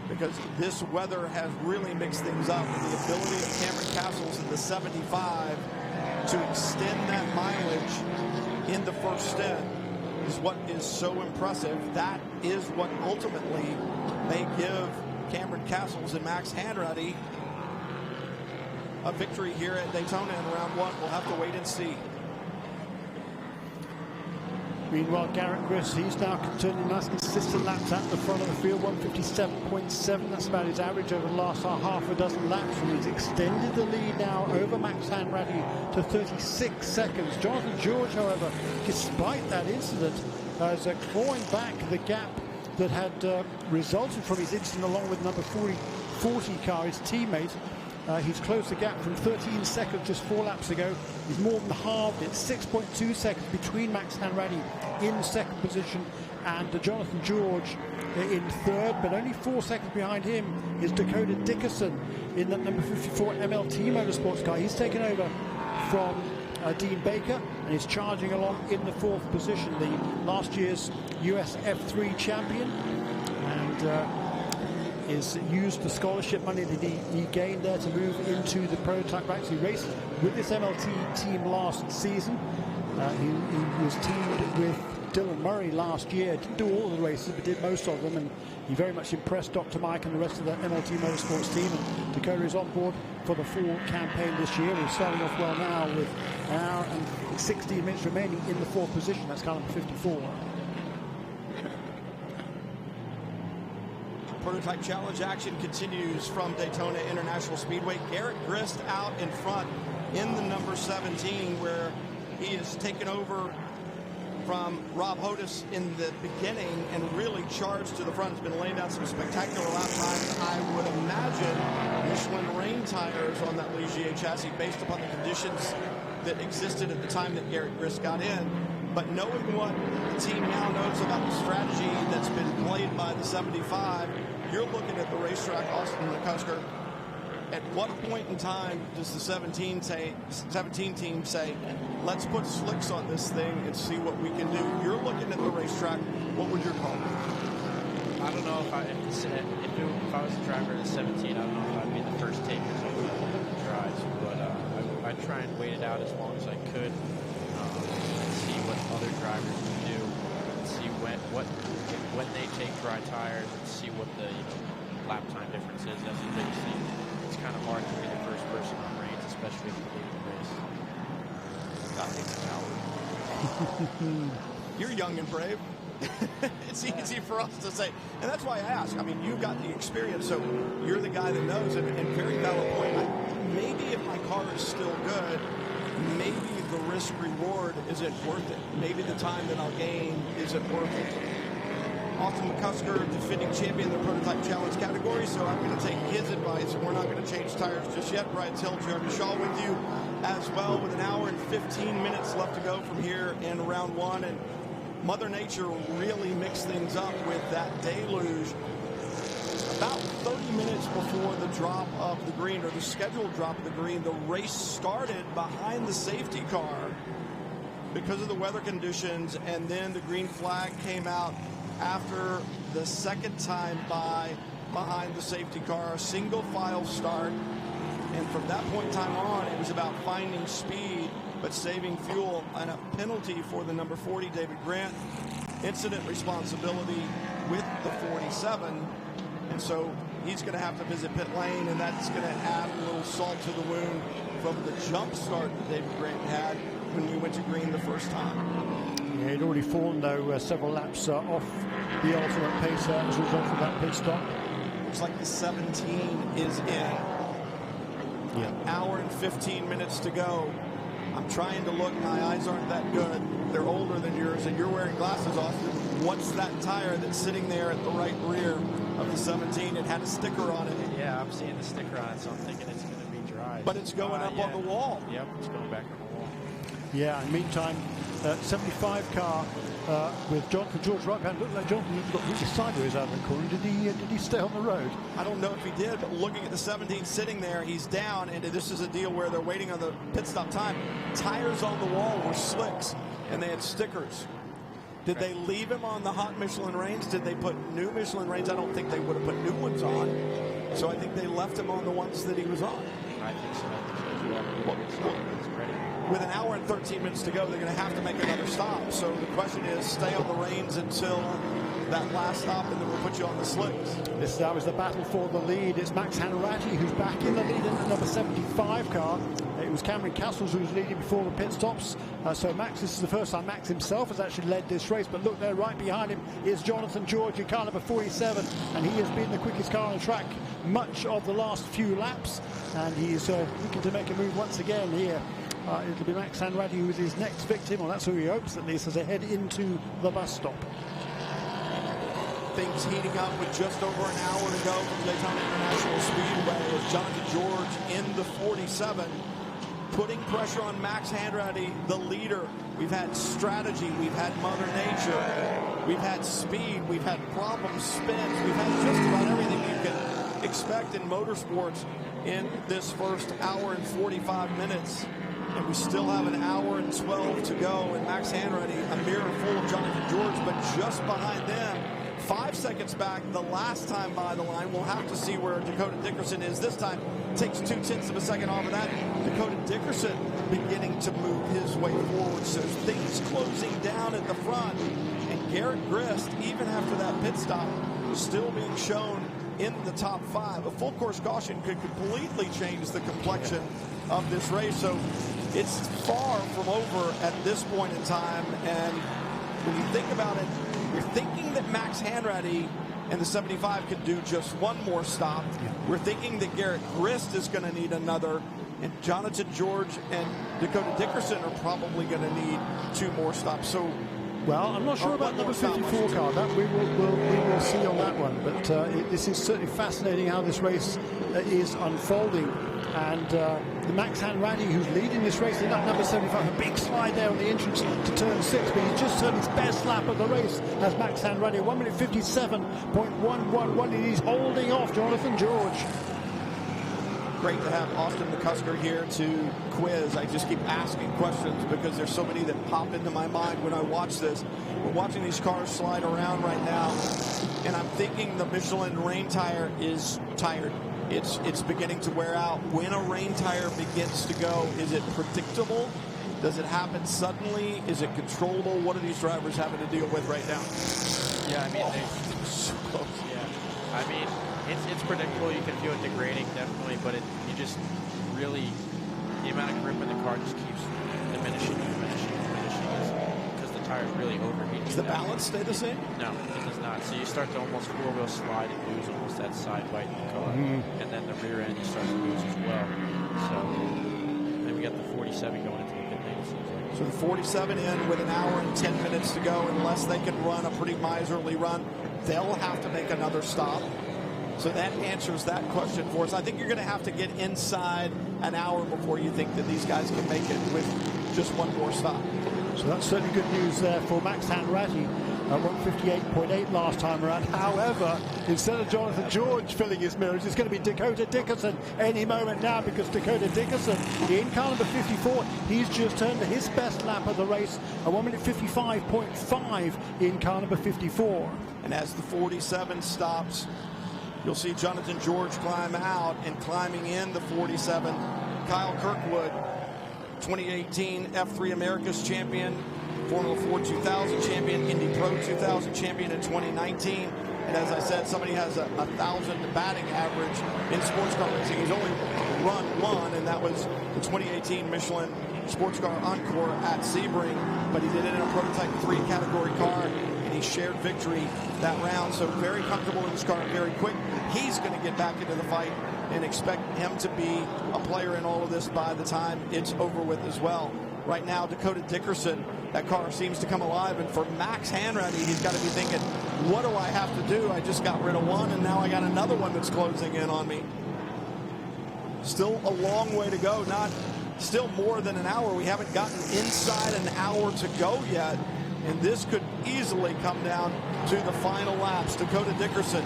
A: because this weather has really mixed things up, and the ability of Cameron Castles in the 75 to extend that mileage in the first stint is what is so impressive. That is what ultimately may give Cameron Castles and Max Handretti a victory here at Daytona in round one. We'll have to wait and see.
B: Meanwhile, Garrett Grist, he's now turning nice consistent laps at the front of the field, 157.7. That's about his average over the last half a dozen laps, and he's extended the lead now over Max Handretti to 36 seconds. Jonathan George, however, despite that incident, is clawing back the gap that had resulted from his incident along with number 40 car, his teammate. He's closed the gap from 13 seconds just 4 laps ago. He's more than halved it. 6.2 seconds between Max Handretti in second position and Jonathan George in third, but only 4 seconds behind him is Dakota Dickerson in that number 54 MLT Motorsports car. He's taken over from Dean Baker and is charging along in the 4th position, the last year's US F3 champion, and is used the scholarship money that he gained there to move into the prototype ranks. He raced with this MLT team last season. He was teamed with Dylan Murray last year. Didn't do all of the races, but did most of them, and he very much impressed Dr. Mike and the rest of the MLT Motorsports team. And Dakota is on board for the full campaign this year. We're starting off well now with an hour and 16 minutes remaining in the 4th position. That's car number 54.
A: Prototype Challenge action continues from Daytona International Speedway. Garrett Grist out in front in the number 17, where he has taken over from Rob Hodis in the beginning and really charged to the front. Has been laying down some spectacular lap times. I would imagine Michelin rain tires on that Ligier chassis based upon the conditions that existed at the time that Garrett Grist got in. But knowing what the team now knows about the strategy that's been played by the 75, you're looking at the racetrack, Austin McCusker. At what point in time does the 17 team say, let's put slicks on this thing and see what we can do? You're looking at the racetrack. What would your call be?
C: I don't know if I was a driver of the 17, I don't know if I'd be the first takers of the drives, but I'd try and wait it out as long as I could, and see what other drivers would do, and see when they take dry tires, and see what the lap time difference is. That's the biggest thing. It's kind of hard to be the first person on reins, especially if you lead the race. Gotta take the power.
A: You're young and brave. It's easy for us to say. And that's why I ask. I mean, you've got the experience, so you're the guy that knows. And very valid point. Maybe if my car is still good, maybe the risk-reward isn't worth it. Maybe the time that I'll gain isn't worth it. Austin McCusker, defending champion in the Prototype Challenge category, so I'm going to take his advice. We're not going to change tires just yet. Brian Hill, Jeremy Shaw with you as well, with an hour and 15 minutes left to go from here in round one. And Mother Nature really mixed things up with that deluge. About 30 minutes before the drop of the green, or the scheduled drop of the green, the race started behind the safety car because of the weather conditions, and then the green flag came out after the second time behind the safety car, a single file start. And from that point in time on, it was about finding speed but saving fuel, and a penalty for the number 40, David Grant. Incident responsibility with the 47. And so he's going to have to visit pit lane, and that's going to add a little salt to the wound from the jump start that David Grant had when we went to green the first time.
B: Yeah, he'd already fallen, though, several laps off the ultimate pace as a result of that pit stop.
A: Looks like the 17 is in.
B: Yeah.
A: Hour and 15 minutes to go. I'm trying to look. My eyes aren't that good. They're older than yours, and you're wearing glasses, Austin. What's that tire that's sitting there at the right rear of the 17? It had a sticker on it.
C: Yeah, I'm seeing the sticker on it, so I'm thinking it's going to be dry.
A: But it's going up on the wall.
C: Yep, it's going back on the wall.
B: Yeah, in the meantime, 75 car with Jonathan George right behind. Looked like Jonathan got really sideways out of the corner. Did he stay on the road?
A: I don't know if he did, but looking at the 17 sitting there, he's down, and this is a deal where they're waiting on the pit stop time. Tires on the wall were slicks, and they had stickers. Did they leave him on the hot Michelin reins? Did they put new Michelin reins? I don't think they would have put new ones on. So I think they left him on the ones that he was on.
C: I think so. It's ready.
A: With an hour and 13 minutes to go, they're going to have to make another stop. So the question is, stay on the reins until that last stop, and then we'll put you on the slicks.
B: This was the battle for the lead. It's Max Hanratty who's back in the lead in the number 75 car. It was Cameron Castles who was leading before the pit stops. So Max, this is the first time Max himself has actually led this race. But look there, right behind him is Jonathan George in car number 47. And he has been the quickest car on the track much of the last few laps. And he's looking to make a move once again here. It'll be Max Hanratty who is his next victim. Well, that's who he hopes, at least, as they head into the bus stop.
A: Things heating up with just over an hour to go from Daytona International Speedway, with Jonathan George in the 47, putting pressure on Max Hanratty, the leader. We've had strategy, we've had Mother Nature, we've had speed, we've had problem spins, we've had just about everything you can expect in motorsports in this first hour and 45 minutes. And we still have an hour and 12 to go, and Max Hanratty, a mirror full of Jonathan George, but just behind them, 5 seconds back the last time by the line. We'll have to see where Dakota Dickerson is this time. Takes 0.2 of a second off of that. Dakota Dickerson beginning to move his way forward. So things closing down at the front. And Garrett Grist, even after that pit stop, still being shown in the top 5. A full course caution could completely change the complexion of this race. So it's far from over at this point in time. And when you think about it, You're thinking that Max Hanratty and the 75 could do just one more stop.
B: Yeah.
A: We're thinking that Garrett Grist is going to need another, and Jonathan George and Dakota Dickerson are probably going to need 2 more stops. So,
B: well, I'm not sure about number 54 car. That we will see on that one. But this is certainly fascinating how this race is unfolding. And the Max Hanratty, who's leading this race in that number 75, a big slide there on the entrance to turn 6, but he's just turned his best lap of the race as Max Hanratty, 1 minute 57.111, and he's holding off Jonathan George.
A: Great to have Austin McCusker here to quiz. I just keep asking questions because there's so many that pop into my mind when I watch this. We're watching these cars slide around right now, and I'm thinking the Michelin rain tire is tired. It's beginning to wear out. When a rain tire begins to go, is it predictable? Does it happen suddenly? Is it controllable? What are these drivers having to deal with right now?
C: Yeah, I mean, so close. Yeah, I mean, it's predictable. You can feel it degrading, definitely, but you just really, the amount of grip in the car just keeps diminishing because the tire's really overheating.
A: Does the balance stay the same?
C: No, it does not. So you start to almost four-wheel slide and lose almost that side bite in the car. And then the rear end you start to lose as well. So then we got the 47 going into the pit lane, it seems like.
A: So the 47 in with an hour and 10 minutes to go. Unless they can run a pretty miserly run, they'll have to make another stop. So that answers that question for us. I think you're going to have to get inside an hour before you think that these guys can make it with just one more stop.
B: So that's certainly good news there for Max Hanratty. 158.8 last time around. However, instead of Jonathan George filling his mirrors, it's going to be Dakota Dickerson any moment now, because Dakota Dickerson in car number 54, he's just turned his best lap of the race, a 1 minute 55.5 in car number 54.
A: And as the 47 stops, you'll see Jonathan George climb out, and climbing in the 47, Kyle Kirkwood, 2018 F3 America's champion, Formula 4 2000 champion, Indy Pro 2000 champion in 2019. And as I said, somebody has a 1,000 batting average in sports car racing. He's only run one, and that was the 2018 Michelin Sports Car Encore at Sebring. But he did it in a prototype 3 category car, and he shared victory that round. So very comfortable in his car, very quick. He's going to get back into the fight, and expect him to be a player in all of this by the time it's over with as well. Right now, Dakota Dickerson, that car seems to come alive. And for Max Hanratty, he's got to be thinking, what do I have to do? I just got rid of one, and now I got another one that's closing in on me. Still a long way to go. Still more than an hour. We haven't gotten inside an hour to go yet. And this could easily come down to the final laps. Dakota Dickerson,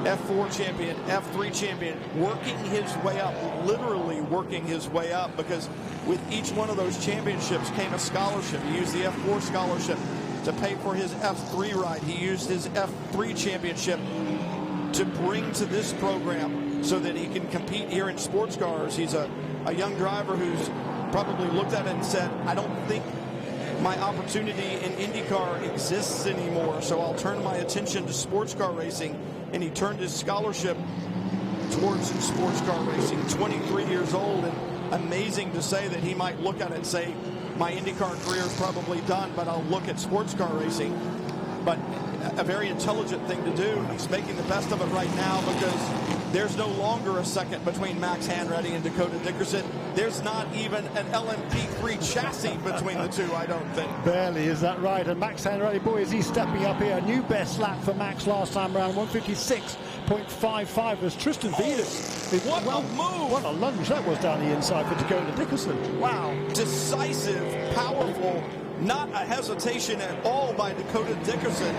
A: F4 champion, F3 champion, working his way up, literally working his way up, because with each one of those championships came a scholarship. He used the F4 scholarship to pay for his F3 ride. He used his F3 championship to bring to this program so that he can compete here in sports cars. He's a young driver who's probably looked at it and said, I don't think my opportunity in IndyCar exists anymore, so I'll turn my attention to sports car racing. And he turned his scholarship towards sports car racing, 23 years old, and amazing to say that he might look at it and say, my IndyCar career is probably done, but I'll look at sports car racing. But a very intelligent thing to do. He's making the best of it right now, because there's no longer a second between Max Hanratty and Dakota Dickerson. There's not even an LMP3 chassis between the two, I don't think.
B: Barely, is that right? And Max Hanratty, boy, is he stepping up here. A new best lap for Max last time around, 156.55 was Tristan Vidas.
A: What a move!
B: What a lunge that was down the inside for Dakota Dickerson. Wow.
A: Decisive, powerful, not a hesitation at all by Dakota Dickerson.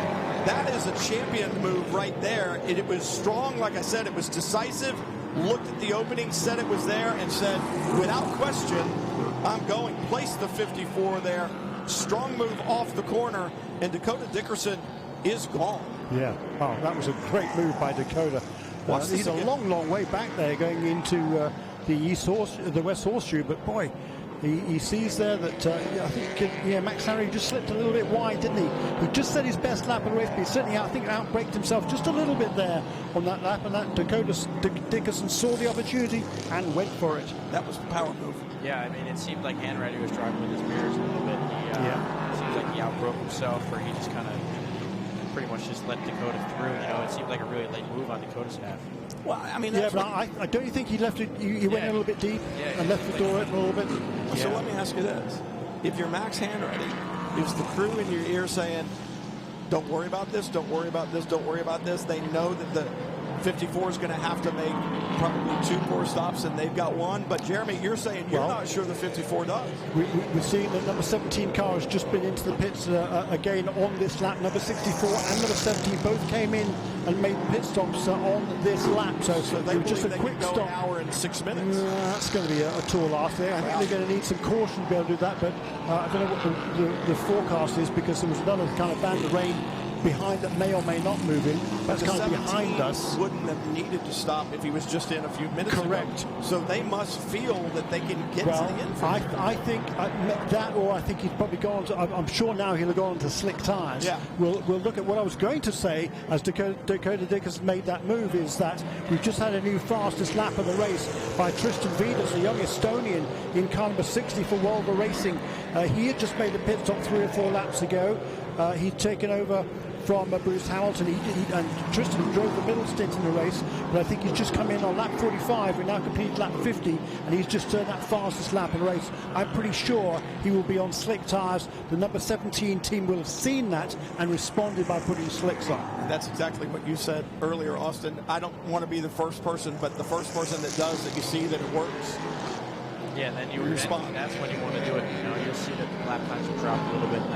A: That is a champion move right there. It was strong, like I said, it was decisive. Looked at the opening, said it was there, and said, without question, I'm going. Placed the 54 there. Strong move off the corner, and Dakota Dickerson is gone.
B: Yeah. Oh, that was a great move by Dakota. He's a long, long way back there going into the West Horseshoe, but boy, he sees there that I think Max Hanratty just slipped a little bit wide, didn't he? He just set his best lap of the race, but he certainly outbraked himself just a little bit there on that lap, and that Dickerson saw the opportunity and went for it.
A: That was the power move.
C: Yeah, I mean, it seemed like Hanratty was driving with his mirrors a little bit. It seems like he outbroke himself, or he just kind of pretty much just let Dakota through. You know, it seemed like a really late move on Dakota's half.
A: Well, I mean,
B: yeah, but I don't think he left it. He went a little bit deep and left the door open a little bit.
A: Yeah. So let me ask you this: if you're Max Hanratty, is the crew in your ear saying, "Don't worry about this. Don't worry about this. Don't worry about this"? They know that the 54 is going to have to make probably 2 more stops, and they've got 1. But Jeremy, you're saying you're not sure the 54 does.
B: We've seen that number 17 car has just been into the pits again on this lap. Number 64 and number 17 both came in and made pit stops on this lap. So
A: they
B: just a
A: they
B: quick
A: go
B: stop.
A: An hour and 6 minutes.
B: That's going to be a tall ask there. I think they're going to need some caution to be able to do that. But I don't know what the forecast is, because there was another kind of band of rain behind that may or may not move in. That's kind of behind us.
A: Wouldn't have needed to stop if he was just in a few minutes
B: Correct.
A: ago. So they must feel that they can get to the end.
B: I think that, or I think he's probably gone to, I'm sure now he'll have gone to slick tyres.
A: Yeah.
B: We'll look at what I was going to say as Dakota Dickerson made that move, is that we've just had a new fastest lap of the race by Tristan Vidas, a young Estonian in car number 60 for Volvo Racing. He had just made a pit stop 3 or 4 laps ago. He'd taken over from Bruce Hamilton. And Tristan drove the middle stint in the race, but I think he's just come in on lap 45. We now completed lap 50, and he's just turned that fastest lap in the race. I'm pretty sure he will be on slick tyres. The number 17 team will have seen that and responded by putting slicks on.
A: And that's exactly what you said earlier, Austin. I don't want to be the first person, but the first person that does that you see that it works.
C: Yeah, and then you
A: respond.
C: That's when you want to do it. You know, you'll see that the lap times will drop a little bit, and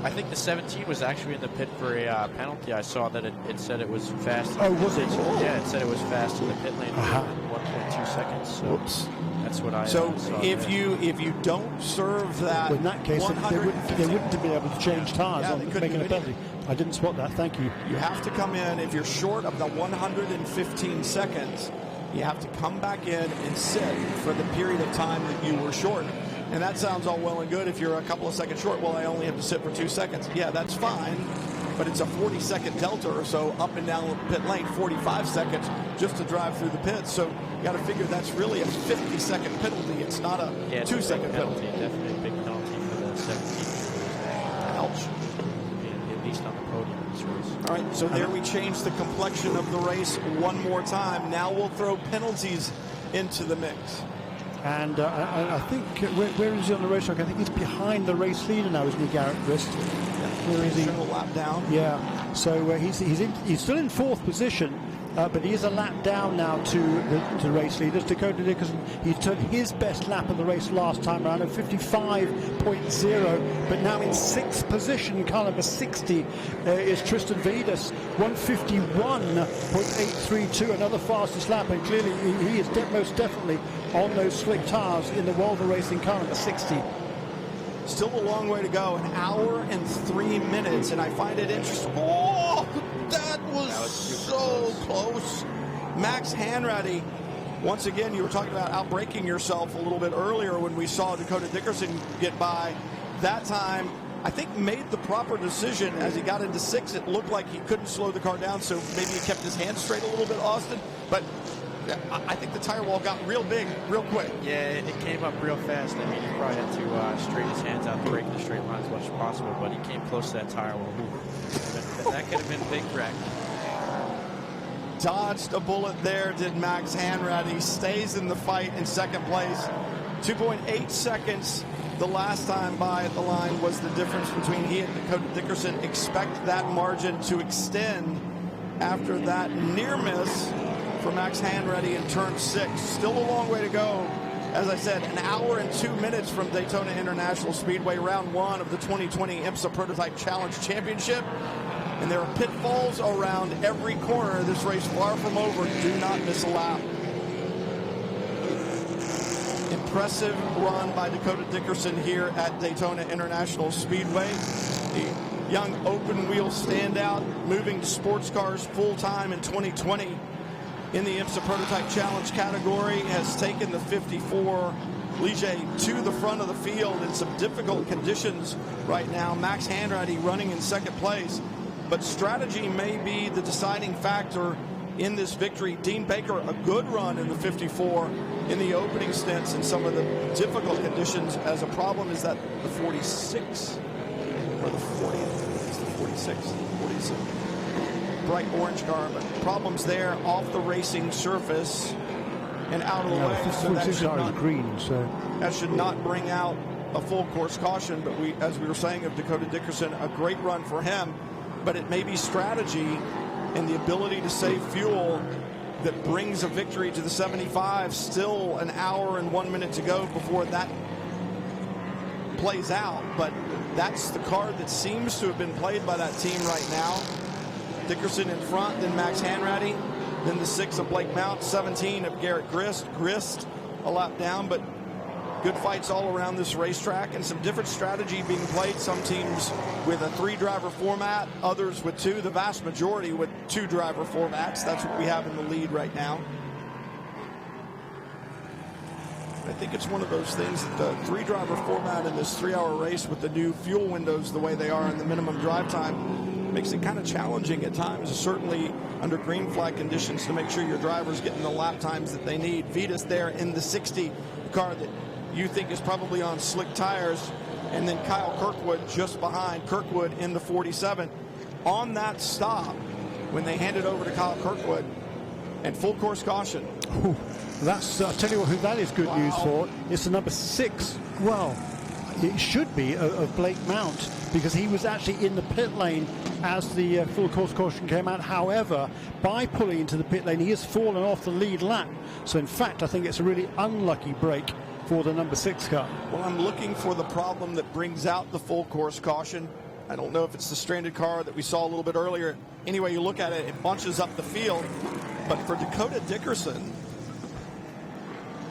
C: I think the 17 was actually in the pit for a penalty. I saw that it said it was fast.
B: Oh, was it?
C: Yeah, it said it was fast in the pit lane in 1.2 seconds. So
A: Whoops.
C: that's what I
A: So
C: saw
A: if
C: there.
A: you don't serve that,
B: Well, in that case, they wouldn't have been able to change tyres on making a penalty. I didn't spot that. Thank you.
A: You have to come in, if you're short of the 115 seconds, you have to come back in and sit for the period of time that you were short. And that sounds all well and good if you're a couple of seconds short. Well, I only have to sit for 2 seconds. Yeah, that's fine, but it's a 40-second delta or so up and down the pit lane, 45 seconds just to drive through the pits. So you got to figure that's really a 50-second penalty. It's not a 2-second penalty.
C: Definitely a big penalty for the 17.
A: Ouch.
C: At least on the podium in this race.
A: All right, so there we change the complexion of the race one more time. Now we'll throw penalties into the mix.
B: And I think, where is he on the racetrack? I think he's behind the race leader now, isn't he, Garrett Grist? Where is he?
A: A lap down.
B: Yeah. So he's still in 4th position, but he is a lap down now to the race leaders. Dakota Dickerson, he took his best lap of the race last time around at 55.0, but now in 6th position, car number 60 is Tristan Vidas, 151.832, another fastest lap, and clearly he is most definitely on those slick tyres in the Volvo Racing car number 60.
A: Still a long way to go, an hour and 3 minutes, and I find it interesting. Oh, that was so close. Max Hanratty, once again, you were talking about outbraking yourself a little bit earlier when we saw Dakota Dickerson get by. That time, I think, made the proper decision. As he got into 6, it looked like he couldn't slow the car down, so maybe he kept his hands straight a little bit, Austin. But I think the tire wall got real big, real quick.
C: Yeah, it came up real fast. I mean, he probably had to straighten his hands out, break in the straight line as much as possible, but he came close to that tire wall. That could have been a big wreck.
A: Dodged a bullet there, did Max Hanratty. Stays in the fight in 2nd place. 2.8 seconds the last time by at the line was the difference between he and Dakota Dickerson. Expect that margin to extend after that near miss for Max Hanratty in turn 6. Still a long way to go. As I said, an hour and 2 minutes from Daytona International Speedway, round 1 of the 2020 IMSA Prototype Challenge Championship. And there are pitfalls around every corner. This race far from over. Do not miss a lap. Impressive run by Dakota Dickerson here at Daytona International Speedway. The young open wheel standout, moving to sports cars full time in 2020 in the IMSA Prototype Challenge category, has taken the 54 Ligier to the front of the field in some difficult conditions right now. Max Hanratty running in 2nd place, but strategy may be the deciding factor in this victory. Dean Baker, a good run in the 54 in the opening stints in some of the difficult conditions. As a problem is that the 46 or the 40th, it's the 46th, 46th. Bright orange car, but problems there off the racing surface and out of the way.
B: So
A: that should not bring out a full course caution, but as we were saying of Dakota Dickerson, a great run for him, but it may be strategy and the ability to save fuel that brings a victory to the 75. Still an hour and 1 minute to go before that plays out, but that's the card that seems to have been played by that team right now. Dickerson in front, then Max Hanratty, then the 6 of Blake Mount, 17 of Garrett Grist a lap down, but good fights all around this racetrack and some different strategy being played. Some teams with a 3-driver format, others with 2, the vast majority with 2-driver formats. That's what we have in the lead right now. I think it's one of those things that the 3-driver format in this 3-hour race with the new fuel windows the way they are and the minimum drive time makes it kind of challenging at times, certainly under green flag conditions, to make sure your driver's getting the lap times that they need. Vitas there in the 60 car that you think is probably on slick tires, and then Kyle Kirkwood just behind. Kirkwood in the 47. On that stop, when they hand it over to Kyle Kirkwood, and full course caution.
B: Ooh, that's, I'll tell you who that is good news for. It's the number 6. Well, it should be of Blake Mount, because he was actually in the pit lane as the full course caution came out. However, by pulling into the pit lane, he has fallen off the lead lap. So in fact, I think it's a really unlucky break for the number 6 car.
A: Well, I'm looking for the problem that brings out the full course caution. I don't know if it's the stranded car that we saw a little bit earlier. Anyway, you look at it, it bunches up the field. But for Dakota Dickerson,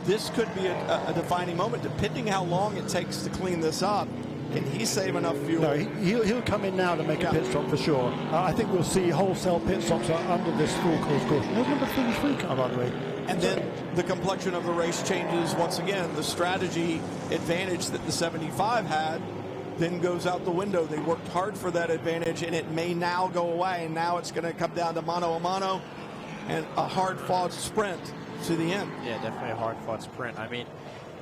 A: this could be a defining moment, depending how long it takes to clean this up. Can he save enough fuel?
B: No, he'll come in now to make a pit stop for sure. I think we'll see wholesale pit stops under this full course caution. There's number 33 car, by the way.
A: And then the complexion of the race changes once again. The strategy advantage that the 75 had then goes out the window. They worked hard for that advantage, and it may now go away. And now it's going to come down to mano a mano and a hard-fought sprint to the end.
C: Yeah, definitely a hard-fought sprint. I mean,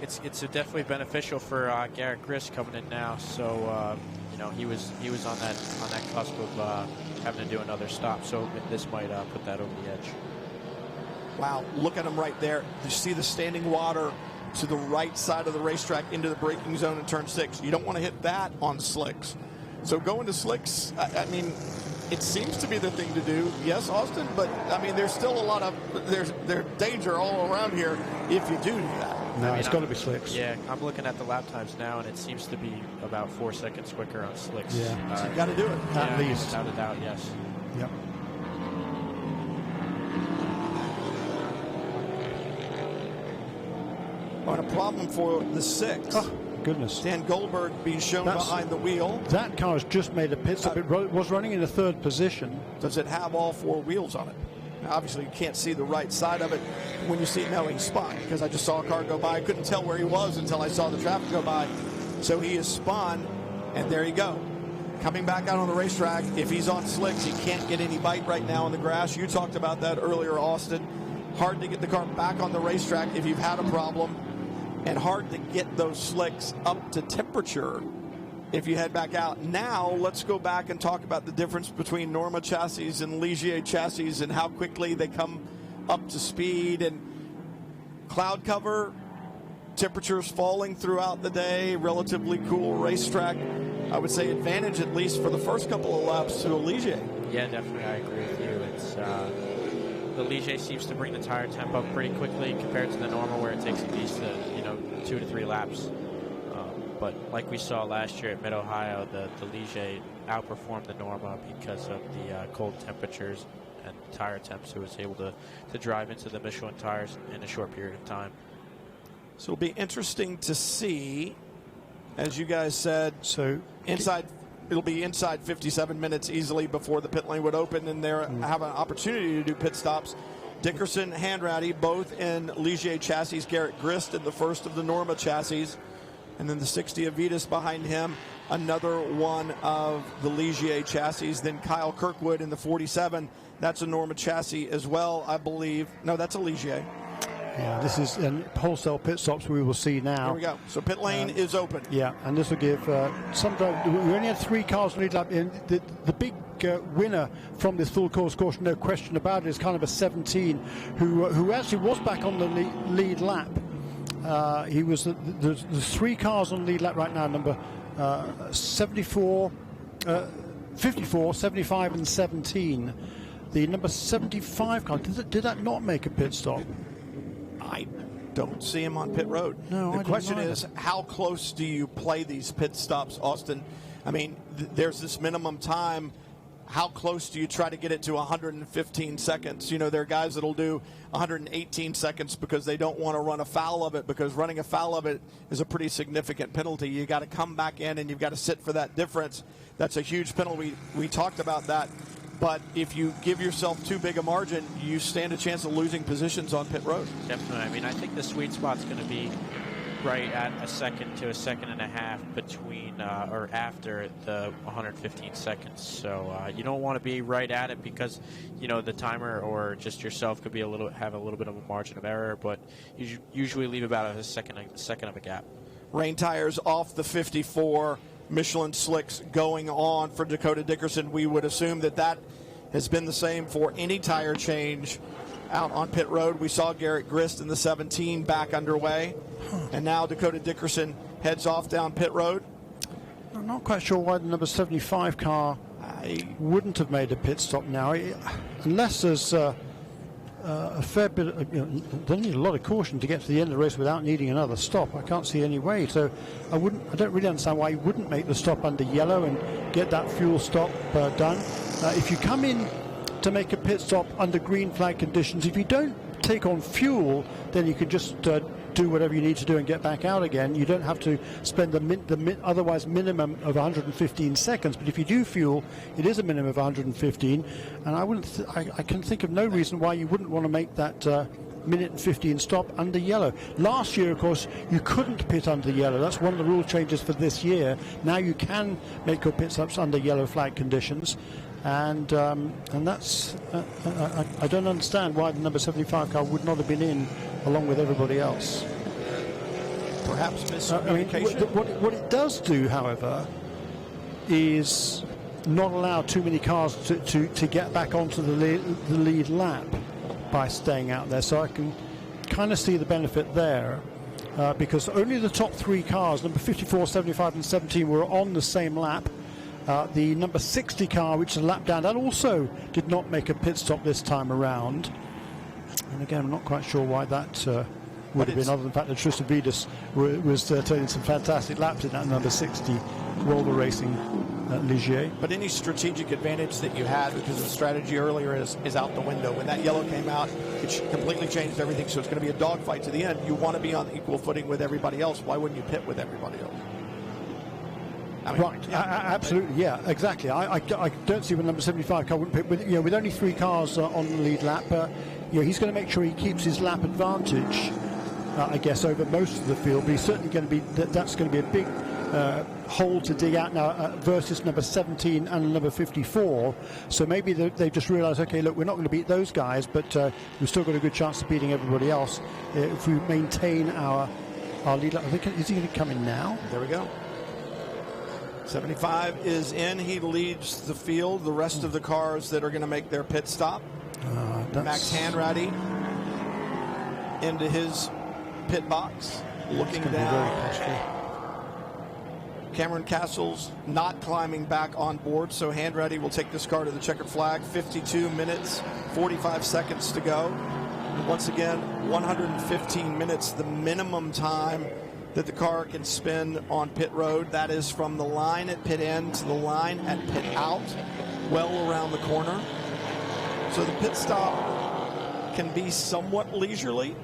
C: it's definitely beneficial for Garrett Grist coming in now. So you know, he was on that cusp of having to do another stop. So this might put that over the edge.
A: Wow, look at him right there. You see the standing water to the right side of the racetrack into the braking zone in turn 6. You don't want to hit that on slicks. So going to slicks, I mean, it seems to be the thing to do. Yes, Austin, but I mean, there's still a lot of there's danger all around here if you do that.
B: No, it's got to be slicks.
C: Yeah, I'm looking at the lap times now, and it seems to be about 4 seconds quicker on slicks.
B: Yeah,
A: so you got to do it.
B: At least.
C: Without a doubt, yes.
B: Yep.
A: On a problem for the 6.
B: Oh, goodness.
A: Dan Goldberg being shown behind the wheel.
B: That car has just made a pit stop. It was running in the 3rd position.
A: Does it have all 4 wheels on it? Now, obviously, you can't see the right side of it when you see it. No, he spun, because I just saw a car go by. I couldn't tell where he was until I saw the traffic go by. So he is spun, and there you go. Coming back out on the racetrack, if he's on slicks, he can't get any bite right now on the grass. You talked about that earlier, Austin. Hard to get the car back on the racetrack if you've had a problem, and hard to get those slicks up to temperature if you head back out. Now, let's go back and talk about the difference between Norma chassis and Ligier chassis and how quickly they come up to speed. And cloud cover, temperatures falling throughout the day, relatively cool racetrack. I would say advantage, at least for the first couple of laps, to a Ligier.
C: Yeah, definitely, I agree with you. It's the Ligier seems to bring the tire temp up pretty quickly compared to the Norma, where it takes at least 2 to 3 laps. But like we saw last year at Mid-Ohio, the Ligier outperformed the Norma because of the cold temperatures and tire temps. So it was able to drive into the Michelin tires in a short period of time.
A: So it'll be interesting to see, as you guys said, so it'll be inside 57 minutes easily before the pit lane would open, and they have an opportunity to do pit stops. Dickerson, Hanratty, both in Ligier chassis. Garrett Grist in the first of the Norma chassis. And then the 60 of Vitas behind him, another one of the Ligier chassis. Then Kyle Kirkwood in the 47. That's a Norma chassis as well, I believe. No, that's a Ligier.
B: Yeah, this is wholesale pit stops we will see now.
A: Here we go. So pit lane is open.
B: Yeah, and this will give some drive. We only had 3 cars on lead lap. The big winner from this full course caution, no question about it, is kind of a 17 who actually was back on the lead lap. He was there's 3 cars on lead lap right now, number 74, 54, 75 and 17. The number 75 car, did that not make a pit stop?
A: I don't see him on pit road.
B: No,
A: the question is, how close do you play these pit stops, Austin? I mean, there's this minimum time. How close do you try to get it to 115 seconds? You know, there are guys that'll do 118 seconds because they don't want to run afoul of it, because running afoul of it is a pretty significant penalty. You got to come back in and you've got to sit for that difference. That's a huge penalty. We talked about that. But if you give yourself too big a margin, you stand a chance of losing positions on pit road.
C: Definitely. I mean, I think the sweet spot's going to be right at a second to a second and a half between or after the 115 seconds. So you don't want to be right at it because, you know, the timer or just yourself could be have a little bit of a margin of error, but you usually leave about a second of a gap.
A: Rain tires off the 54. Michelin slicks going on for Dakota Dickerson. We would assume that has been the same for any tire change out on pit road. We saw Garrett Grist in the 17 back underway, and now Dakota Dickerson heads off down pit road.
B: I'm not quite sure why the number 75 car wouldn't have made a pit stop now, unless there's a fair bit of, they need a lot of caution to get to the end of the race without needing another stop. I can't see any way. So I don't really understand why he wouldn't make the stop under yellow and get that fuel stop done. If you come in to make a pit stop under green flag conditions, if you don't take on fuel, then you can just do whatever you need to do and get back out again. You don't have to spend the otherwise minimum of 115 seconds. But if you do fuel, it is a minimum of 115. And I can think of no reason why you wouldn't want to make that minute and 15 stop under yellow. Last year, of course, you couldn't pit under yellow. That's one of the rule changes for this year. Now you can make your pit stops under yellow flag conditions. And that's I don't understand why the number 75 car would not have been in along with everybody else.
A: Perhaps miscommunication.
B: What it does do, however, is not allow too many cars to get back onto the lead lap by staying out there. So I can kind of see the benefit there. Because only the top 3 cars, number 54, 75 and 17, were on the same lap. The number 60 car, which is a lap down, that also did not make a pit stop this time around. And again, I'm not quite sure why that would have been, other than the fact that Tristan Vidas was turning some fantastic laps in that number 60 Volvo Racing Ligier.
A: But any strategic advantage that you had because of the strategy earlier is out the window. When that yellow came out, it completely changed everything. So it's going to be a dogfight to the end. You want to be on equal footing with everybody else. Why wouldn't you pit with everybody else? I mean,
B: right, yeah, absolutely, yeah, exactly. I don't see when number 75 car wouldn't pit with only 3 cars on the lead lap. He's going to make sure he keeps his lap advantage, I guess, over most of the field. But he's certainly going to be that's going to be a big hole to dig out now versus number 17 and number 54. So maybe they just realised, okay, look, we're not going to beat those guys, but we've still got a good chance of beating everybody else if we maintain our lead lap. I think, is he going to come in now?
A: There we go. 75 is in. He leads the field. The rest of the cars that are going to make their pit stop. Max Hanratty into his pit box, looking down. Cameron Castle's not climbing back on board, so Hanratty will take this car to the checkered flag. 52 minutes, 45 seconds to go. And once again, 115 minutes, the minimum time that the car can spend on pit road. That is from the line at pit end to the line at pit out, well around the corner. So the pit stop can be somewhat leisurely.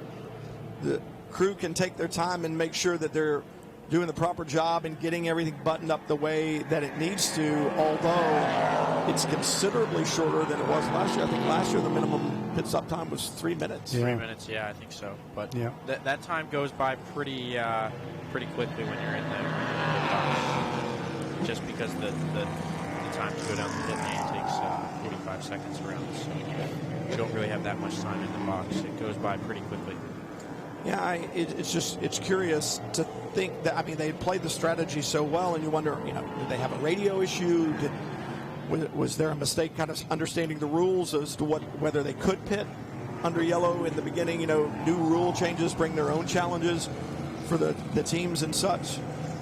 A: The crew can take their time and make sure that they're doing the proper job and getting everything buttoned up the way that it needs to, although it's considerably shorter than it was last year. I think last year the minimum pit stop time was 3 minutes.
C: 3 minutes, yeah, I think so. But
B: yeah,
C: that time goes by pretty quickly when you're in the box, just because the time to go down the pit lane takes 45 seconds around. So you don't really have that much time in the box. It goes by pretty quickly.
A: Yeah, it's curious to think that, I mean, they had played the strategy so well, and you wonder, did they have a radio issue? Was there a mistake kind of understanding the rules as to whether they could pit under yellow in the beginning? New rule changes bring their own challenges for the teams and such.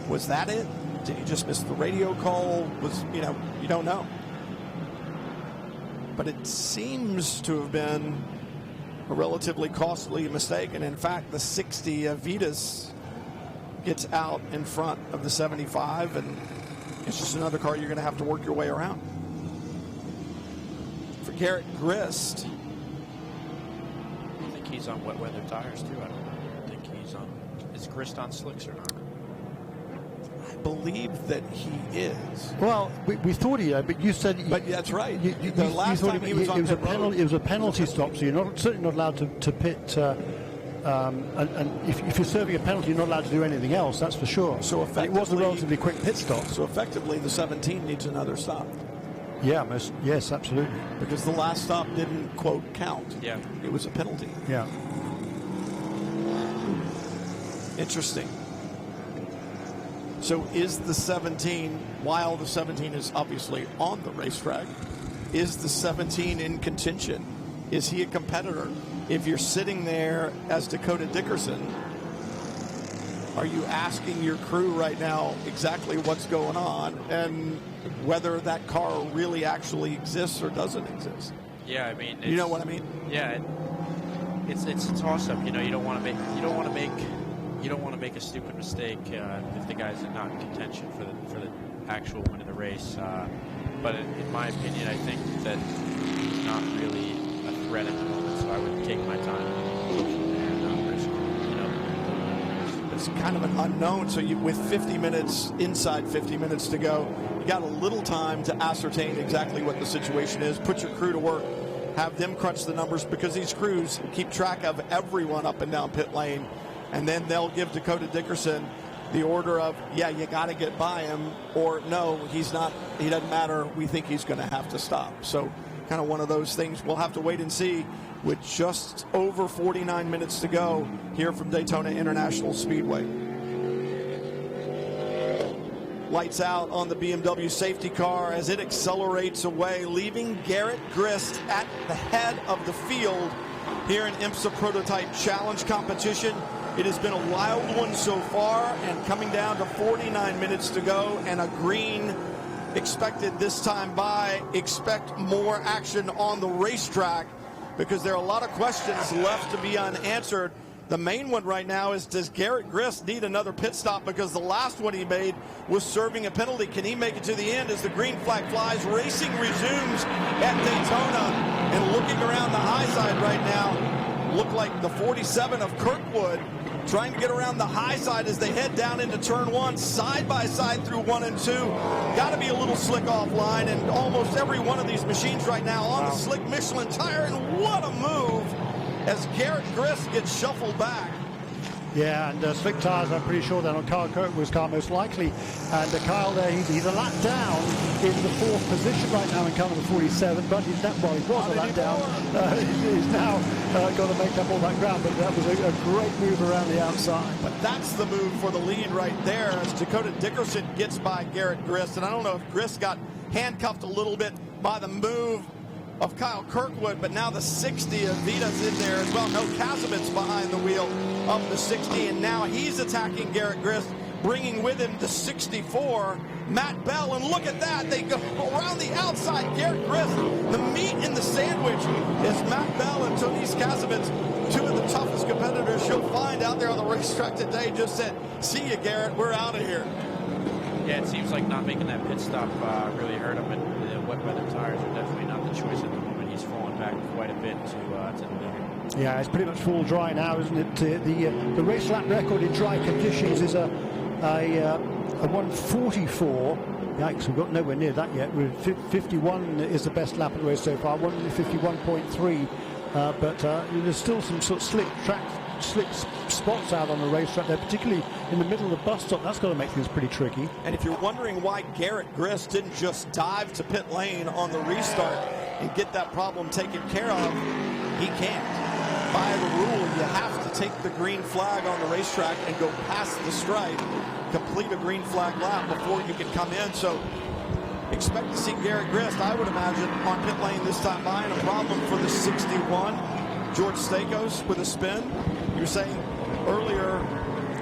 A: Was that it? Did he just miss the radio call? You don't know. But it seems to have been a relatively costly mistake, and in fact, the 60 Vitas gets out in front of the 75, and it's just another car you're going to have to work your way around. For Garrett Grist,
C: I think he's on wet weather tires too. I don't think he's on. Is Grist on slicks or not?
A: I believe that he is.
B: Well, we thought he had, but you said.
A: But that's right.
B: The last time he was on pit road. It was a penalty stop, so you're certainly not allowed to pit. And if you're serving a penalty, you're not allowed to do anything else. That's for sure.
A: So
B: it was a relatively quick pit stop.
A: So effectively, the 17 needs another stop.
B: Yeah. Yes, absolutely.
A: Because the last stop didn't quote count.
C: Yeah.
A: It was a penalty.
B: Yeah.
A: Interesting. So is the 17, while the 17 is obviously on the racetrack, is the 17 in contention? Is he a competitor? If you're sitting there as Dakota Dickerson, are you asking your crew right now exactly what's going on and whether that car really actually exists or doesn't exist?
C: Yeah, I mean,
A: you know what I mean?
C: Yeah, it's awesome. You don't want to make a stupid mistake if the guy's not in contention for the actual win of the race. But in my opinion, I think that he's not really a threat at the moment, so I would take my time and not risk.
A: It's kind of an unknown. So with 50 minutes, inside 50 minutes to go, you got a little time to ascertain exactly what the situation is. Put your crew to work. Have them crunch the numbers, because these crews keep track of everyone up and down pit lane. And then they'll give Dakota Dickerson the order of, yeah, you got to get by him, or no, he's not, he doesn't matter, we think he's going to have to stop. So kind of one of those things we'll have to wait and see with just over 49 minutes to go here from Daytona International Speedway. Lights out on the BMW safety car as it accelerates away, leaving Garrett Grist at the head of the field here in IMSA Prototype Challenge competition. It has been a wild one so far, and coming down to 49 minutes to go and a green expected this time by. Expect more action on the racetrack, because there are a lot of questions left to be unanswered. The main one right now is, does Garrett Grist need another pit stop? Because the last one he made was serving a penalty. Can he make it to the end as the green flag flies? Racing resumes at Daytona, and looking around the high side right now, look like the 47 of Kirkwood trying to get around the high side as they head down into turn one, side by side through 1 and 2. Got to be a little slick offline, and almost every one of these machines right now on the slick Michelin tire, and what a move as Garrett Grist gets shuffled back.
B: Yeah, and slick tires, I'm pretty sure they're on Kyle Kirkwood's car most likely. And Kyle there, he's a lap down in the 4th position right now in car number 47, but he's not, well, he was a lap down. He's now got to make up all that ground, but that was a great move around the outside.
A: But that's the move for the lead right there as Dakota Dickerson gets by Garrett Grist. And I don't know if Grist got handcuffed a little bit by the move of Kyle Kirkwood, but now the 60 of Vita's in there as well. No, Kazemit's behind the wheel of the 60, and now he's attacking Garrett Grist, bringing with him the 64, Matt Bell, and look at that. They go around the outside. Garrett Grist, the meat in the sandwich is Matt Bell and Tonise Kazemets, two of the toughest competitors you'll find out there on the racetrack today. Just said, see you, Garrett, we're out of here.
C: Yeah, it seems like not making that pit stop really hurt him, and the wet weather tires are definitely not the choice at the moment. He's falling back quite a bit to the lead.
B: Yeah, it's pretty much full dry now, isn't it? The race lap record in dry conditions is a 144. Yikes, we've got nowhere near that yet. 51 is the best lap of the race so far, 51.3. But there's still some sort of slick spots out on the racetrack there, particularly in the middle of the bus stop. That's going to make things pretty tricky.
A: And if you're wondering why Garrett Grist didn't just dive to pit lane on the restart and get that problem taken care of, he can't. by the rule, you have to take the green flag on the racetrack and go past the stripe, complete a green flag lap before you can come in. So expect to see Garrett Grist, I would imagine, on pit lane this time by, and a problem for the 61. George Stakos with a spin. You were saying earlier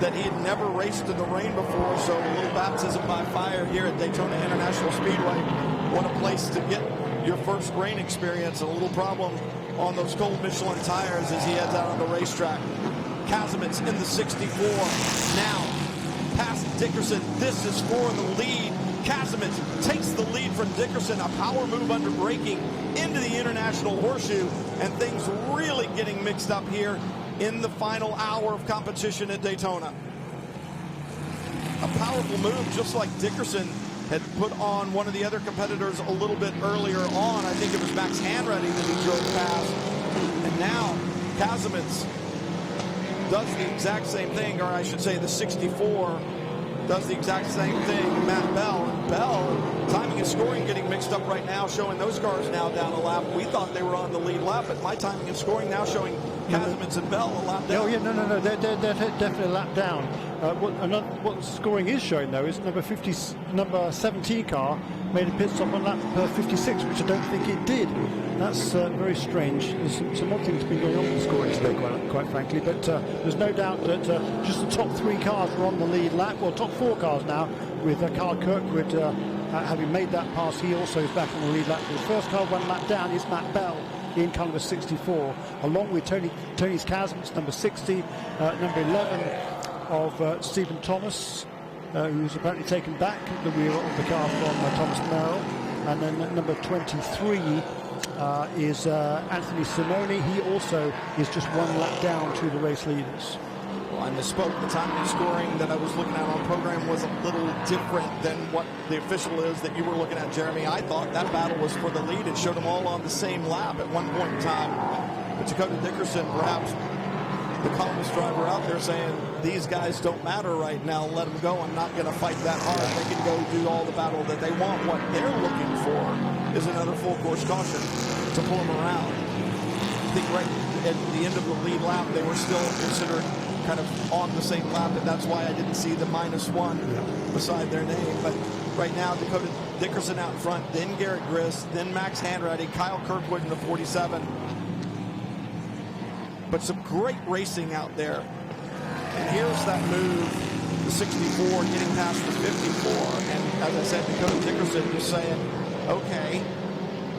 A: that he had never raced in the rain before, so a little baptism by fire here at Daytona International Speedway. What a place to get your first rain experience. A little problem on those cold Michelin tires as he heads out on the racetrack. Kazimit's in the 64 now. Past Dickerson. This is for the lead. Kazimit takes the lead from Dickerson. A power move under braking into the International Horseshoe, and things really getting mixed up here in the final hour of competition at Daytona. A powerful move, just like Dickerson had put on one of the other competitors a little bit earlier on. I think it was Max Hanratty that he drove past. And now Kazimit does the exact same thing, or I should say the 64 does the exact same thing. Matt Bell. And Bell, timing and scoring getting mixed up right now, showing those cars now down a lap. We thought they were on the lead lap, but my timing and scoring now showing Kazimit and Bell a lap down.
B: Oh, yeah, no. They're definitely a lap down. What scoring is showing, though, is number 17 car made a pit stop on lap 56, which I don't think it did. That's very strange. There's some odd things been going on with the scoring today, quite frankly, but there's no doubt that just the top 3 cars were on the lead lap, well, top 4 cars now, with Carl Kirkwood having made that pass. He also is back on the lead lap. The first car 1 lap down is Matt Bell in car number 64, along with Tony's Kazim's number 60, number 11 of Stephen Thomas, who's apparently taken back the wheel of the car from Thomas Merrill, and then number 23 is Anthony Simoni. He also is just 1 lap down to the race leaders.
A: Well, I misspoke. The timing and scoring that I was looking at on program was a little different than what the official is that you were looking at, Jeremy. I thought that battle was for the lead. It showed them all on the same lap at one point in time. But Dakota Dickerson, perhaps the calmest driver out there, saying, these guys don't matter right now. Let them go. I'm not going to fight that hard. They can go do all the battle that they want. What they're looking for is another full course caution to pull them around. I think right at the end of the lead lap, they were still considered kind of on the same lap, and that's why I didn't see the -1 beside their name. But right now, Dakota Dickerson out in front, then Garrett Grist, then Max Hanratty, Kyle Kirkwood in the 47. But some great racing out there. And here's that move, the 64 getting past the 54. And as I said, Dakota Dickerson just saying, okay,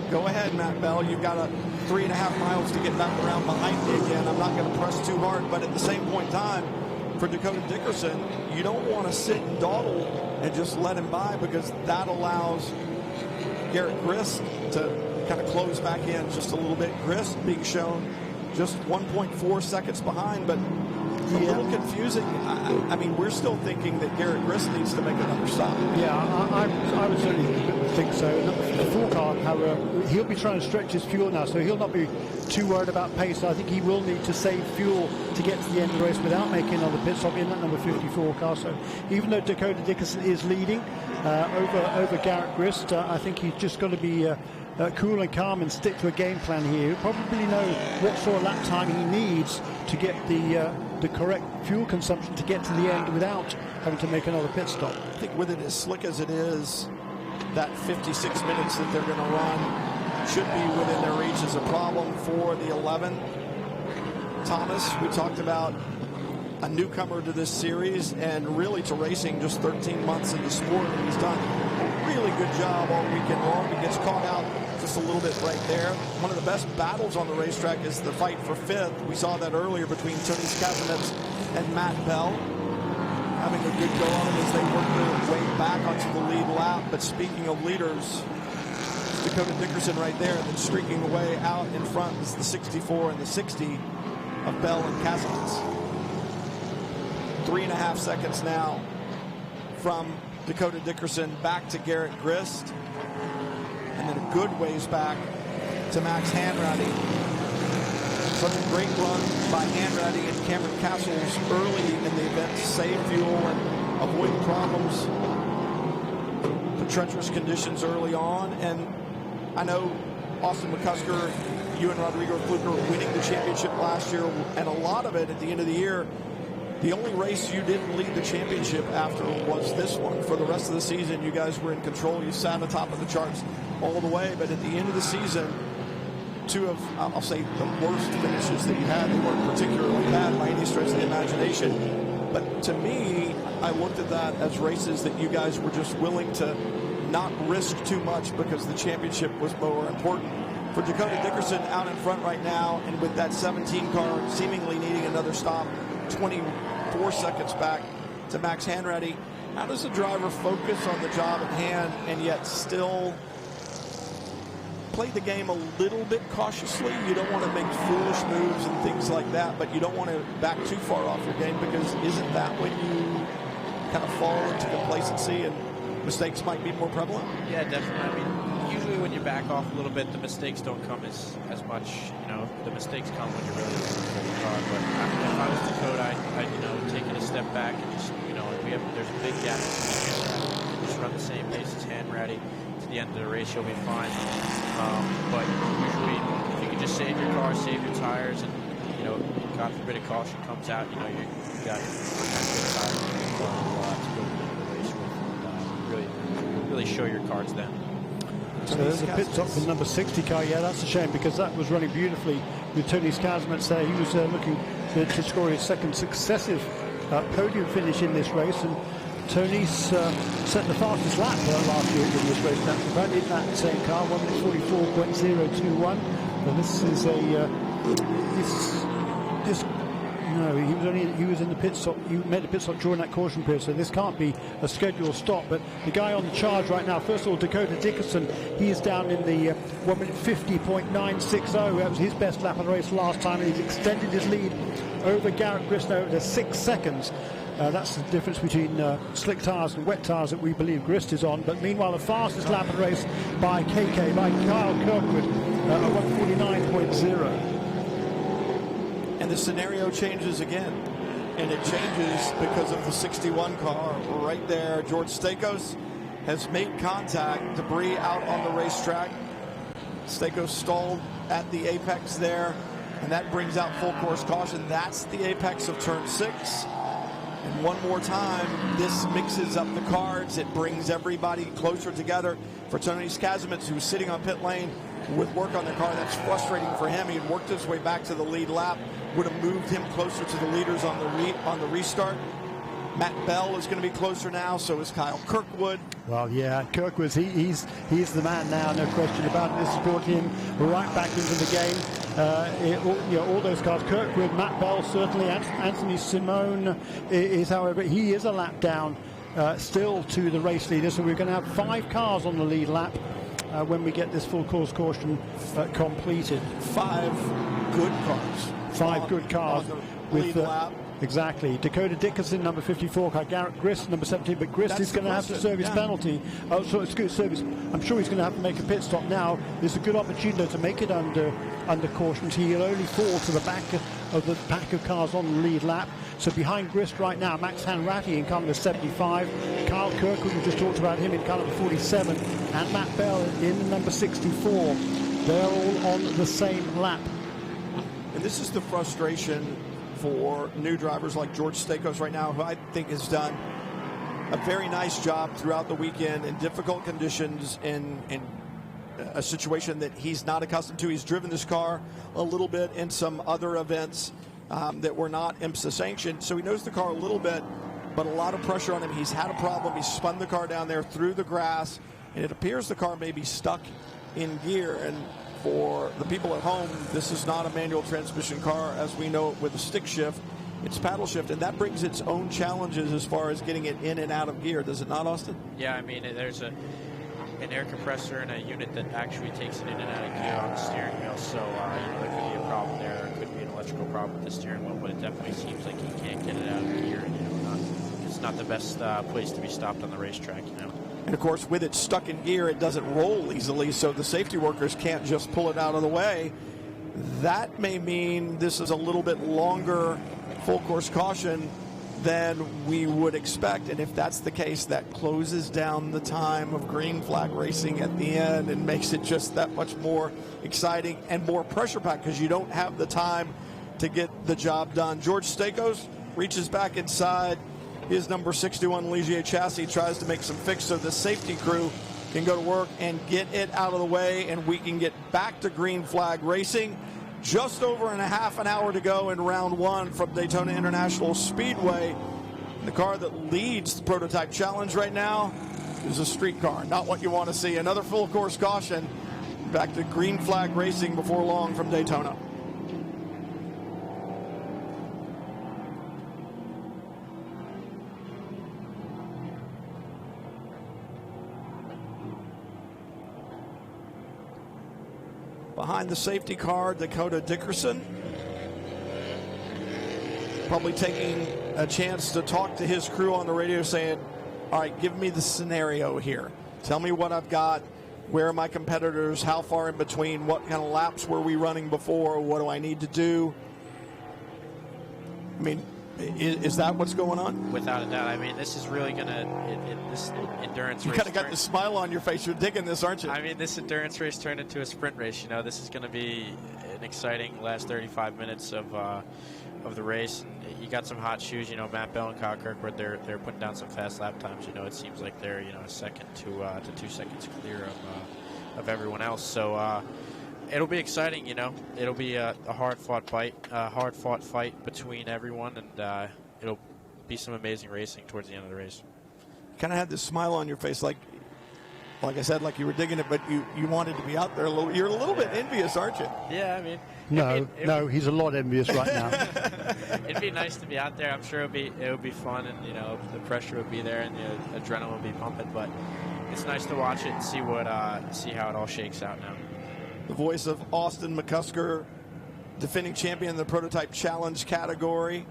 A: go ahead, Matt Bell. You've got 3.5 miles to get back around behind me again. I'm not going to press too hard. But at the same point in time, for Dakota Dickerson, you don't want to sit and dawdle and just let him by, because that allows Garrett Grist to kind of close back in just a little bit. Grist being shown just 1.4 seconds behind, but a little confusing. I mean, we're still thinking that Garrett Grist needs to make another stop.
B: Yeah, I would certainly think so. The 4 car, however, he'll be trying to stretch his fuel now, so he'll not be too worried about pace. I think he will need to save fuel to get to the end of the race without making another pit stop in that number 54 car. So even though Dakota Dickerson is leading over Garrett Grist, I think he's just got to be cool and calm and stick to a game plan here. He'll probably know what sort of lap time he needs to get the correct fuel consumption to get to the end without having to make another pit stop.
A: I think with it as slick as it is, that 56 minutes that they're going to run should be within their reach. Is a problem for the 11. Thomas, we talked about, a newcomer to this series and really to racing, just 13 months in the sport. He's done a really good job all weekend long. He gets caught out just a little bit right there. One of the best battles on the racetrack is the fight for 5th. We saw that earlier between Tony Kazimit and Matt Bell, having a good go on him as they work their way back onto the lead lap. But speaking of leaders, Dakota Dickerson right there, and then streaking away out in front is the 64 and the 60 of Bell and Kazimit. 3.5 seconds now from Dakota Dickerson back to Garrett Grist, and then a good ways back to Max Hanratty. Such a great run by Hanratty and Cameron Castles early in the event to save fuel and avoid problems, the treacherous conditions early on. And I know, Austin McCusker, you and Rodrigo Fluker winning the championship last year, and a lot of it at the end of the year. The only race you didn't lead the championship after was this one. For the rest of the season, you guys were in control. You sat atop of the charts all the way. But at the end of the season, two of, I'll say, the worst finishes that you had. They weren't particularly bad by any stretch of the imagination. But to me, I looked at that as races that you guys were just willing to not risk too much because the championship was more important. For Dakota Dickerson out in front right now, and with that 17 car seemingly needing another stop, 24 seconds back to Max Hanratty, how does the driver focus on the job at hand and yet still play the game a little bit cautiously? You don't want to make foolish moves and things like that, but you don't want to back too far off your game, because isn't that when you kind of fall into complacency and mistakes might be more prevalent?
C: Yeah, definitely. I mean, usually when you back off a little bit, the mistakes don't come as much. The mistakes come when you're really control the car. But if I was Dakota, I'd take it a step back and just, there's a big gap between Hanratty. Just run the same pace as Hanratty to the end of the race, you'll be fine. But usually, if you can just save your car, save your tires, and God forbid a caution comes out, you got good tires to go into the race with. Really show your cards then.
B: So there's a pit stop for number 60 car. Yeah, that's a shame, because that was running beautifully with Tony Skazmets there. He was looking to score his second successive podium finish in this race, and Tony's set the fastest lap last year in this race. That's in that same car, 1:44.021. And this is he was in the pit stop. He made the pit stop during that caution period, so this can't be a scheduled stop. But the guy on the charge right now, first of all, Dakota Dickerson, he is down in the 1:50.960. That was his best lap of the race last time, and he's extended his lead over Garrett Grist to 6 seconds. That's the difference between slick tires and wet tires that we believe Grist is on. But meanwhile, the fastest lap of the race by Kyle Kirkwood, 1:49.0.
A: And the scenario changes again. And it changes because of the 61 car right there. George Stakos has made contact, debris out on the racetrack. Stakos stalled at the apex there, and that brings out full course caution. That's the apex of turn 6. And one more time, this mixes up the cards. It brings everybody closer together. For Tony Skazmets, who's sitting on pit lane with work on the car, that's frustrating for him. He had worked his way back to the lead lap, would have moved him closer to the leaders on the restart. Matt Bell is going to be closer now, so is Kyle Kirkwood.
B: Well, yeah, Kirkwood, he's the man now, no question about it. This has brought him right back into the game. All those cars, Kirkwood, Matt Bell, certainly, Anthony Simone is, however, he is a lap down still to the race leader, so we're going to have 5 cars on the lead lap when we get this full course caution completed.
A: 5 good cars.
B: 5 good cars
A: with lap.
B: Exactly. Dakota Dickerson, number 54, Garrett Grist, number 17, but Grist is going to have to serve his penalty. Oh, so it's good service. I'm sure he's going to have to make a pit stop now. There's a good opportunity to make it under caution. He'll only fall to the back of the pack of cars on the lead lap. So behind Grist right now, Max Hanratty in car number 75, Kyle Kirkwood, we just talked about him in car number 47, and Matt Bell in number 64. They're all on the same lap.
A: And this is the frustration for new drivers like George Stakos right now, who I think has done a very nice job throughout the weekend in difficult conditions, in a situation that he's not accustomed to. He's driven this car a little bit in some other events that were not IMSA sanctioned, so he knows the car a little bit, but a lot of pressure on him. He's had a problem. He spun the car down there through the grass, and it appears the car may be stuck in gear. And for the people at home, this is not a manual transmission car as we know it with a stick shift. It's paddle shift, and that brings its own challenges as far as getting it in and out of gear. Does it not, Austin?
C: Yeah, I mean, there's an air compressor and a unit that actually takes it in and out of gear on the steering wheel. So, there could be a problem there. There could be an electrical problem with the steering wheel, but it definitely seems like he can't get it out of gear. It's not the best place to be stopped on the racetrack,
A: And, of course, with it stuck in gear, it doesn't roll easily, so the safety workers can't just pull it out of the way. That may mean this is a little bit longer full course caution than we would expect. And if that's the case, that closes down the time of green flag racing at the end and makes it just that much more exciting and more pressure packed because you don't have the time to get the job done. George Stakos reaches back inside his number 61 Ligier chassis, tries to make some fix so the safety crew can go to work and get it out of the way, and we can get back to green flag racing. Just over and a half an hour to go in round one from Daytona International Speedway. The car that leads the prototype challenge right now is a street car. Not what you want to see. Another full course caution. Back to green flag racing before long from Daytona. Behind the safety car, Dakota Dickerson. Probably taking a chance to talk to his crew on the radio saying, all right, give me the scenario here. Tell me what I've got. Where are my competitors? How far in between? What kind of laps were we running before? What do I need to do? I mean, is that what's going on?
C: Without a doubt. I mean, this is really going to, this endurance race.
A: You kind of got the smile on your face. You're digging this, aren't you?
C: I mean, this endurance race turned into a sprint race. You know, this is going to be an exciting last 35 minutes of the race. And you got some hot shoes. You know, Matt Bell and Kyle Kirkwood, they're putting down some fast lap times. You know, it seems like they're, you know, a second to 2 seconds clear of everyone else. So it'll be exciting. You know, it'll be a hard-fought fight between everyone, and it'll be some amazing racing towards the end of the race.
A: Kind of had this smile on your face, like I said, like you were digging it, but you wanted to be out there a little. You're a little bit envious, aren't you?
C: Yeah, I mean.
B: No, he's a lot envious right now.
C: It'd be nice to be out there. I'm sure it would be fun, and you know the pressure would be there, and the adrenaline would be pumping. But it's nice to watch it and see how it all shakes out now.
A: The voice of Austin McCusker, defending champion in the prototype challenge category.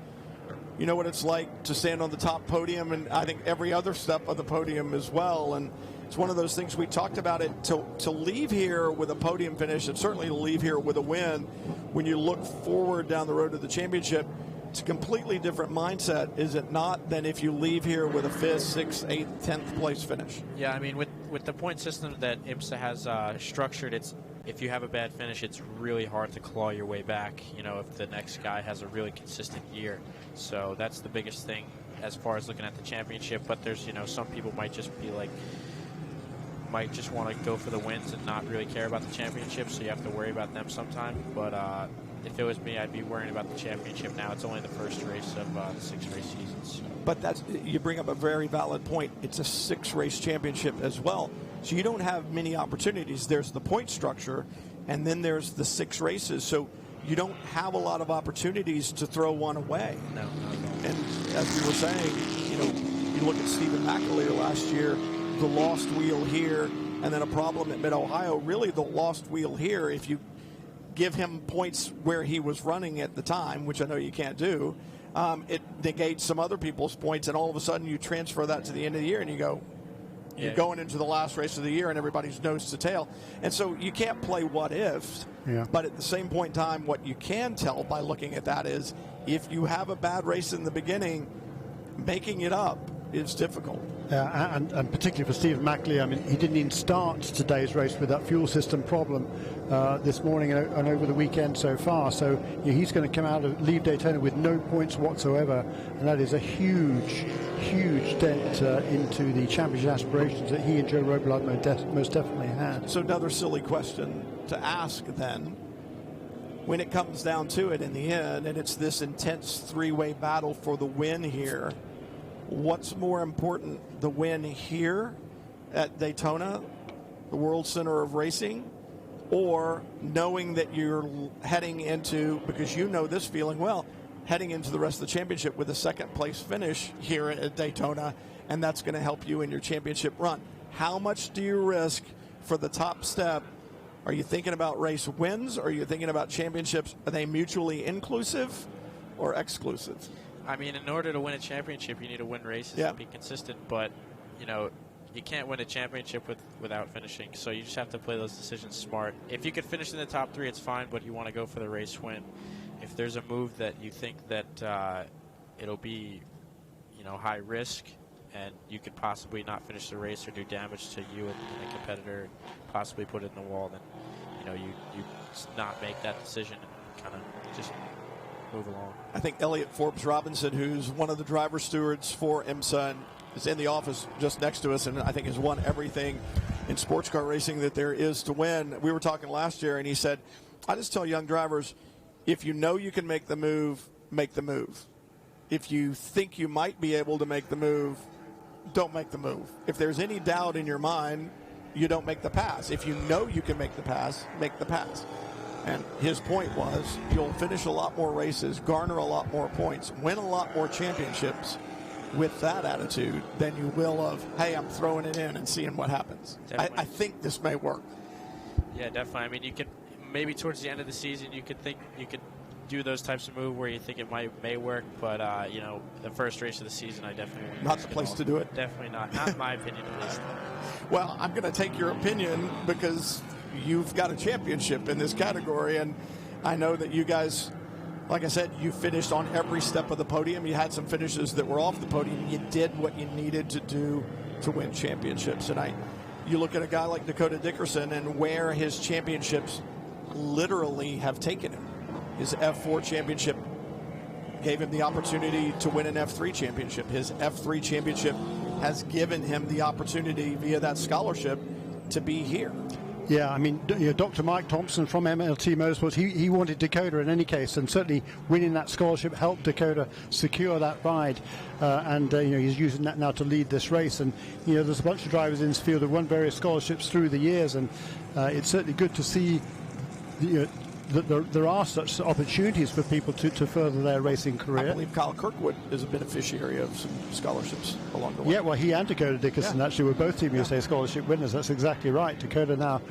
A: You know what it's like to stand on the top podium, and I think every other step of the podium as well. And it's one of those things we talked about it to leave here with a podium finish, and certainly to leave here with a win. When you look forward down the road to the championship, it's a completely different mindset, is it not, than if you leave here with a 5th, 6th, 8th, 10th place finish?
C: Yeah, I mean, with the point system that IMSA has structured, it's if you have a bad finish, it's really hard to claw your way back, you know, if the next guy has a really consistent year. So that's the biggest thing as far as looking at the championship. But there's, you know, some people might just want to go for the wins and not really care about the championship, so you have to worry about them sometime. But if it was me, I'd be worrying about the championship now. It's only the first race of the 6-race season. So.
A: But you bring up a very valid point. It's a 6-race championship as well. So you don't have many opportunities. There's the point structure, and then there's the 6 races. So you don't have a lot of opportunities to throw one away.
C: No.
A: And as we were saying, you know, you look at Stephen McAleer last year, the lost wheel here, and then a problem at Mid-Ohio. Really, the lost wheel here, if you give him points where he was running at the time, which I know you can't do, it negates some other people's points, and all of a sudden you transfer that to the end of the year, and you go, you're going into the last race of the year, and everybody's nose to tail. And so you can't play what ifs, but at the same point in time, what you can tell by looking at that is if you have a bad race in the beginning, making it up is difficult.
B: And particularly for Stephen McAleer, I mean, he didn't even start today's race with that fuel system problem this morning and over the weekend so far. So he's going to come out and leave Daytona with no points whatsoever, and that is a huge dent into the championship aspirations that he and Joe Robillard most definitely had.
A: So another silly question to ask then, when it comes down to it in the end, and it's this intense 3-way battle for the win here, what's more important, the win here at Daytona, the World Center of Racing, or knowing that you're heading into, because you know this feeling well, heading into the rest of the championship with a 2nd place finish here at Daytona, and that's going to help you in your championship run. How much do you risk for the top step? Are you thinking about race wins, or are you thinking about championships? Are they mutually inclusive or exclusive?
C: I mean, in order to win a championship, you need to win races and be consistent. But, you know, you can't win a championship without finishing. So you just have to play those decisions smart. If you could finish in the top 3, it's fine, but you want to go for the race win. If there's a move that you think that it'll be high risk, and you could possibly not finish the race or do damage to you and the competitor, and possibly put it in the wall, then you not make that decision and kind of just move along.
A: I think Elliot Forbes Robinson, who's one of the driver stewards for IMSA, and is in the office just next to us, and I think has won everything in sports car racing that there is to win. We were talking last year, and he said, I just tell young drivers, if you know you can make the move, make the move. If you think you might be able to make the move, don't make the move. If there's any doubt in your mind, you don't make the pass. If you know you can make the pass, make the pass. And his point was, you'll finish a lot more races, garner a lot more points, win a lot more championships with that attitude than you will of, hey, I'm throwing it in and seeing what happens. I think this may work.
C: Yeah, definitely. I mean, you could maybe towards the end of the season, you could do those types of move where you think it may work, but the first race of the season, I definitely wouldn't.
A: Not the place to do it.
C: Definitely not in my opinion at least.
A: Well, I'm going to take your opinion because you've got a championship in this category, and I know that you guys, like I said, you finished on every step of the podium. You had some finishes that were off the podium. You did what you needed to do to win championships. And you look at a guy like Dakota Dickerson and where his championships literally have taken him. His F4 championship gave him the opportunity to win an F3 championship. His F3 championship has given him the opportunity via that scholarship to be here.
B: Yeah, I mean, Dr. Mike Thompson from MLT Motorsports, he wanted Dakota in any case, and certainly winning that scholarship helped Dakota secure that ride. He's using that now to lead this race. And, there's a bunch of drivers in this field who've won various scholarships through the years, and it's certainly good to see that there are such opportunities for people to further their racing career.
A: I believe Kyle Kirkwood is a beneficiary of some scholarships along the way.
B: Yeah, well, he and Dakota Dickerson actually were both Team USA scholarship winners. That's exactly right. Dakota now,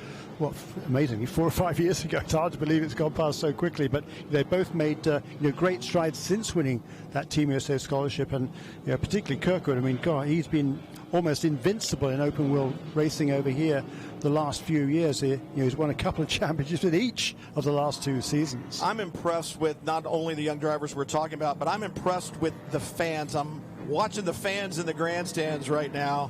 B: amazingly, 4 or 5 years ago. It's hard to believe it's gone past so quickly, but they both made great strides since winning that Team USA scholarship, and particularly Kirkwood. I mean, God, he's been almost invincible in open wheel racing over here the last few years. He's won a couple of championships in each of the last 2 seasons.
A: I'm impressed with not only the young drivers we're talking about, but I'm impressed with the fans. I'm watching the fans in the grandstands right now,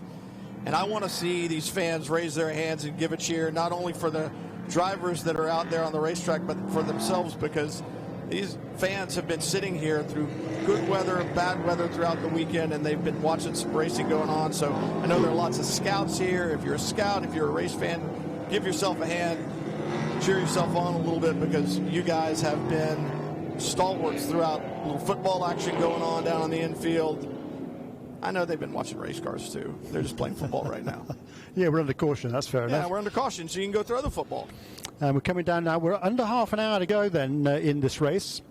A: and I want to see these fans raise their hands and give a cheer, not only for the drivers that are out there on the racetrack, but for themselves, because these fans have been sitting here through good weather, bad weather throughout the weekend, and they've been watching some racing going on. So I know there are lots of scouts here. If you're a scout, if you're a race fan, give yourself a hand, cheer yourself on a little bit, because you guys have been stalwarts throughout. A little football action going on down on the infield. I know they've been watching race cars too. They're just playing football right now.
B: Yeah, we're under caution. That's fair enough.
A: Yeah, we're under caution, so you can go throw the football.
B: We're coming down now. We're under half an hour to go then in this race,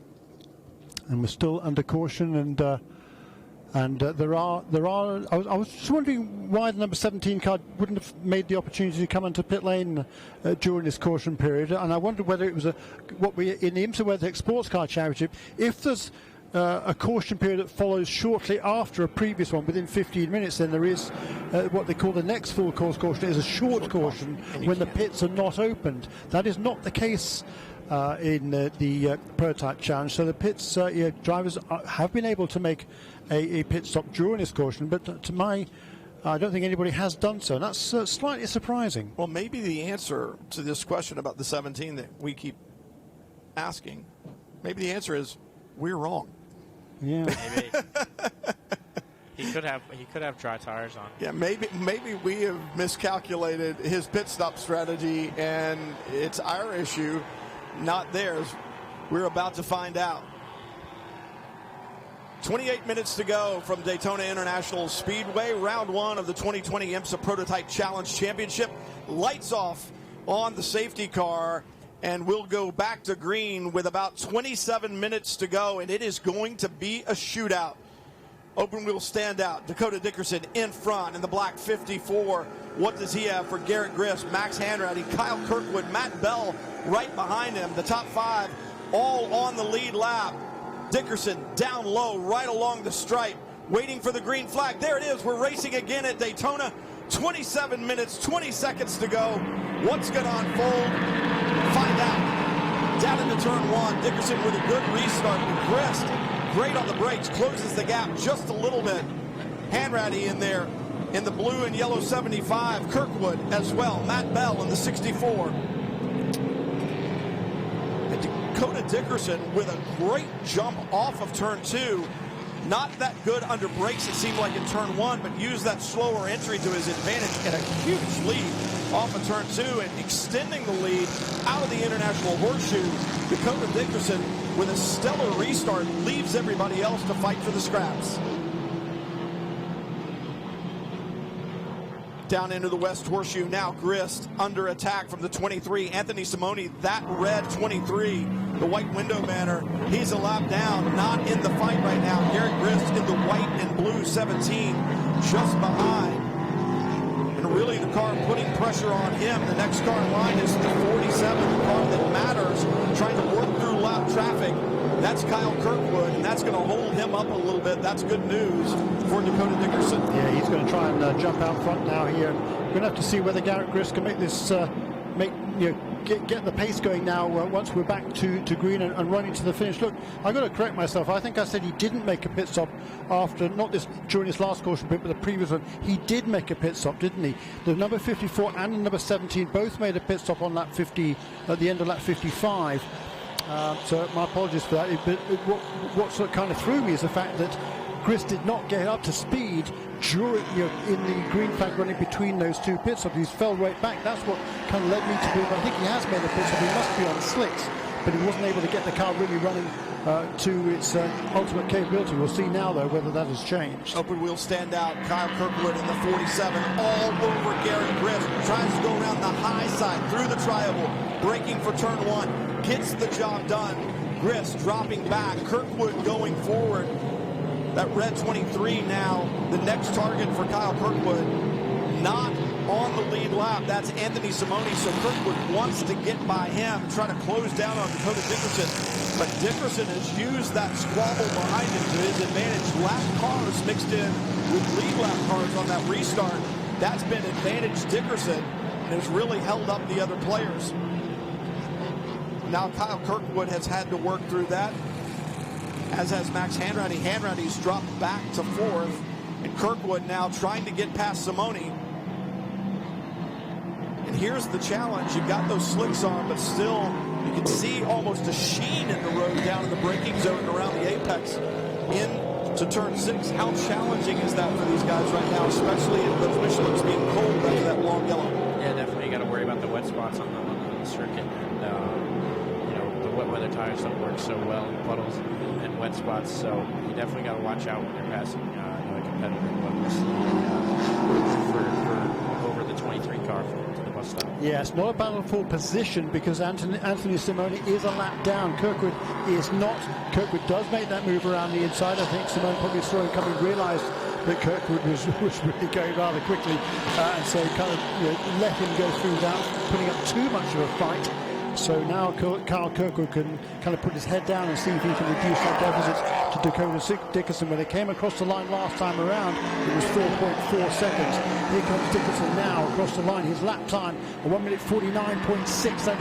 B: and we're still under caution. And there are. I was just wondering why the number 17 car wouldn't have made the opportunity to come into pit lane during this caution period. And I wondered whether it was in the IMSA WeatherTech Sports Car Championship, if there's a caution period that follows shortly after a previous one, within 15 minutes, then there is what they call the next full course caution. It is a short caution when the pits are not opened. That is not the case in the prototype challenge. So the pits, drivers have been able to make a pit stop during this caution, but I don't think anybody has done so. And that's slightly surprising.
A: Well, maybe the answer to this question about the 17 that we keep asking, maybe the answer is we're wrong.
B: Yeah,
C: maybe he could have dry tires on.
A: Yeah, maybe we have miscalculated his pit stop strategy, and it's our issue, not theirs. We're about to find out. 28 minutes to go from Daytona International Speedway, round 1 of the 2020 IMSA Prototype Challenge Championship. Lights off on the safety car, and we'll go back to green with about 27 minutes to go, and it is going to be a shootout. Open wheel standout. Dakota Dickerson in front in the black 54. What does he have for Garrett Griffiths, Max Hanratty, Kyle Kirkwood, Matt Bell right behind him. The top 5 all on the lead lap. Dickerson down low right along the stripe, waiting for the green flag. There it is. We're racing again at Daytona. 27 minutes, 20 seconds to go. What's going to unfold? Find out. Down into turn 1, Dickerson with a good restart. great on the brakes, closes the gap just a little bit. Hanratty in there in the blue and yellow 75. Kirkwood as well. Matt Bell in the 64. And Dakota Dickerson with a great jump off of turn 2. Not that good under brakes, it seemed like in turn 1, but used that slower entry to his advantage and a huge lead off of turn 2 and extending the lead out of the International Horseshoe. Dakota Dickerson with a stellar restart leaves everybody else to fight for the scraps. Down into the West Horseshoe now, Grist under attack from the 23. Anthony Simoni, that red 23, the white window banner, he's a lap down, not in the fight right now. Garrett Grist in the white and blue 17, just behind. And really the car putting pressure on him. The next car in line is the 47, the car that matters, trying to work through lap traffic. That's Kyle Kirkwood, and that's going to hold him up a little bit. That's good news for Dakota Dickerson.
B: Yeah, he's going to try and jump out front now here. We're going to have to see whether Garrett Grist can make this, get the pace going now once we're back to green and running to the finish. Look, I've got to correct myself. I think I said he didn't make a pit stop after, not this during this last caution bit, but the previous one. He did make a pit stop, didn't he? The number 54 and the number 17 both made a pit stop on lap 50 at the end of lap 55. So my apologies for that. What sort of kind of threw me is the fact that Grist did not get up to speed during, in the green flag running between those two pit stops. He fell right back. That's what kind of led me to believe. I think he has made a pit stop. He must be on slicks, but he wasn't able to get the car really running to its ultimate capability. We'll see now, though, whether that has changed.
A: Open wheel standout. Kyle Kirkwood in the 47, all over Garrett Grist. Tries to go around the high side through the tri-oval, braking for turn 1. Gets the job done. Grist dropping back. Kirkwood going forward. That red 23 now, the next target for Kyle Kirkwood. Not on the lead lap. That's Anthony Simoni. So Kirkwood wants to get by him, try to close down on Dakota Dickerson. But Dickerson has used that squabble behind him to his advantage. Lap cars mixed in with lead lap cars on that restart. That's been advantage Dickerson and has really held up the other players. Now Kyle Kirkwood has had to work through that, as has Max Hanratty. Hanratty's dropped back to 4th, and Kirkwood now trying to get past Simoni. And here's the challenge. You've got those slicks on, but still you can see almost a sheen in the road down in the braking zone and around the apex into turn 6. How challenging is that for these guys right now, especially in those Michelin's being cold after that long yellow?
C: Yeah, definitely. You got to worry about the wet spots on the circuit. And, the wet weather tires don't work so well in puddles and wet spots, so you definitely got to watch out when you're passing a competitor. But we'll see for over the 23 car to the bus stop.
B: Yeah, it's not a battle for position because Anthony Simoni is a lap down. Kirkwood is not. Kirkwood does make that move around the inside. I think Simoni probably saw him coming, realised that Kirkwood was really going rather quickly, and so kind of let him go through without putting up too much of a fight. So now Kyle Kirkwood can kind of put his head down and see if he can reduce that deficit to Dakota Dickerson. When they came across the line last time around, it was 4.4 seconds. Here comes Dickerson now across the line. His lap time, a 1 minute 49.6. That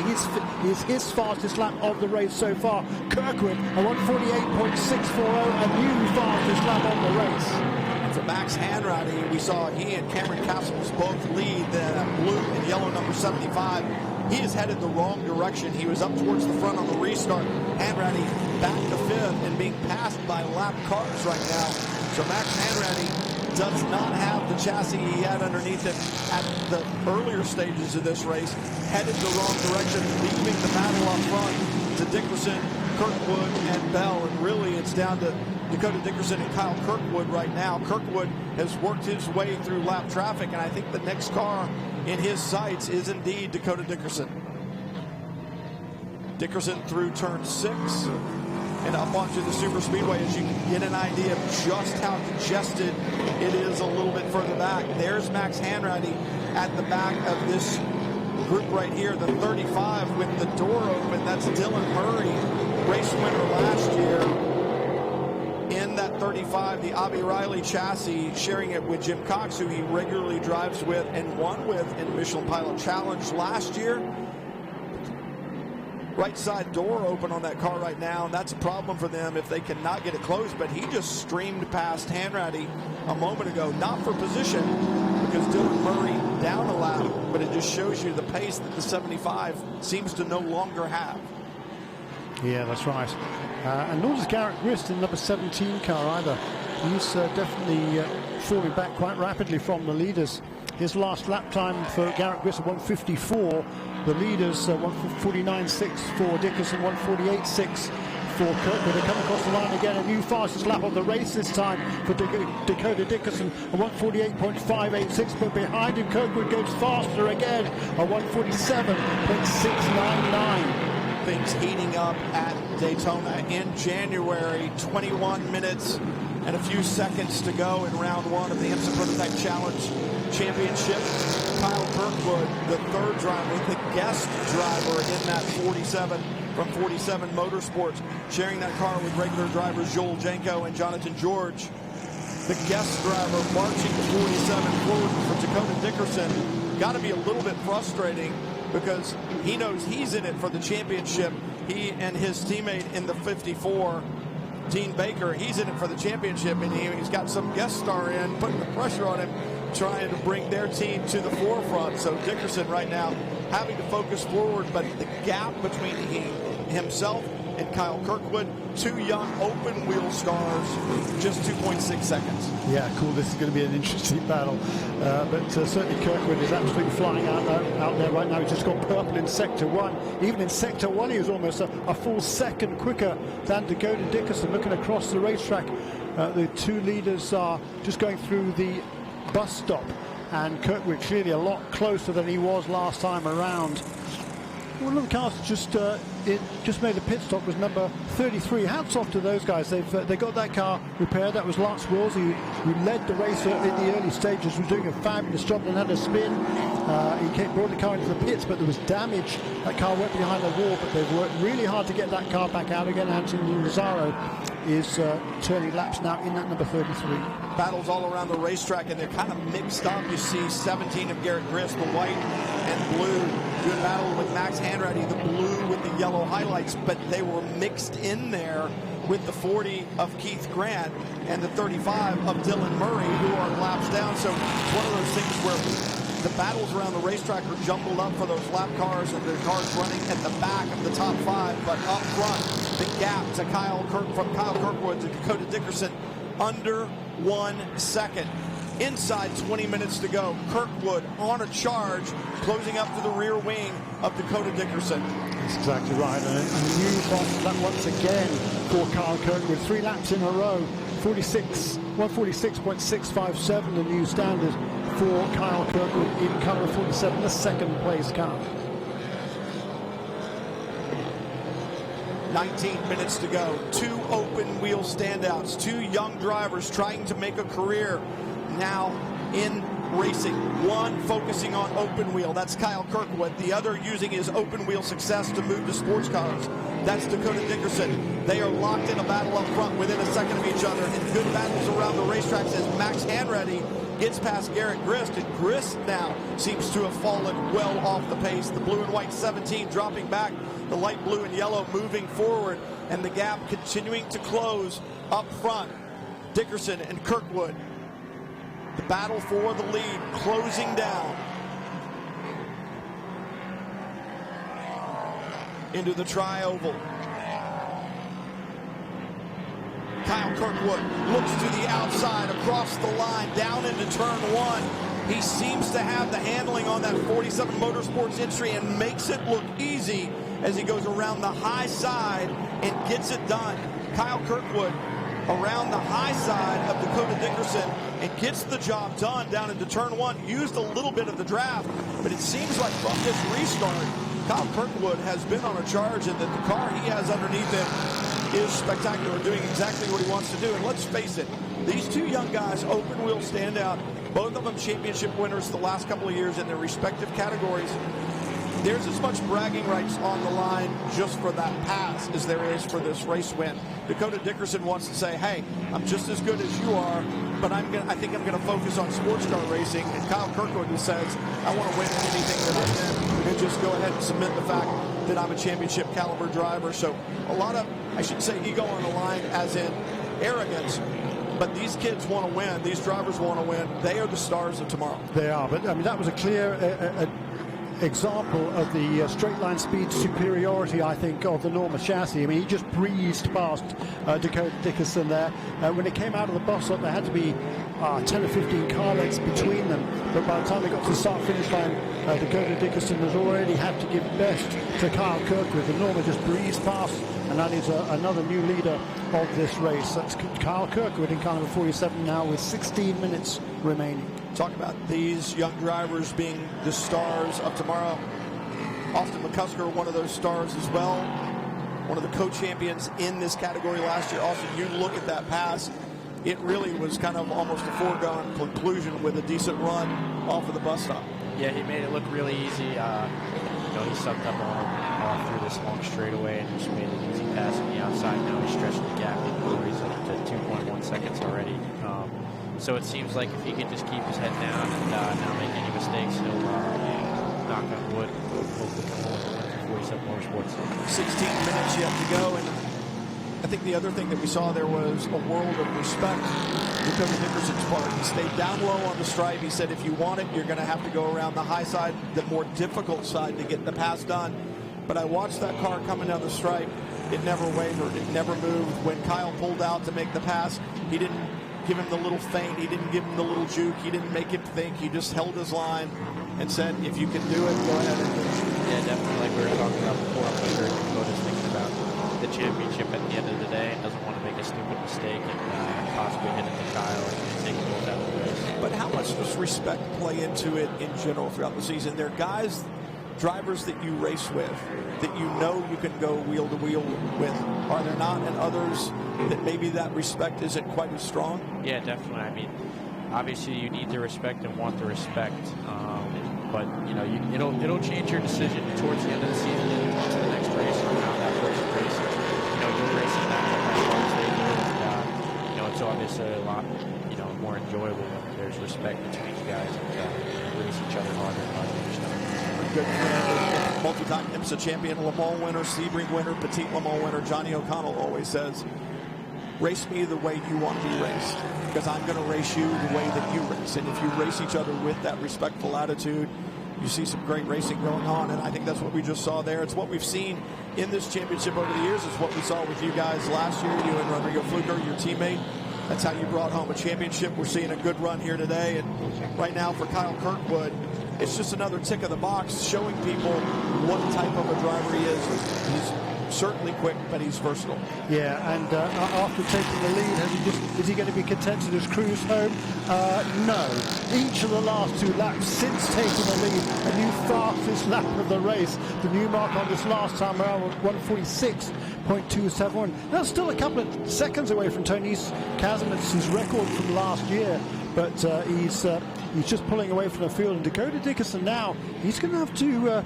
B: is his fastest lap of the race so far. Kirkwood, a 1:48.640, a new fastest lap of the race.
A: For Max Hanratty, we saw he and Cameron Castles both lead the blue and yellow number 75. He is headed the wrong direction. He was up towards the front on the restart. Hanratty back to 5th and being passed by lap cars right now. So Max Hanratty does not have the chassis he had underneath him at the earlier stages of this race. Headed the wrong direction, leaving the battle up front to Dickerson, Kirkwood, and Bell. And really it's down to Dakota Dickerson and Kyle Kirkwood right now. Kirkwood has worked his way through lap traffic, and I think the next car in his sights is indeed Dakota Dickerson. Dickerson through turn 6 and up onto the super speedway, as you can get an idea of just how congested it is a little bit further back. There's Max Hanratty at the back of this group right here, the 35 with the door open. That's Dylan Murray, race winner last year. In that 35, the Avi Riley chassis, sharing it with Jim Cox, who he regularly drives with and won with in Michelin Pilot Challenge last year. right side door open on that car right now, and that's a problem for them if they cannot get it closed. But he just streamed past Hanratty a moment ago, not for position, because Dylan Murray down a lap, but it just shows you the pace that the 75 seems to no longer have.
B: Yeah, that's right. And nor does Garrett Grist in number 17 car either. He's definitely falling back quite rapidly from the leaders. His last lap time for Garrett Grist, 1:54. The leaders, 1:49.6 for Dickerson, 1:48.6 for Kirkwood. They come across the line again, a new fastest lap of the race this time for Dakota Dickerson, a 1:48.586, but behind him Kirkwood goes faster again, a 1:47.699.
A: Things heating up at Daytona in January. 21 minutes and a few seconds to go in round one of the IMSA Prototype Challenge Championship. Kyle Kirkwood, the third driver, the guest driver in that 47 from 47 Motorsports, sharing that car with regular drivers Joel Janko and Jonathan George. The guest driver marching 47 forward for Dakota Dickerson. Got to be a little bit frustrating because he knows he's in it for the championship. He and his teammate in the 54, Dean Baker, he's in it for the championship, and he's got some guest star in, putting the pressure on him, trying to bring their team to the forefront. So Dickerson right now having to focus forward, but the gap between himself and Kyle Kirkwood, two young open wheel stars, just 2.6 seconds.
B: Yeah, cool. This is going to be an interesting battle. But certainly Kirkwood is absolutely flying out there right now. He's just got purple in Sector 1. Even in Sector 1, he was almost a full second quicker than Dakota Dickerson. Looking across the racetrack, the two leaders are just going through the bus stop, and Kirkwood clearly a lot closer than he was last time around. One of the cars just made a pit stop was number 33. Hats off to those guys. They got that car repaired. That was Lance Wills, who led the race in the early stages, was doing a fabulous job and had a spin. He brought the car into the pits, but there was damage. That car went behind the wall, but they've worked really hard to get that car back out again. Anthony Rosario is turning laps now in that number 33.
A: Battles all around the racetrack, and they're kind of mixed up. You see 17 of Garrett Grist, the white and blue, doing battle with Max Hanratty, the blue with the yellow highlights, but they were mixed in there with the 40 of Keith Grant and the 35 of Dylan Murray, who are laps down. So it's one of those things where the battles around the racetrack are jumbled up for those lap cars, and the cars running at the back of the top five, but up front, the gap to from Kyle Kirkwood to Dakota Dickerson, under 1 second. Inside 20 minutes to go. Kirkwood on a charge, closing up to the rear wing of Dakota Dickerson.
B: That's exactly right. And a new fast lap once again for Kyle Kirkwood. 3 laps in a row. 146.657, the new standard for Kyle Kirkwood in car number 47, the second place car.
A: 19 minutes to go. 2 open wheel standouts. 2 young drivers trying to make a career now in racing. One focusing on open wheel. That's Kyle Kirkwood. The other using his open wheel success to move to sports cars. That's Dakota Dickerson. They are locked in a battle up front within a second of each other, and good battles around the racetracks as Max Hanratty gets past Garrett Grist, and Grist now seems to have fallen well off the pace. The blue and white 17 dropping back, the light blue and yellow moving forward, and the gap continuing to close up front. Dickerson and Kirkwood. The battle for the lead closing down into the tri-oval. Kyle Kirkwood looks to the outside, across the line, down into turn 1. He seems to have the handling on that 47 Motorsports entry and makes it look easy as he goes around the high side and gets it done. Kyle Kirkwood around the high side of Dakota Dickerson and gets the job done down into turn 1. Used a little bit of the draft, but it seems like from this restart, Kyle Kirkwood has been on a charge, and that the car he has underneath him is spectacular, doing exactly what he wants to do. And let's face it, these 2 young guys, open wheel standout, both of them championship winners the last couple of years in their respective categories. There's as much bragging rights on the line just for that pass as there is for this race win. Dakota Dickerson wants to say, hey, I'm just as good as you are, but I think I'm going to focus on sports car racing. And Kyle Kirkwood says, I want to win anything that I can, and just go ahead and submit the fact that I'm a championship caliber driver. So a lot of, I shouldn't say ego on the line as in arrogance, but these kids want to win. These drivers want to win. They are the stars of tomorrow.
B: They are, but I mean, that was a clear example of the straight line speed superiority, I think, of the Norma chassis. I mean, he just breezed past Dakota Dickerson there. When it came out of the bus stop, there had to be 10 or 15 car lengths between them, but by the time they got to the start-finish line, Dakota Dickerson has already had to give best to Kyle Kirkwood, and Norma just breezed past, and that is another new leader of this race. That's Kyle Kirkwood in car number 47 now with 16 minutes remaining.
A: Talk about these young drivers being the stars of tomorrow. Austin McCusker, one of those stars as well. One of the co-champions in this category last year. Austin, you look at that pass, it really was kind of almost a foregone conclusion with a decent run off of the bus stop.
C: Yeah, he made it look really easy. He sucked up on through this long straightaway and just made an easy pass on the outside. Now he's stretched the gap. He's up to 2.1 seconds already. So it seems like if he can just keep his head down and not make any mistakes, he'll, knock on wood, hopefully come home with 47 Motorsports.
A: 16 minutes yet to go, and I think the other thing that we saw there was a world of respect because of Dickerson's part. He stayed down low on the stripe. He said if you want it, you're going to have to go around the high side, the more difficult side to get the pass done. But I watched that car coming down the stripe. It never wavered. It never moved. When Kyle pulled out to make the pass, he didn't give him the little feint. He didn't give him the little juke. He didn't make him think. He just held his line and said, if you can do it, go ahead and do it.
C: Yeah, definitely. Like we were talking about before, I'm sure Dakota's thinking about the championship at the end of the day. Doesn't want to make a stupid mistake and possibly hit into Kyle and take the out of the race.
A: But how much does respect play into it in general throughout the season? There are guys, drivers that you race with, that you know you can go wheel to wheel with, are there not? And others that maybe that respect isn't quite as strong?
C: Yeah, definitely. I mean, obviously you need the respect and want the respect, but it'll change your decision towards the end of the season and onto the next race or how that first race. You're racing that as they do, and it's obviously a lot more enjoyable when there's respect between you guys and race each other harder and harder each time.
A: Good friend, multi-time IMSA champion, Le Mans winner, Sebring winner, Petit Le Mans winner, Johnny O'Connell always says, race me the way you want to be raced, because I'm going to race you the way that you race. And if you race each other with that respectful attitude, you see some great racing going on, and I think that's what we just saw there. It's what we've seen in this championship over the years. It's what we saw with you guys last year, you and Rodrigo Fluker, your teammate. That's how you brought home a championship. We're seeing a good run here today, and right now for Kyle Kirkwood, it's just another tick of the box showing people what type of a driver he is. He's certainly quick, but he's versatile.
B: Yeah, and after taking the lead, is he going to be content to just cruise home? No. Each of the last 2 laps since taking the lead, a new fastest lap of the race. The new mark on this last time around was 146.271. That's still a couple of seconds away from Tony Kazimitz's record from last year, but he's just pulling away from the field. And Dakota Dickerson now, he's going to have to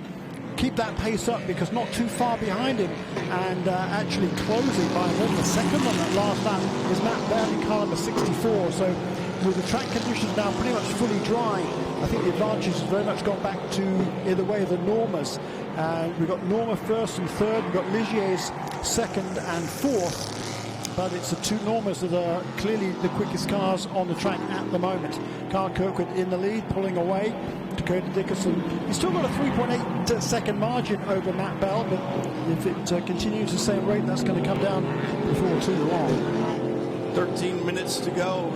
B: keep that pace up, because not too far behind him and actually closing by more than a second on that last lap is Matt Bell in car number 64. So with the track conditions now pretty much fully dry, I think the advantage has very much gone back to in the way of the Normas. We've got Norma first and third, we've got Ligier's second and fourth, but it's the 2 Normas that are clearly the quickest cars on the track at the moment. Kyle Kirkwood in the lead, pulling away. Dakota Dickerson, he's still got a 3.8 second margin over Matt Bell, but if it continues the same rate, that's going to come down before too long.
A: 13 minutes to go.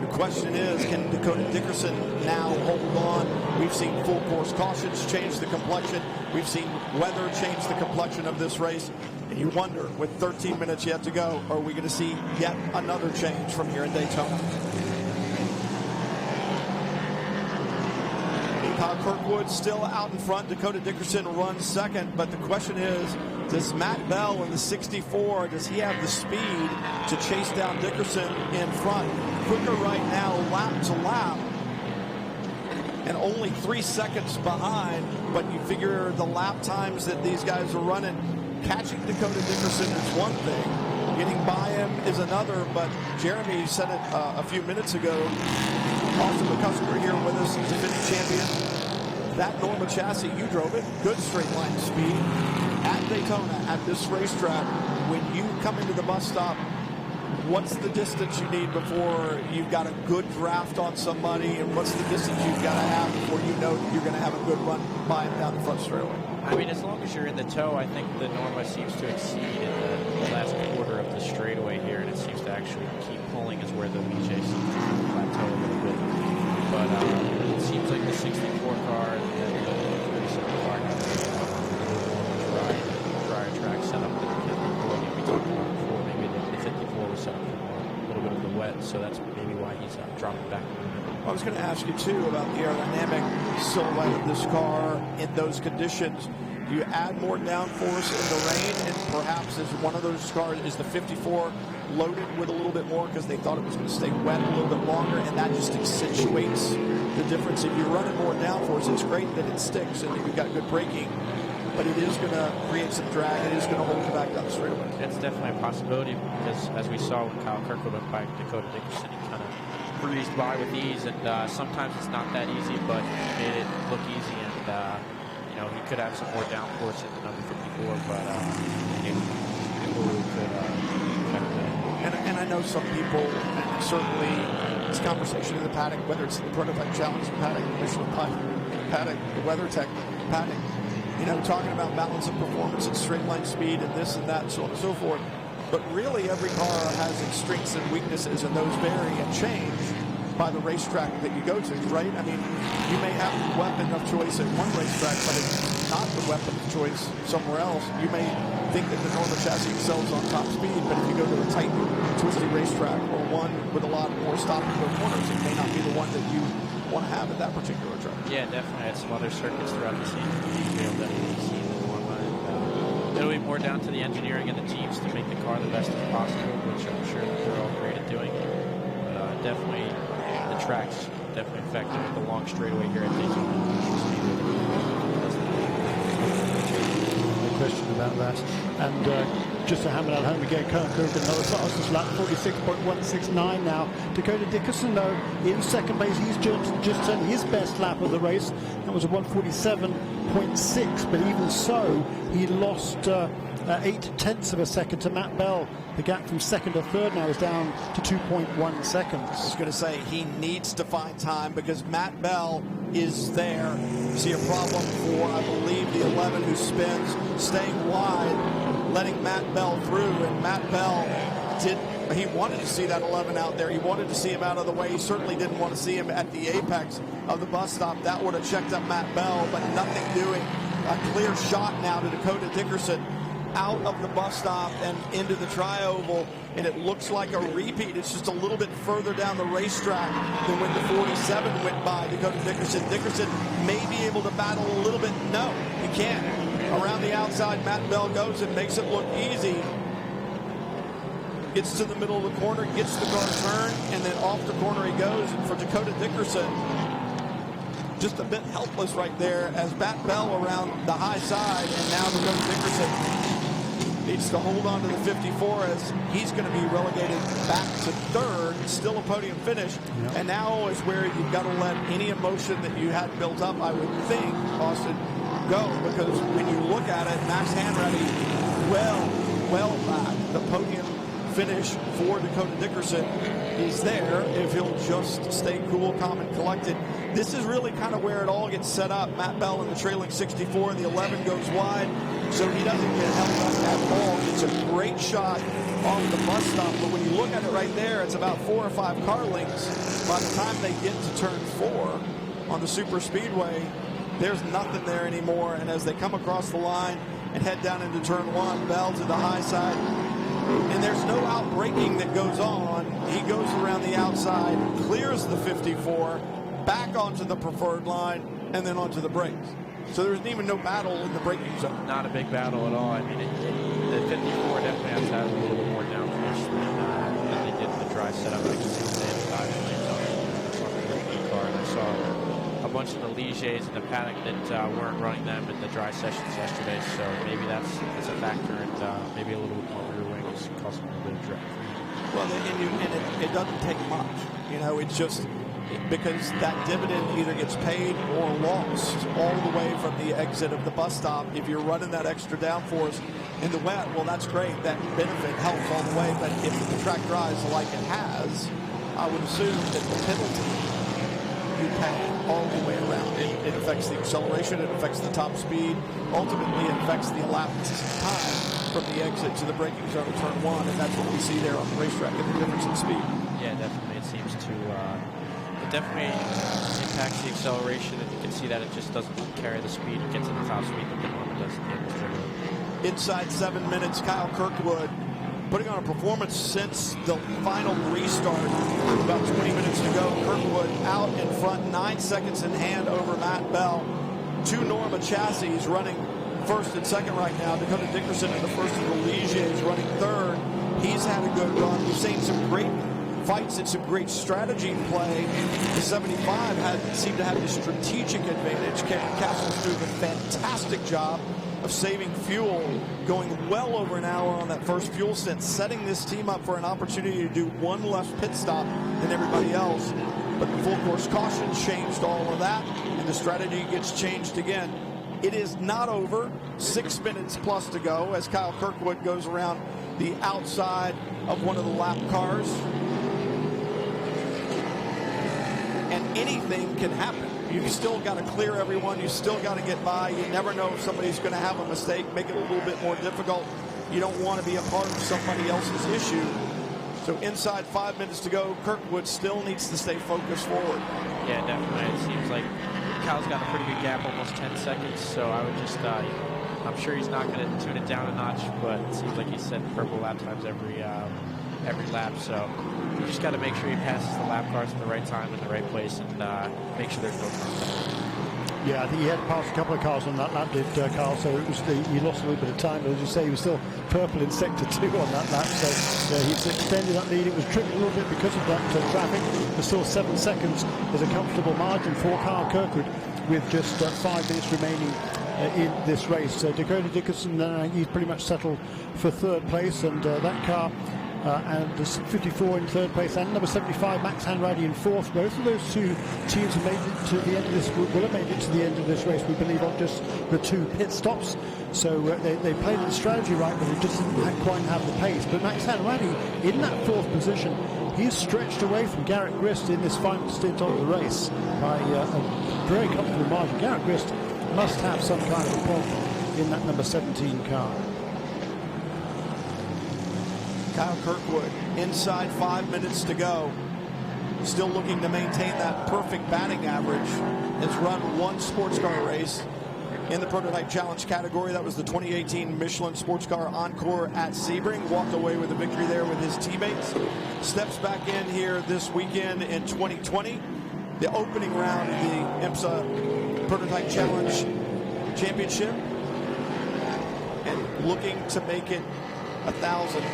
A: The question is, can Dakota Dickerson now hold on? We've seen full course cautions change the complexion. We've seen weather change the complexion of this race. And you wonder, with 13 minutes yet to go, are we going to see yet another change from here in Daytona? Kyle Kirkwood still out in front. Dakota Dickerson runs second. But the question is, does Matt Bell in the 64, does he have the speed to chase down Dickerson in front? Quicker right now, lap to lap, and only 3 seconds behind. But you figure the lap times that these guys are running, catching Dakota Dickerson is one thing. Getting by him is another. But Jeremy said it a few minutes ago. Austin McCusker here with us, defending champion. That Norma chassis, you drove it. Good straight line speed. Daytona at this racetrack, when you come into the bus stop, what's the distance you need before you've got a good draft on somebody, and what's the distance you've got to have before you know that you're going to have a good run by him down the front straightaway?
C: I mean, as long as you're in the tow, I think the Norma seems to exceed in the last quarter of the straightaway here, and it seems to actually keep pulling is where the VJ seems to plateau a little bit. But it seems like the 64 car and the 37 car have a drier track set up than the 54. Again, we talked about before, maybe the 54 was set up for a little bit of the wet, so that's maybe why he's dropping back.
A: I was going to ask you, too, about the aerodynamic silhouette of this car in those conditions. Do you add more downforce in the rain, and perhaps is one of those cars, is the 54 loaded with a little bit more because they thought it was going to stay wet a little bit longer, and that just accentuates the difference? If you're running more downforce, it's great that it sticks and that you've got good braking, but it is going to create some drag. It is going to hold you back down the straightaway.
C: It's definitely a possibility because, as we saw with Kyle Kirkwood went by Dakota Dickerson, he kind of breezed by with ease, and sometimes it's not that easy, but he made it look easy, and you know, he could have some more downforce in the number 54, but it really could affect that.
A: And I know some people, and certainly this conversation in the paddock, whether it's the Prototype Challenge paddock, the Michelin paddock, the WeatherTech paddock, you know, talking about balance of performance and straight line speed and this and that and so on and so forth. But really, every car has its strengths and weaknesses, and those vary and change by the racetrack that you go to, right? I mean, you may have the weapon of choice at one racetrack, but it's not the weapon of choice somewhere else. You may think that the Norma chassis excels on top speed, but if you go to a tight, twisty racetrack or one with a lot more stop and go corners, it may not be the one that you want to have at that particular track.
C: Yeah, definitely. At some other circuits throughout the season, you'll definitely see the Norma. It'll be more down to the engineering and the teams to make the car the best as possible, which I'm sure that they're all great at doing. But definitely, the track's definitely affected with the long straightaway here at Daytona.
B: No question about that. And just to hammer that home again, Kirk Hogan, another fastest lap, 46.169 now. Dakota Dickerson, though, in second place. He's just turned his best lap of the race. That was a 147.6, but even so, he lost 0.8 of a second to Matt Bell. The gap from second to third now is down to 2.1 seconds.
A: I was going to say he needs to find time because Matt Bell is there. See a problem for, I believe, the 11 who spins, staying wide, letting Matt Bell through, and Matt Bell he wanted to see that 11 out there. He wanted to see him out of the way. He certainly didn't want to see him at the apex of the bus stop. That would have checked up Matt Bell, but nothing doing. A clear shot now to Dakota Dickerson out of the bus stop and into the tri-oval, and it looks like a repeat. It's just a little bit further down the racetrack than when the 47 went by Dakota Dickerson. Dickerson may be able to battle a little bit. No, he can't. Around the outside, Matt Bell goes and makes it look easy. Gets to the middle of the corner, gets the car turned, and then off the corner he goes. And for Dakota Dickerson, just a bit helpless right there as Matt Bell around the high side, and now Dakota Dickerson needs to hold on to the 54 as he's going to be relegated back to third. Still a podium finish. Yep. And now is where you've got to let any emotion that you had built up, I would think, Austin, go. Because when you look at it, Max Hanratty well back. The podium finish for Dakota Dickerson is there if he'll just stay cool, calm, and collected. This is really kind of where it all gets set up. Matt Bell in the trailing 64, the 11 goes wide, so he doesn't get held up at all. It's a great shot off the bus stop, but when you look at it right there, it's about 4 or 5 car lengths. By the time they get to turn 4 on the super speedway, there's nothing there anymore, and as they come across the line and head down into turn 1, Bell to the high side, and there's no out-braking that goes on. He goes around the outside, clears the 54, back onto the preferred line, and then onto the brakes. So there's even no battle in the braking zone.
C: Not a big battle at all. I mean, the 54 definitely has to have a little bit more downforce than they did in the dry setup. I can see they had 5 lanes on the car. And I saw a bunch of the Ligiers in the paddock that weren't running them in the dry sessions yesterday. So maybe that's a factor, and maybe a little bit more rear wing is causing a little bit of drag.
A: Well, and it doesn't take much. You know, it's just because that dividend either gets paid or lost all the way from the exit of the bus stop. If you're running that extra downforce in the wet, well, that's great. That benefit helps all the way. But if the track dries like it has, I would assume that the penalty you pay all the way around. It affects the acceleration. It affects the top speed. Ultimately, it affects the elapsed time from the exit to the braking zone of turn one, and that's what we see there on the racetrack and the difference in speed. Yeah, definitely. It seems to it definitely impacts the acceleration, and you can see that it just doesn't carry the speed. It gets to the top speed that the normal does. Inside 7 minutes, Kyle Kirkwood putting on a performance since the final restart. About 20 minutes to go. Kirkwood out in front, 9 seconds in hand over Matt Bell. 2 Norma chassis running first and second right now. Dakota Dickerson in the first of the Ligiers running third. He's had a good run. We've seen some great fights and some great strategy play. The 75 seemed to have the strategic advantage. Cameron Castle's doing a fantastic job of saving fuel, going well over an hour on that first fuel stint, setting this team up for an opportunity to do one less pit stop than everybody else. But the full course caution changed all of that, and the strategy gets changed again. It is not over. 6 minutes plus to go as Kyle Kirkwood goes around the outside of one of the lap cars. And anything can happen. You've still got to clear everyone. You still got to get by. You never know if somebody's going to have a mistake, make it a little bit more difficult. You don't want to be a part of somebody else's issue. So inside 5 minutes to go, Kirkwood still needs to stay focused forward. Yeah, definitely. It seems like Kyle's got a pretty good gap, almost 10 seconds. So I would just, I'm sure he's not going to tune it down a notch, but it seems like he's setting purple lap times every lap. So you just got to make sure he passes the lap cars at the right time in the right place, and make sure there's no contact.
B: Yeah, I think he had passed a couple of cars on that lap, did Carl, so it was he lost a little bit of time, but as you say, he was still purple in sector 2 on that lap, so yeah, he's extended that lead. It was tricky a little bit because of that traffic. There's still 7 seconds. There's a comfortable margin for Kyle Kirkwood with just 5 minutes remaining in this race. Dakota Dickerson, he's pretty much settled for third place, and that car and there's 54 in third place, and number 75 Max Hanratty in fourth. Both of those two teams have made it to the end of this, will have made it to the end of this race, we believe, on just the 2 pit stops. So they played the strategy right, but it just didn't quite have the pace. But Max Hanratty in that 4th position, he's stretched away from Garrett Grist in this final stint of the race by a very comfortable margin. Garrett Grist must have some kind of a problem in that number 17 car. Kyle Kirkwood, inside 5 minutes to go, still looking to maintain that perfect batting average. Has run 1 sports car race in the Prototype Challenge category. That was the 2018 Michelin Sports Car Encore at Sebring. Walked away with a victory there with his teammates. Steps back in here this weekend in 2020. The opening round of the IMSA Prototype Challenge Championship. And looking to make it 1,000.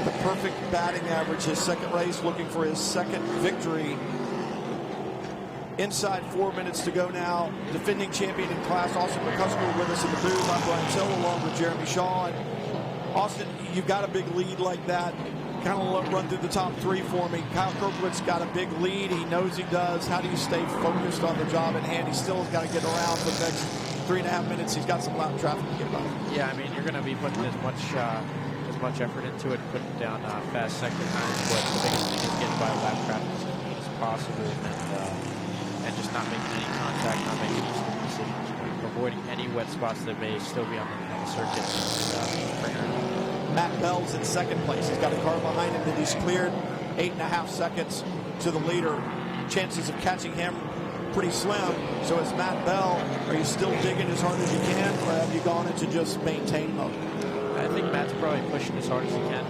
B: The perfect batting average, his second race, looking for his second victory. Inside 4 minutes to go now. Defending champion in class, Austin McCusker with us in the booth. I'm Brian Till along with Jeremy Shaw. And Austin, you've got a big lead like that. Kind of run through the top 3 for me. Kyle Kirkwood's got a big lead. He knows he does. How do you stay focused on the job at hand? He still has got to get around for the next 3.5 minutes. He's got some lap traffic to get by. Yeah, I mean, you're going to be putting as much effort into it, putting down fast sector times, but the biggest thing is getting by lap traffic as possible, and just not making any contact, not making any stupid decisions, avoiding any wet spots that may still be on the circuit. Matt Bell's in second place. He's got a car behind him that he's cleared. 8.5 seconds to the leader. Chances of catching him pretty slim. So as Matt Bell, are you still digging as hard as you can, or have you gone into just maintain mode? I think Matt's probably pushing as hard as he can.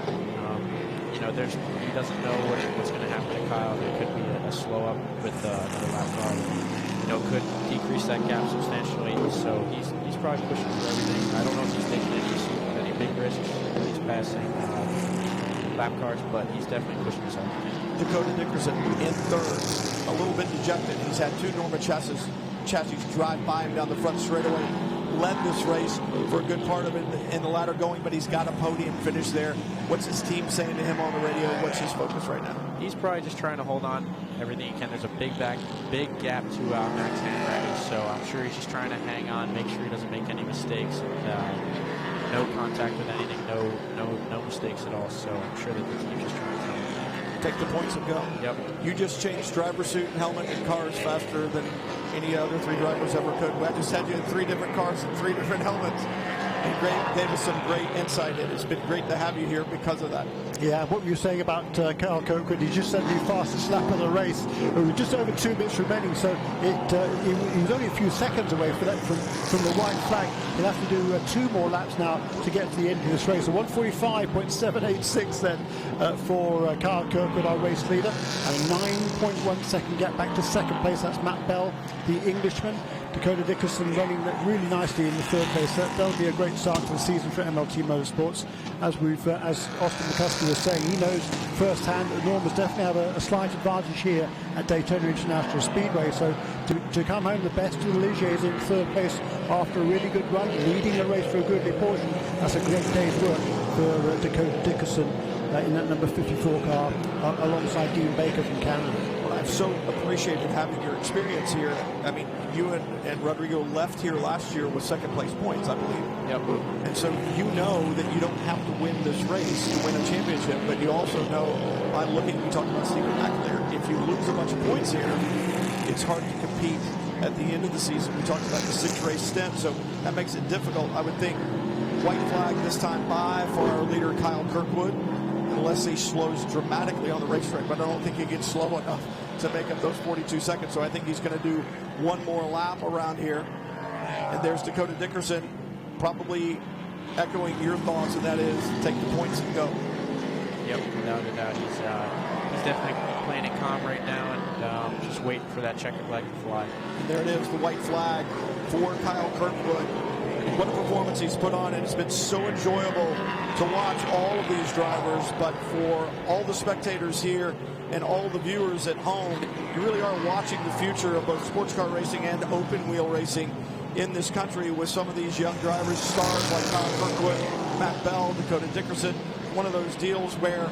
B: He doesn't know what's going to happen to Kyle. There could be a slow up with another lap car. Could decrease that gap substantially. So he's probably pushing for everything. I don't know if he's taking any big risks. He's passing lap cars, but he's definitely pushing his hard. Dakota Dickerson in third, a little bit dejected. He's had 2 Norma chassis drive by him down the front straightaway.
A: led this race for a good part of it in the latter going, but he's got a podium finish there. What's his team saying to him on the radio? What's his focus right now?
C: He's probably just trying to hold on everything he can. There's a big gap to Max Hanratty, so I'm sure he's just trying to hang on, make sure he doesn't make any mistakes, and no contact with anything, no mistakes at all. So I'm sure that the team's just trying to tell him
A: take the points and go.
C: Yep.
A: You just changed driver suit and helmet and cars faster than any other 3 drivers ever could. I just had you in 3 different cars and 3 different helmets. And gave us some great insight. It's been great to have you here because of that.
B: Yeah, what were you saying about Kyle Kirkwood? He just set the fastest lap of the race. There was just over 2 minutes remaining, so he was only a few seconds away from the white flag. He'll have to do 2 more laps now to get to the end of this race. So 1:45.786 then for Kyle Kirkwood, our race leader, and a 9.1 second gap back to second place. That's Matt Bell, the Englishman. Dakota Dickerson running really nicely in the 3rd place. That'll be a great start to the season for MLT Motorsports. As Austin McCuskey was saying, he knows firsthand that Norm must definitely have a slight advantage here at Daytona International Speedway. So to come home the best of the Ligiers in 3rd place after a really good run, leading the race for a goodly portion, that's a great day's work for Dakota Dickerson in that number 54 car alongside Dean Baker from Canada.
A: I've so appreciated having your experience here. I mean, you and Rodrigo left here last year with 2nd place points, I believe.
C: Yep.
A: And so you know that you don't have to win this race to win a championship, but you also know by looking, we talked about Stephen McAleer, if you lose a bunch of points here, it's hard to compete at the end of the season. We talked about the 6-race stint, so that makes it difficult. I would think white flag this time by for our leader, Kyle Kirkwood, unless he slows dramatically on the racetrack, but I don't think he gets slow enough to make up those 42 seconds. So I think he's going to do 1 more lap around here. And there's Dakota Dickerson probably echoing your thoughts, and that is take the points and go.
C: Yep, without a doubt. He's definitely playing it calm right now and just waiting for that checkered flag to fly.
A: And there it is, the white flag for Kyle Kirkwood. What a performance he's put on, and it's been so enjoyable to watch all of these drivers, but for all the spectators here and all the viewers at home, you really are watching the future of both sports car racing and open wheel racing in this country with some of these young drivers, stars like Kyle Kirkwood, Matt Bell, Dakota Dickerson. One of those deals where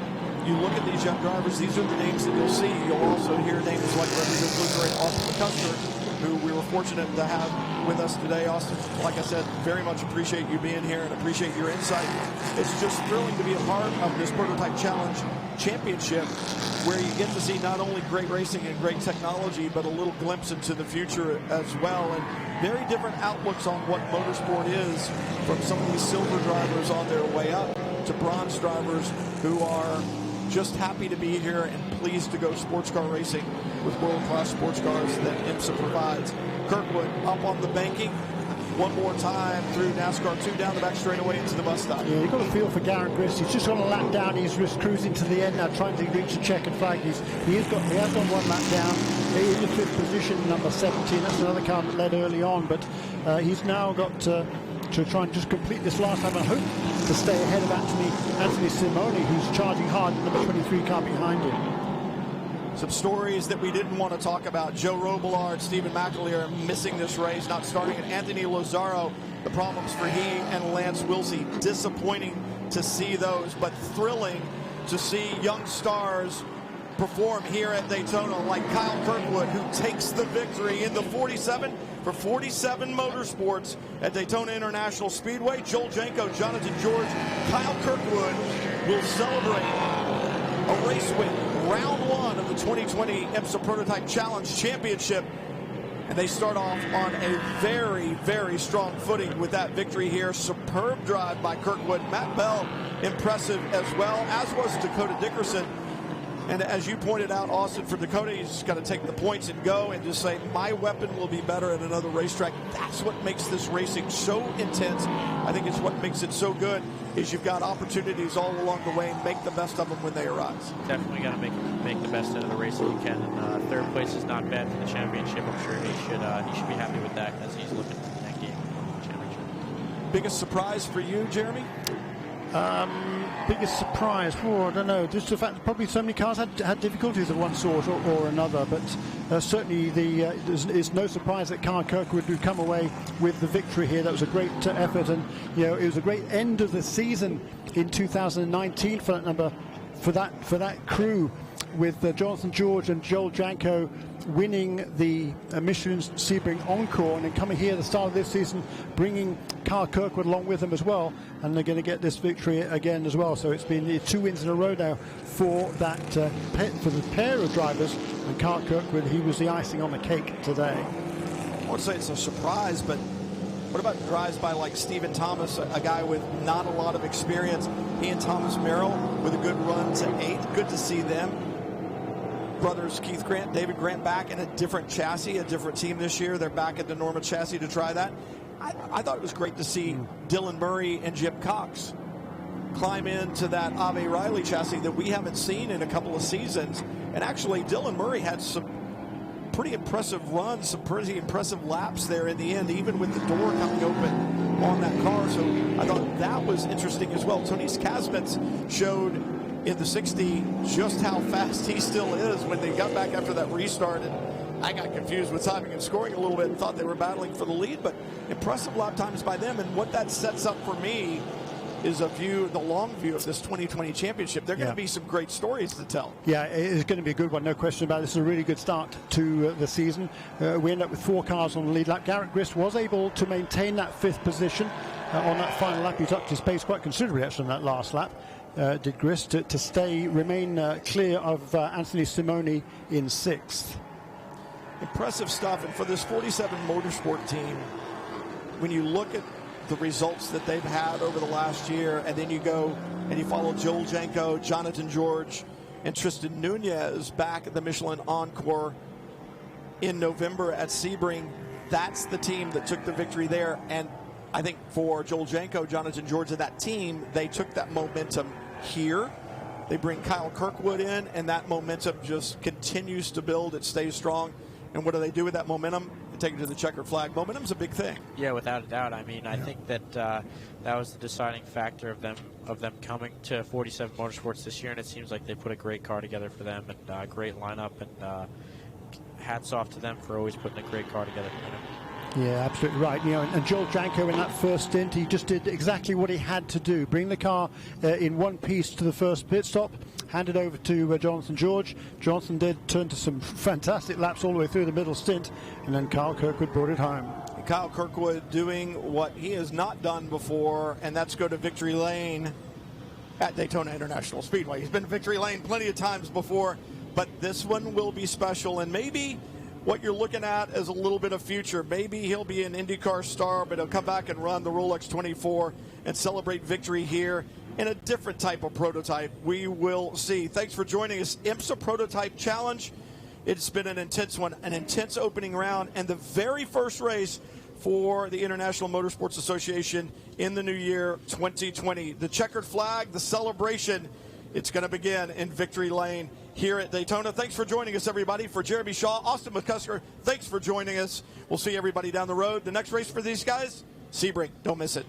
A: you look at these young drivers, these are the names that you'll see. You'll also hear names like Rodrigo Kluger and Austin McCusker, who we were fortunate to have with us today. Austin, like I said, very much appreciate you being here and appreciate your insight. It's just thrilling to be a part of this Prototype Challenge Championship, where you get to see not only great racing and great technology, but a little glimpse into the future as well, and very different outlooks on what motorsport is, from some of these silver drivers on their way up to bronze drivers who are just happy to be here and pleased to go sports car racing with world-class sports cars that IMSA provides. Kirkwood up on the banking one more time through NASCAR 2 down the back straightaway into the bus stop.
B: Yeah, you've got to feel for Garrett Grist. He's just got a lap down. He's just cruising to the end now, trying to reach the checkered flag. He has gone 1 lap down. In the 5th position, number 17. That's another car that led early on, but he's now got to try and just complete this last time and hope to stay ahead of Anthony Simone, who's charging hard, number 23 car behind him.
A: Some stories that we didn't want to talk about. Joe Robillard, Stephen McAleer missing this race, not starting, and Anthony Lozaro, the problems for he and Lance Wilsey. Disappointing to see those, but thrilling to see young stars perform here at Daytona, like Kyle Kirkwood, who takes the victory in the 47 for 47 Motorsports at Daytona International Speedway. Joel Janko, Jonathan George, Kyle Kirkwood will celebrate a race win, round 1 of the 2020 IMSA Prototype Challenge Championship. And they start off on a very, very strong footing with that victory here. Superb drive by Kirkwood. Matt Bell, impressive as well, as was Dakota Dickerson. And as you pointed out, Austin, for Dakota, he's just got to take the points and go and just say, my weapon will be better at another racetrack. That's what makes this racing so intense. I think it's what makes it so good, is you've got opportunities all along the way and make the best of them when they arise.
C: Definitely got to make the best out of the race that you can. And 3rd place is not bad for the championship. I'm sure he should be happy with that as he's looking for the next game championship.
A: Biggest surprise for you, Jeremy?
B: biggest surprise? I don't know. Just the fact that probably so many cars had difficulties of one sort or another. But certainly it's no surprise that Kyle Kirkwood would come away with the victory here. That was a great effort, and it was a great end of the season in 2019 for that crew, with Jonathan George and Joel Janko winning the Michelin Sebring Encore, and then coming here at the start of this season, bringing Kyle Kirkwood along with them as well, and they're going to get this victory again as well. So it's been 2 wins in a row now for that for the pair of drivers, and Kyle Kirkwood, he was the icing on the cake today.
A: I won't say it's a surprise, but what about drives by like Stephen Thomas, a guy with not a lot of experience? He and Thomas Merrill with a good run to 8th. Good to see them. Brothers Keith Grant, David Grant back in a different chassis, a different team this year. They're back at the Norma chassis to try that. I thought it was great to see Dylan Murray and Jim Cox climb into that Ave Riley chassis that we haven't seen in a couple of seasons. And actually, Dylan Murray had some pretty impressive runs, some pretty impressive laps there in the end, even with the door coming open on that car. So I thought that was interesting as well. Tony Kazmets showed in the 60 just how fast he still is when they got back after that restart. And I got confused with timing and scoring a little bit and thought they were battling for the lead, but impressive lap times by them. And what that sets up for me is the long view of this 2020 championship. There are going to be some great stories to tell. Yeah,
B: it's going to be a good one, no question about it. This is a really good start to the season. We end up with 4 cars on the lead lap. Garrett Grist was able to maintain that 5th position on that final lap. He's upped his pace quite considerably actually on that last lap. Did Grist to remain clear of Anthony Simoni in 6th.
A: Impressive stuff. And for this 47 Motorsport team, when you look at the results that they've had over the last year, and then you go and you follow Joel Janko, Jonathan George, and Tristan Nunez back at the Michelin Encore in November at Sebring. That's the team that took the victory there. And I think for Joel Janko, Jonathan George, and that team, they took that momentum here. They bring Kyle Kirkwood in, and that momentum just continues to build. It stays strong. And what do they do with that momentum? They take it to the checkered flag. Momentum's a big thing.
C: Yeah, without a doubt. I mean, I think that that was the deciding factor of them coming to 47 Motorsports this year, and it seems like they put a great car together for them, and great lineup, and hats off to them for always putting a great car together for them.
B: Yeah, absolutely right. And Joel Janko in that first stint, he just did exactly what he had to do. Bring the car in one piece to the first pit stop, hand it over to Jonathan George. Jonathan did turn to some fantastic laps all the way through the middle stint, and then Kyle Kirkwood brought it home.
A: Kyle Kirkwood doing what he has not done before, and that's go to victory lane at Daytona International Speedway. He's been to victory lane plenty of times before, but this one will be special, and maybe what you're looking at is a little bit of future. Maybe he'll be an IndyCar star, but he'll come back and run the Rolex 24 and celebrate victory here in a different type of prototype. We will see. Thanks for joining us. IMSA Prototype Challenge. It's been an intense one, an intense opening round, and the very first race for the International Motorsports Association in the new year 2020. The checkered flag, the celebration, it's going to begin in victory lane here at Daytona. Thanks for joining us, everybody. For Jeremy Shaw, Austin McCusker, thanks for joining us. We'll see everybody down the road. The next race for these guys, Sebring. Don't miss it.